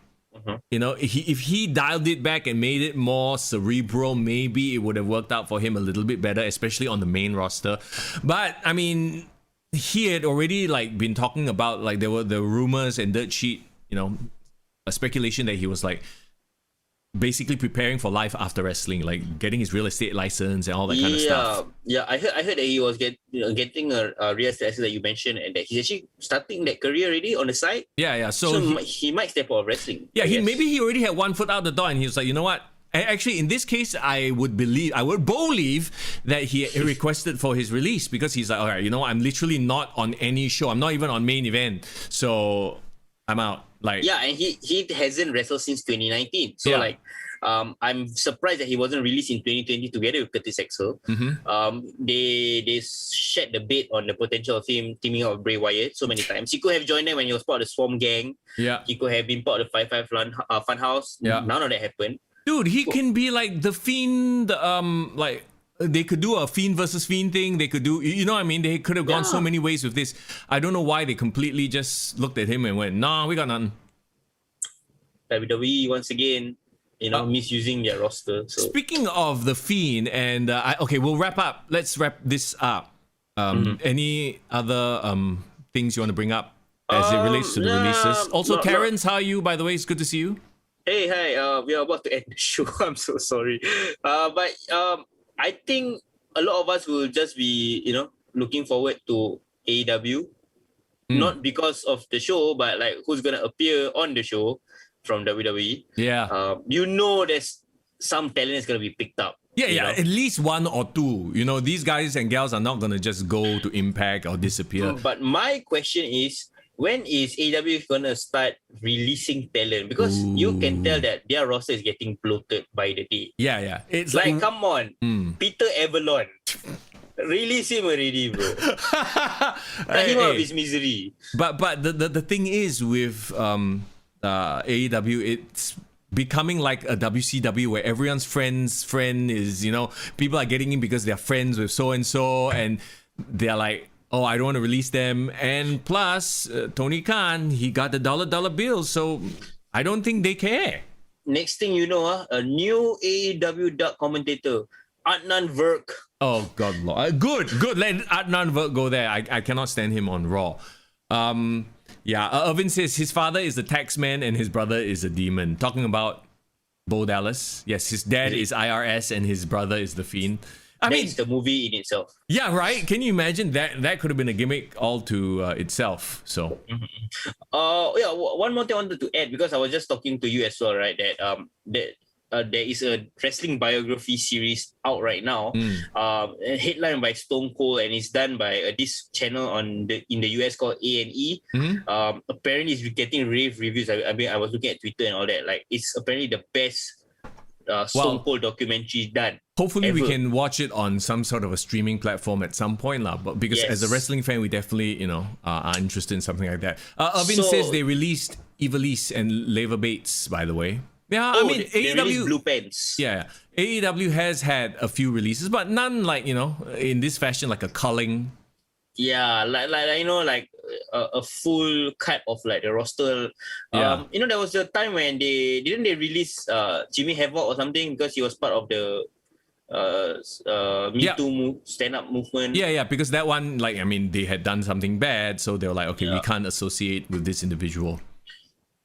If he dialed it back and made it more cerebral, maybe it would have worked out for him a little bit better, especially on the main roster. But I mean, he had already like been talking about like there were the rumors and dirt sheet, a speculation that he was like basically preparing for life after wrestling, like getting his real estate license and all that kind of stuff. Yeah, I heard that he was getting a real estate license that you mentioned, and that he's actually starting that career already on the side. Yeah. So he might step out of wrestling. Yeah, maybe he already had one foot out the door, and he was like, you know what? Actually, in this case, I would believe that he requested for his release because he's like, all right, I'm literally not on any show. I'm not even on main event, so I'm out. Like, yeah, and he hasn't wrestled since 2019. So I'm surprised that he wasn't released in 2020 together with Curtis Axel. They shed the bait on the potential of him teaming up with Bray Wyatt so many times. He could have joined them when he was part of the Swarm Gang. Yeah, he could have been part of the 5-5 Funhouse. Yeah, none of that happened. Dude, he can be like the Fiend. Like they could do a Fiend versus Fiend thing. They could do, you know what I mean? They could have gone so many ways with this. I don't know why they completely just looked at him and went, "Nah, we got nothing." WWE once again, misusing their roster. So. Speaking of the Fiend, and we'll wrap up. Let's wrap this up. Any other things you want to bring up as it relates to the releases? Also, Terrence, how are you? By the way, it's good to see you. Hey, hi. We are about to end the show. I'm so sorry. But I think a lot of us will just be, looking forward to AEW. Not because of the show, but like who's going to appear on the show from WWE. Yeah. There's some talent is going to be picked up. Yeah, at least one or two. These guys and gals are not going to just go to Impact or disappear. But my question is, when is AEW going to start releasing talent? Because you can tell that their roster is getting bloated by the day. Yeah. It's like come on. Peter Avalon. Release him already, bro. Let him out of his misery. But the thing is with AEW, it's becoming like a WCW where everyone's friend is, people are getting in because they're friends with so-and-so and they're like, oh, I don't want to release them. And plus, Tony Khan, he got the dollar bill, so I don't think they care. Next thing you know, a new AEW dark commentator, Adnan Virk. Oh, God, Lord. Good. Let Adnan Virk go there. I cannot stand him on Raw. Irvin says his father is the tax man and his brother is a demon. Talking about Bo Dallas. Yes, his dad is IRS and his brother is the Fiend. That's the movie in itself. Yeah, right. Can you imagine that? That could have been a gimmick all to itself. So, One more thing I wanted to add, because I was just talking to you as well, right? There is a wrestling biography series out right now, headlined by Stone Cold, and it's done by this channel in the US called A&E. Apparently, it's getting rave reviews. I mean, I was looking at Twitter and all that. Like, it's apparently the best Stone Cold documentary done. Hopefully, ever. we can watch it on some sort of a streaming platform at some point, lah. But because as a wrestling fan, we definitely, are interested in something like that. Irvin says they released Ivelisse and Leva Bates, by the way. Yeah, I mean, they AEW released Blue Pants. Yeah, AEW has had a few releases, but none like in this fashion, like a culling. Yeah, like a full cut of like the roster. Yeah. There was a time when they release Jimmy Havoc or something, because he was part of the Me Too stand-up movement. Yeah, because that one, they had done something bad, so they were like, okay, we can't associate with this individual.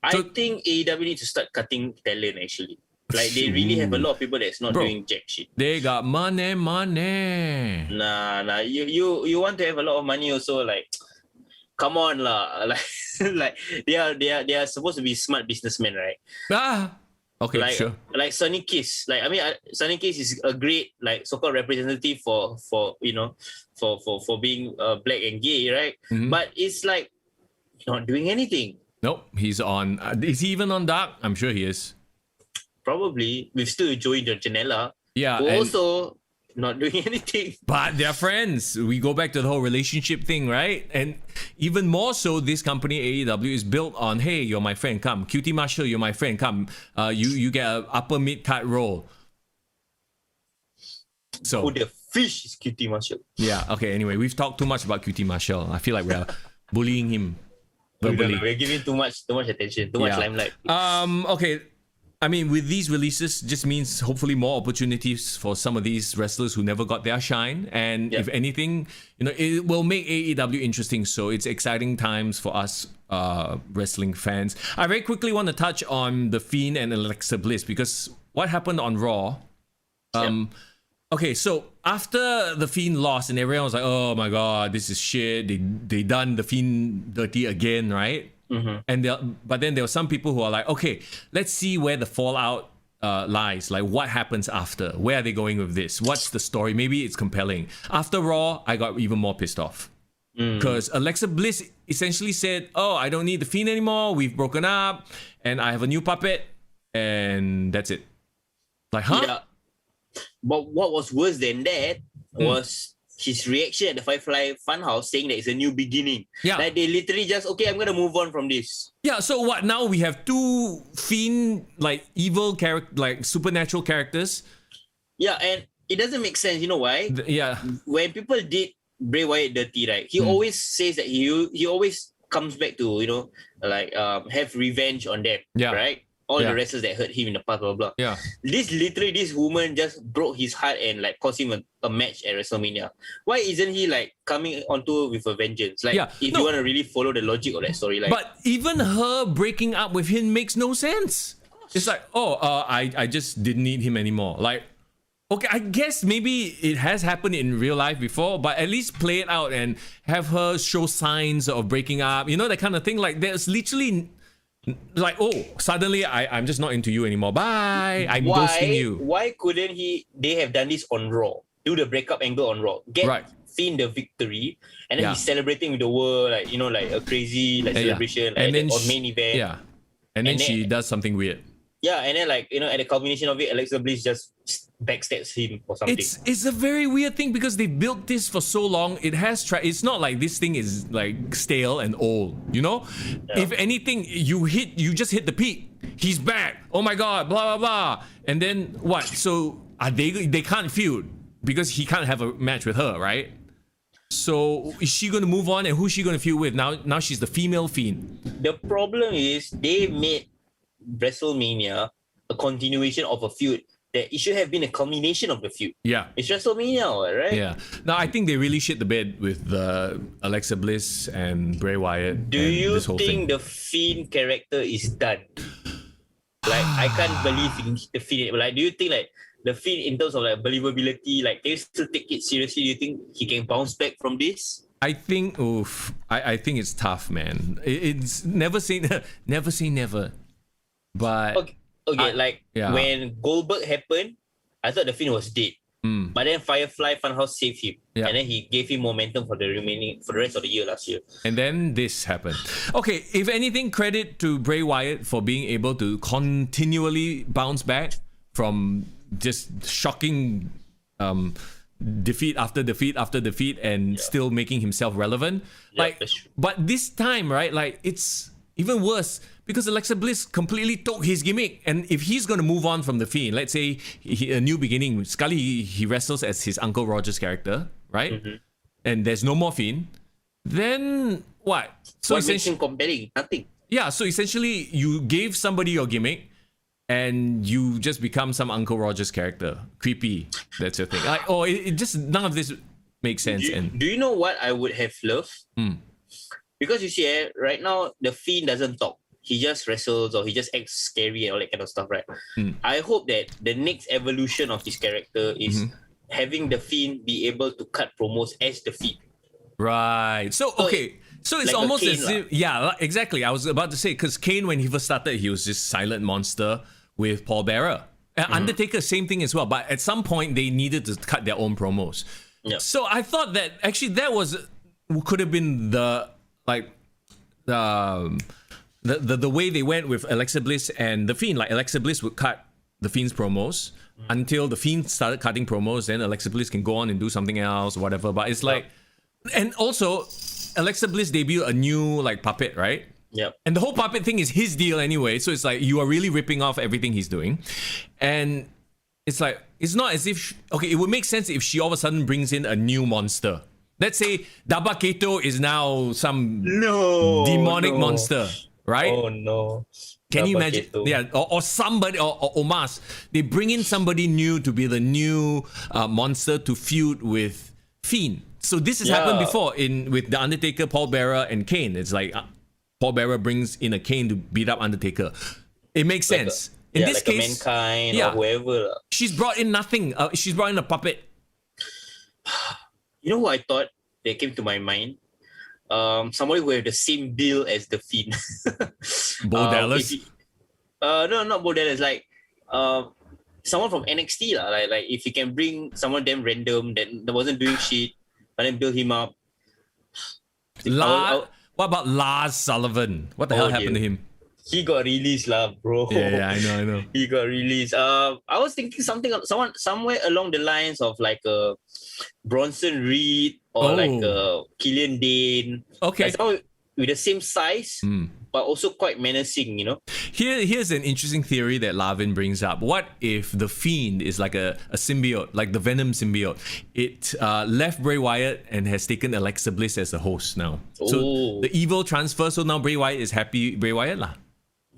I think AEW needs to start cutting talent, actually. Like, they really have a lot of people that's not doing jack shit. They got money. Nah. You want to have a lot of money also, like, come on lah. Like they are supposed to be smart businessmen, right? Okay, sure. Like Sonny Kiss. Like, I mean, Sonny Kiss is a great, like, so-called representative for being black and gay, right? Mm-hmm. But it's like not doing anything. Nope, he's on. Is he even on Dark? I'm sure he is. Probably. We've still joined Janela. Yeah. Who also not doing anything. But they're friends. We go back to the whole relationship thing, right? And even more so, this company, AEW, is built on, hey, you're my friend, come. QT Marshall, you're my friend, come. You get an upper mid-card role. So, Who the fish is QT Marshall? Yeah, okay, anyway, we've talked too much about QT Marshall. I feel like we're bullying him. We're giving too much attention, too much limelight. Okay. I mean, with these releases, just means hopefully more opportunities for some of these wrestlers who never got their shine. And if anything, it will make AEW interesting. So it's exciting times for us wrestling fans. I very quickly want to touch on The Fiend and Alexa Bliss, because what happened on Raw? Okay, so after The Fiend lost and everyone was like, oh my god, this is shit. They done The Fiend dirty again, right? Mm-hmm. But then there were some people who are like, okay, let's see where the fallout lies. Like, what happens after? Where are they going with this? What's the story? Maybe it's compelling. After Raw, I got even more pissed off. Because Alexa Bliss essentially said, oh, I don't need The Fiend anymore. We've broken up. And I have a new puppet. And that's it. Like, huh? Yeah. But what was worse than that was his reaction at the Firefly Funhouse, saying that it's a new beginning. Yeah. Like, they literally just, okay, I'm going to move on from this. Yeah, so what? Now we have two Fiend, like, evil character, like, supernatural characters. Yeah, and it doesn't make sense. You know why? When people did Bray Wyatt dirty, right, he always says that he always comes back to, have revenge on them, right? All the wrestlers that hurt him in the past, blah, blah, blah. Yeah. This woman just broke his heart and, like, caused him a match at WrestleMania. Why isn't he, like, coming onto with a vengeance? Like, you want to really follow the logic of that story. Like, but even her breaking up with him makes no sense. It's like, I just didn't need him anymore. Like, okay, I guess maybe it has happened in real life before, but at least play it out and have her show signs of breaking up. That kind of thing. Like, there's literally... like, oh, suddenly I'm just not into you anymore. Bye. I'm ghosting you. Why couldn't they have done this on Raw? Do the breakup angle on Raw. Get Fiend the victory, and then he's celebrating with the world, like, like a crazy celebration, and then on main event. Yeah. And then she does something weird. Yeah, and then, like, at the culmination of it, Alexa Bliss just backstabs him or something. It's a very weird thing because they built this for so long. It has it's not like this thing is like stale and old, If anything, you just hit the peak. He's back. Oh my god, blah blah blah. And then what? So they can't feud because he can't have a match with her, right? So is she gonna move on, and who's she gonna feud with? Now she's the female Fiend. The problem is they made WrestleMania a continuation of a feud that it should have been a culmination of the feud. Yeah. It's WrestleMania, right? Yeah. Now, I think they really shit the bed with Alexa Bliss and Bray Wyatt. Do you think the Fiend character is done? Like, I can't believe the Fiend. Like, do you think, like, the Fiend in terms of like believability, like can you still take it seriously? Do you think he can bounce back from this? I think, I think it's tough, man. It's never say never. But okay, when Goldberg happened, I thought the Fiend was dead. But then Firefly Funhouse saved him, and then he gave him momentum for the rest of the year last year. And then this happened. Okay, if anything, credit to Bray Wyatt for being able to continually bounce back from just shocking defeat after defeat after defeat and still making himself relevant. But this time, right? Like it's even worse. Because Alexa Bliss completely took his gimmick. And if he's going to move on from The Fiend, let's say a new beginning, Scully, he wrestles as his Uncle Roger's character, right? Mm-hmm. And there's no more Fiend. Then what? So what makes him compelling? Nothing. Yeah, so essentially you gave somebody your gimmick and you just become some Uncle Roger's character. Creepy. That's your thing. Like, it just, none of this makes sense. Do you know what I would have loved? Because you see, right now, The Fiend doesn't talk. He just wrestles or he just acts scary and all that kind of stuff, right? I hope that the next evolution of his character is having the Fiend be able to cut promos as the Fiend. Right. So it's like almost Kane, as if, exactly. I was about to say, because Kane, when he first started, he was this silent monster with Paul Bearer. Undertaker, same thing as well. But at some point, they needed to cut their own promos. Yep. So I thought that actually could have been the way they went with Alexa Bliss and The Fiend. Like Alexa Bliss would cut The Fiend's promos until The Fiend started cutting promos. Then Alexa Bliss can go on and do something else, whatever. But it's like, and also Alexa Bliss debuted a new like puppet, right? Yep. And the whole puppet thing is his deal anyway. So it's like you are really ripping off everything he's doing, and it's like it's not as if it would make sense if she all of a sudden brings in a new monster. Let's say Daba Keto is now some demonic monster. Right? Oh no. Can you imagine? Yeah, or somebody, or Omas. They bring in somebody new to be the new monster to feud with Fiend. So this has happened before with The Undertaker, Paul Bearer, and Kane. It's like Paul Bearer brings in a Kane to beat up Undertaker. It makes sense. In this case, Mankind or whoever. She's brought in nothing. She's brought in a puppet. You know who I thought that came to my mind? Somebody who have the same bill as the Fiend. Bo Dallas? No, not Bo Dallas. Like someone from NXT lah. Like if you can bring someone damn random that wasn't doing shit, but then build him up. What about Lars Sullivan? What the hell happened to him? He got released lah, bro. Yeah, I know. He got released. I was thinking somewhere along the lines of like a Bronson Reed or like a Killian Dane. Okay. Like someone with the same size, but also quite menacing, you know? Here's an interesting theory that Lavin brings up. What if the Fiend is like a symbiote, like the Venom symbiote? It left Bray Wyatt and has taken Alexa Bliss as a host now. So the evil transfer, so now Bray Wyatt is happy Bray Wyatt lah.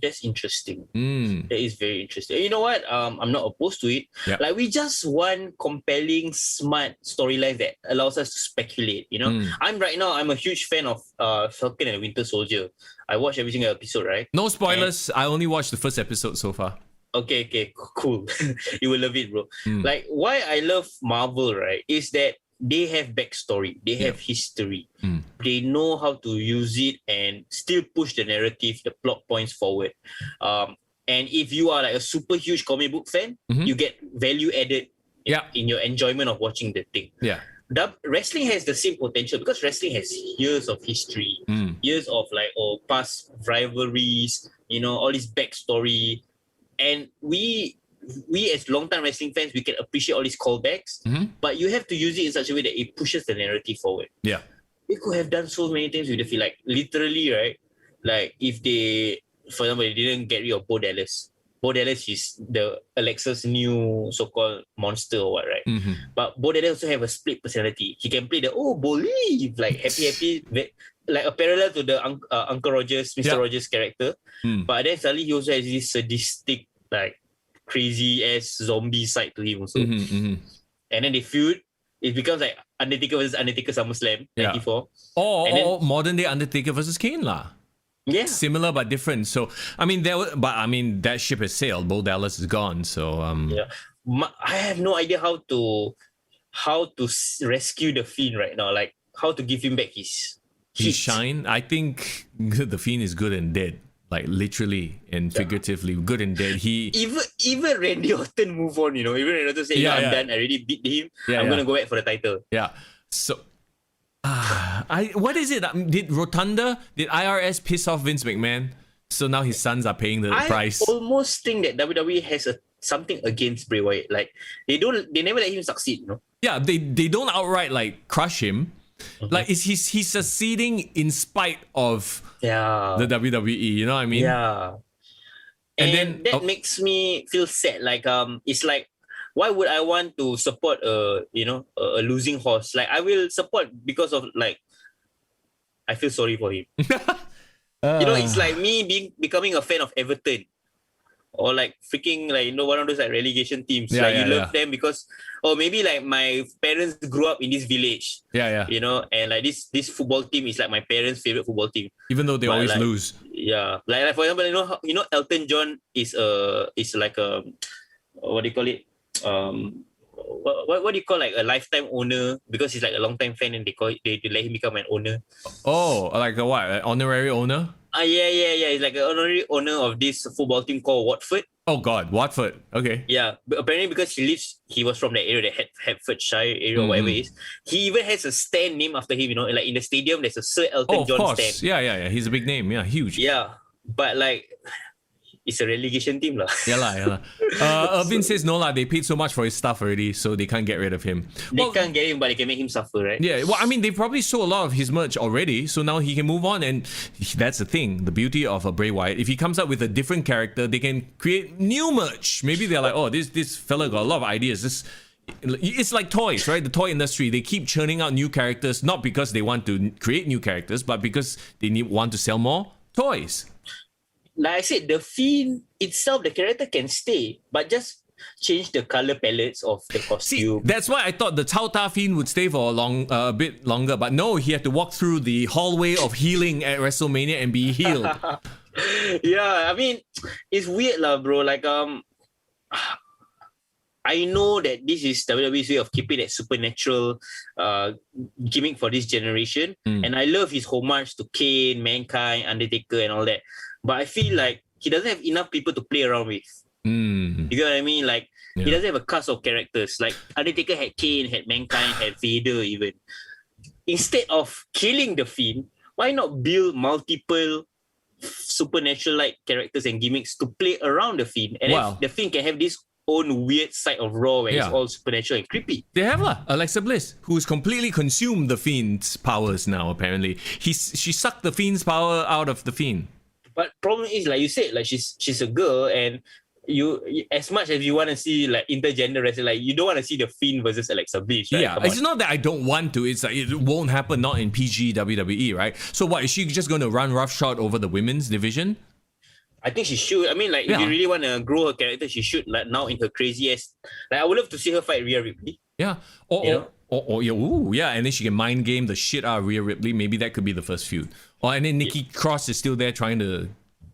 That's interesting. That is very interesting. You know what? I'm not opposed to it. Yep. Like we just want compelling, smart storyline that allows us to speculate. You know, I'm a huge fan of Falcon and the Winter Soldier. I watch every single episode, right? No spoilers. I only watched the first episode so far. Okay, cool. You will love it, bro. Like why I love Marvel, right, is that they have backstory, they have history, they know how to use it and still push the narrative, the plot points forward. And if you are like a super huge comic book fan, you get value added in your enjoyment of watching the thing. Yeah. Wrestling has the same potential because wrestling has years of history, years of like past rivalries, you know, all this backstory. And we as long-time wrestling fans, we can appreciate all these callbacks, but you have to use it in such a way that it pushes the narrative forward. Yeah. They could have done so many things with the feel, like literally, right? Like if they, for example, they didn't get rid of Bo Dallas. Bo Dallas is the Alexa's new so-called monster or what, right? But Bo Dallas also have a split personality. He can play the, believe, like happy, like a parallel to the Uncle Rogers, Mr. Rogers character. But then suddenly he also has this sadistic, like, crazy ass zombie side to him also. And then they feud. It becomes like Undertaker versus Undertaker SummerSlam 94. Or modern day Undertaker versus Kane lah. Yeah. Similar but different. So I mean that ship has sailed. Bo Dallas is gone. So I have no idea how to rescue the Fiend right now. Like how to give him back his shine. I think the Fiend is good and dead. Like literally and figuratively, good and dead. He even Randy Orton move on. Even Randy Orton say, "I'm done. I already beat him. I'm gonna go back for the title." Yeah. So, what is it? Did IRS piss off Vince McMahon? So now his sons are paying the price. I almost think that WWE has something against Bray Wyatt. Like they never let him succeed. Yeah, they don't outright like crush him. Mm-hmm. Like he's succeeding in spite of the WWE. You know what I mean? Yeah. And then that makes me feel sad. Like it's like, why would I want to support a losing horse? Like I will support because of like I feel sorry for him. It's like me becoming a fan of Everton. Or like freaking like one of those like relegation teams. You love them because maybe like my parents grew up in this village. And like this football team is like my parents' favorite football team. Even though they always like, lose. Yeah. Like for example, Elton John is like a what do you call it? What do you call like a lifetime owner, because he's like a long time fan and they let him become an owner. Oh, like a what? An honorary owner? Yeah. He's like an honorary owner of this football team called Watford. Oh God, Watford. Okay. Yeah, but apparently because he was from that area, the Hertfordshire area or whatever it is. He even has a stand named after him. Like in the stadium, there's a Sir Elton John stand. Yeah. He's a big name. Yeah, huge. Yeah, but like it's a relegation team lah. Yeah. Irvin says no lah. They paid so much for his stuff already, so they can't get rid of him. They can't get him, but they can make him suffer, right? Yeah. Well, I mean, they probably sold a lot of his merch already, so now he can move on, and that's the thing. The beauty of a Bray Wyatt, if he comes up with a different character, they can create new merch. Maybe they're like, oh, this fella got a lot of ideas. It's like toys, right? The toy industry, they keep churning out new characters, not because they want to create new characters, but because they want to sell more toys. Like I said, the Fiend itself, the character can stay, but just change the color palettes of the costume. See, that's why I thought the Cao Ta Fiend would stay for a bit longer, but no, he had to walk through the hallway of healing at WrestleMania and be healed. Yeah, I mean, it's weird lah, bro. Like I know that this is WWE's way of keeping that supernatural gimmick for this generation, and I love his homage to Kane, Mankind, Undertaker, and all that. But I feel like he doesn't have enough people to play around with. You get what I mean? Like he doesn't have a cast of characters. Like Undertaker had Kane, had Mankind, had Vader even. Instead of killing the Fiend, why not build multiple supernatural-like characters and gimmicks to play around the Fiend? And then the Fiend can have this own weird side of Raw where it's all supernatural and creepy. They have Alexa Bliss, who's completely consumed the Fiend's powers now. Apparently, she sucked the Fiend's power out of the Fiend. But problem is, like you said, like she's a girl, and you as much as you want to see like intergender wrestling, like you don't want to see the Fiend versus Alexa Bliss. Right? Yeah, it's not that I don't want to. It's like it won't happen. Not in PG WWE, right? So what is she just going to run roughshod over the women's division? I think she should. I mean, like if you really want to grow her character, she should. Like now in her crazy ass, like I would love to see her fight Rhea Ripley. Yeah. And then she can mind game the shit out of Rhea Ripley. Maybe that could be the first feud. And then Nikki Cross is still there trying to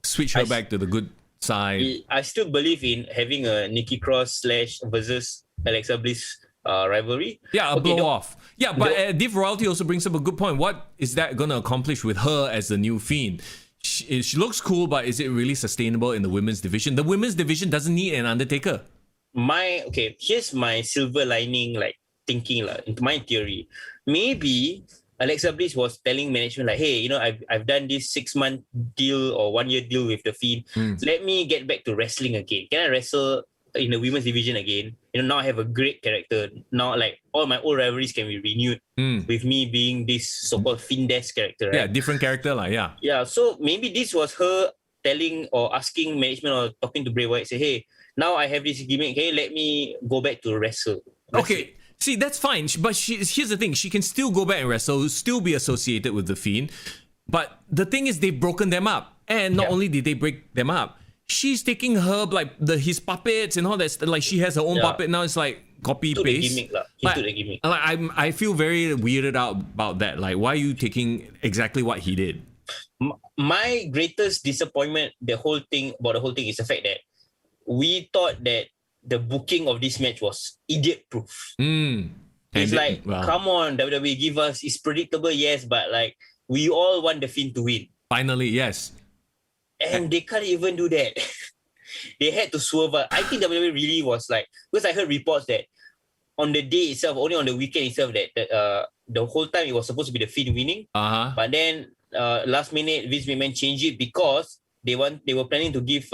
switch her back to the good side. I still believe in having a Nikki Cross / versus Alexa Bliss rivalry. Yeah, blow off. Yeah, but Div Royalty also brings up a good point. What is that going to accomplish with her as the new Fiend? She looks cool, but is it really sustainable in the women's division? The women's division doesn't need an Undertaker. Here's my silver lining, like thinking into my theory. Maybe Alexa Bliss was telling management like, hey, I've done this 6-month deal or 1-year deal with the Fiend. Let me get back to wrestling again. Can I wrestle in the women's division again? Now I have a great character. Now like all my old rivalries can be renewed with me being this so-called Fiend-esque character. Right? Yeah, different character yeah. Yeah, so maybe this was her telling or asking management or talking to Bray Wyatt, say, hey, now I have this gimmick. Hey, let me go back to wrestle. Okay. See, that's fine, but here's the thing. She can still go back and wrestle, still be associated with the Fiend. But the thing is, they've broken them up. And not only did they break them up, she's taking her, like, his puppets and all that stuff. Like, she has her own puppet. Now it's like copy-paste. He took the gimmick. I feel very weirded out about that. Like, why are you taking exactly what he did? My greatest disappointment, the whole thing is the fact that we thought that the booking of this match was idiot-proof. It's And like, come on, WWE, give us. It's predictable, yes, but like we all want the Fiend to win. Finally, yes. And they can't even do that. They had to swerve. I think WWE really was like, because I heard reports that on the day itself, only on the weekend itself, that the whole time it was supposed to be the Fiend winning. But then last minute, Vince McMahon changed it because they were planning to give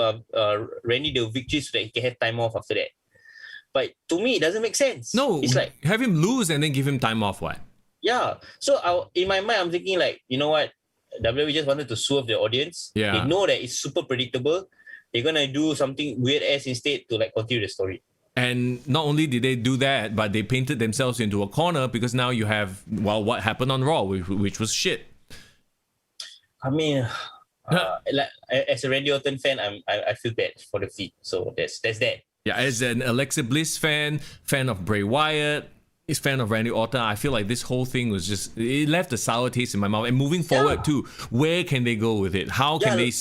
Randy the victory so that he can have time off after that. But to me, it doesn't make sense. No, it's like have him lose and then give him time off. What? Yeah. So in my mind, I'm thinking like, you know what? WWE just wanted to swerve the audience. Yeah. They know that it's super predictable. They're gonna do something weird ass instead to like continue the story. And not only did they do that, but they painted themselves into a corner because now you have what happened on Raw, which was shit. I mean, like as a Randy Orton fan, I feel bad for the Fiend. So that's that. Yeah, as an Alexa Bliss fan of Bray Wyatt, is fan of Randy Orton, I feel like this whole thing was just, it left a sour taste in my mouth. And moving forward too, where can they go with it? How can they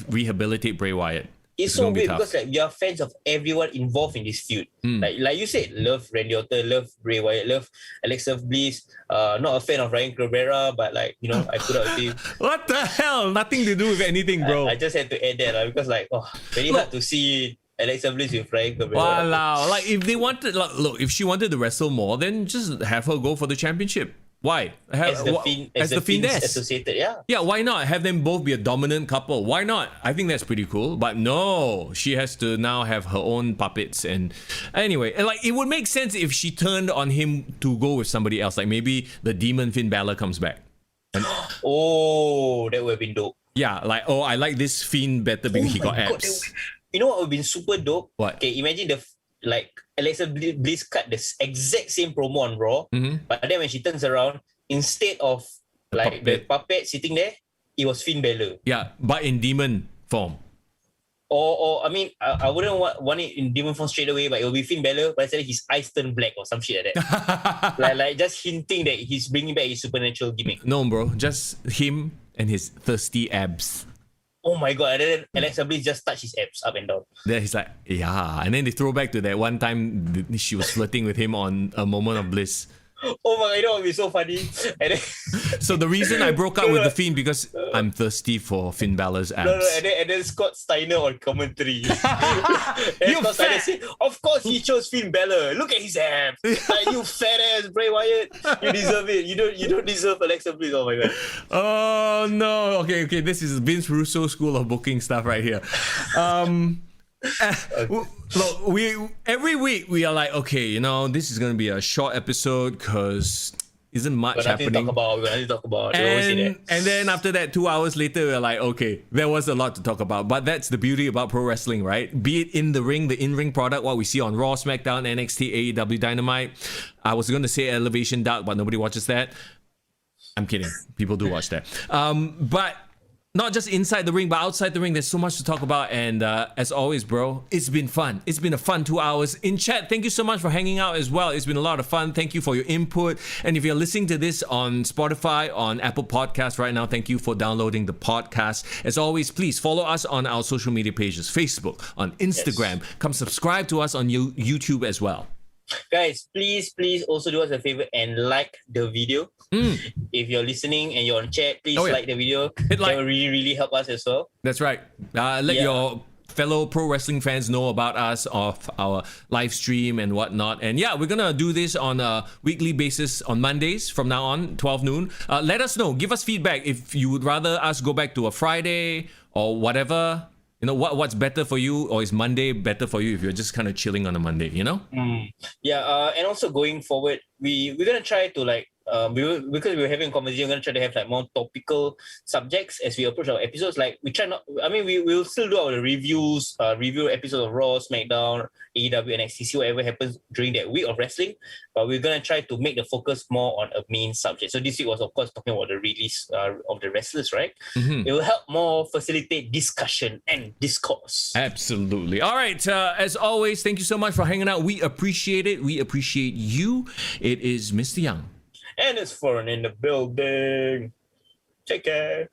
rehabilitate Bray Wyatt? It's so weird because like we are fans of everyone involved in this feud. Like you said, love Randy Orton, love Bray Wyatt, love Alexa Bliss. Not a fan of Ryan Cabrera, but like, you know, I put up with him. What the hell? Nothing to do with anything, bro. I just had to add that because like, very hard to see Alexa Bliss with Ryan Cabrera. Wow. Like if they wanted, look, if she wanted to wrestle more, then just have her go for the championship. Why? As the Fiend associated, Yeah, why not? Have them both be a dominant couple. Why not? I think that's pretty cool. But no, she has to now have her own puppets. And anyway, and like it would make sense if she turned on him to go with somebody else. Like maybe the demon Finn Balor comes back. And, that would have been dope. Yeah, like, I like this Fiend better because he got abs. You know what would have been super dope? What? Okay, imagine Alexa Bliss cut the exact same promo on Raw, but then when she turns around, instead of the puppet sitting there, it was Finn Balor. Yeah, but in demon form. Or I mean, I wouldn't want it in demon form straight away, but it will be Finn Balor, but instead his eyes turn black or some shit like that. like just hinting that he's bringing back his supernatural gimmick. No, bro, just him and his thirsty abs. Oh my god, and then Alexa Bliss just touched his abs up and down. Then he's like, yeah. And then they throw back to that one time she was flirting with him on A Moment of Bliss. Oh my god, you know what would be so funny? And then, so the reason I broke up with the Fiend because I'm thirsty for Finn Balor's abs. No, and then Scott Steiner on commentary. You Scott Steiner said, of course he chose Finn Balor. Look at his abs. Like, you fat ass Bray Wyatt. You deserve it. You don't deserve Alexa Bliss. Oh my god. Oh no. Okay. This is Vince Russo school of booking stuff right here. Look, every week we are like, okay, you know, this is gonna be a short episode because isn't much happening. We got nothing to talk about. And then after that, 2 hours later, we're like, okay, there was a lot to talk about. But that's the beauty about pro wrestling, right? Be it in the ring, the in-ring product, what we see on Raw, SmackDown, NXT, AEW, Dynamite. I was gonna say Elevation Dark, but nobody watches that. I'm kidding. People do watch that. But not just inside the ring, but outside the ring, there's so much to talk about. And as always, bro, it's been fun. It's been a fun 2 hours. In chat, thank you so much for hanging out as well. It's been a lot of fun. Thank you for your input. And if you're listening to this on Spotify, on Apple Podcasts right now, thank you for downloading the podcast. As always, please follow us on our social media pages, Facebook, on Instagram. Yes. Come subscribe to us on YouTube as well. Guys, please also do us a favor and like the video. If you're listening and you're on chat, please like the video. That will really help us as well. That's right. Let your fellow pro wrestling fans know about us, of our live stream and whatnot. And yeah, we're gonna do this on a weekly basis on Mondays from now on, 12 noon. Let us know. Give us feedback if you would rather us go back to a Friday or whatever. You know, what's better for you, or is Monday better for you if you're just kind of chilling on a Monday, you know? Yeah, and also going forward, we're going to try to because we're having a conversation, we're going to try to have more topical subjects as we approach our episodes. Like we try not, we'll still do our reviews, review episodes of Raw, SmackDown, AEW, and NXT, whatever happens during that week of wrestling. But we're going to try to make the focus more on a main subject. So this week was, of course, talking about the release of the wrestlers, right? It will help more facilitate discussion and discourse. Absolutely. All right. As always, thank you so much for hanging out. We appreciate it. We appreciate you. It is Mr. Young. And it's Foreign in the building. Take care.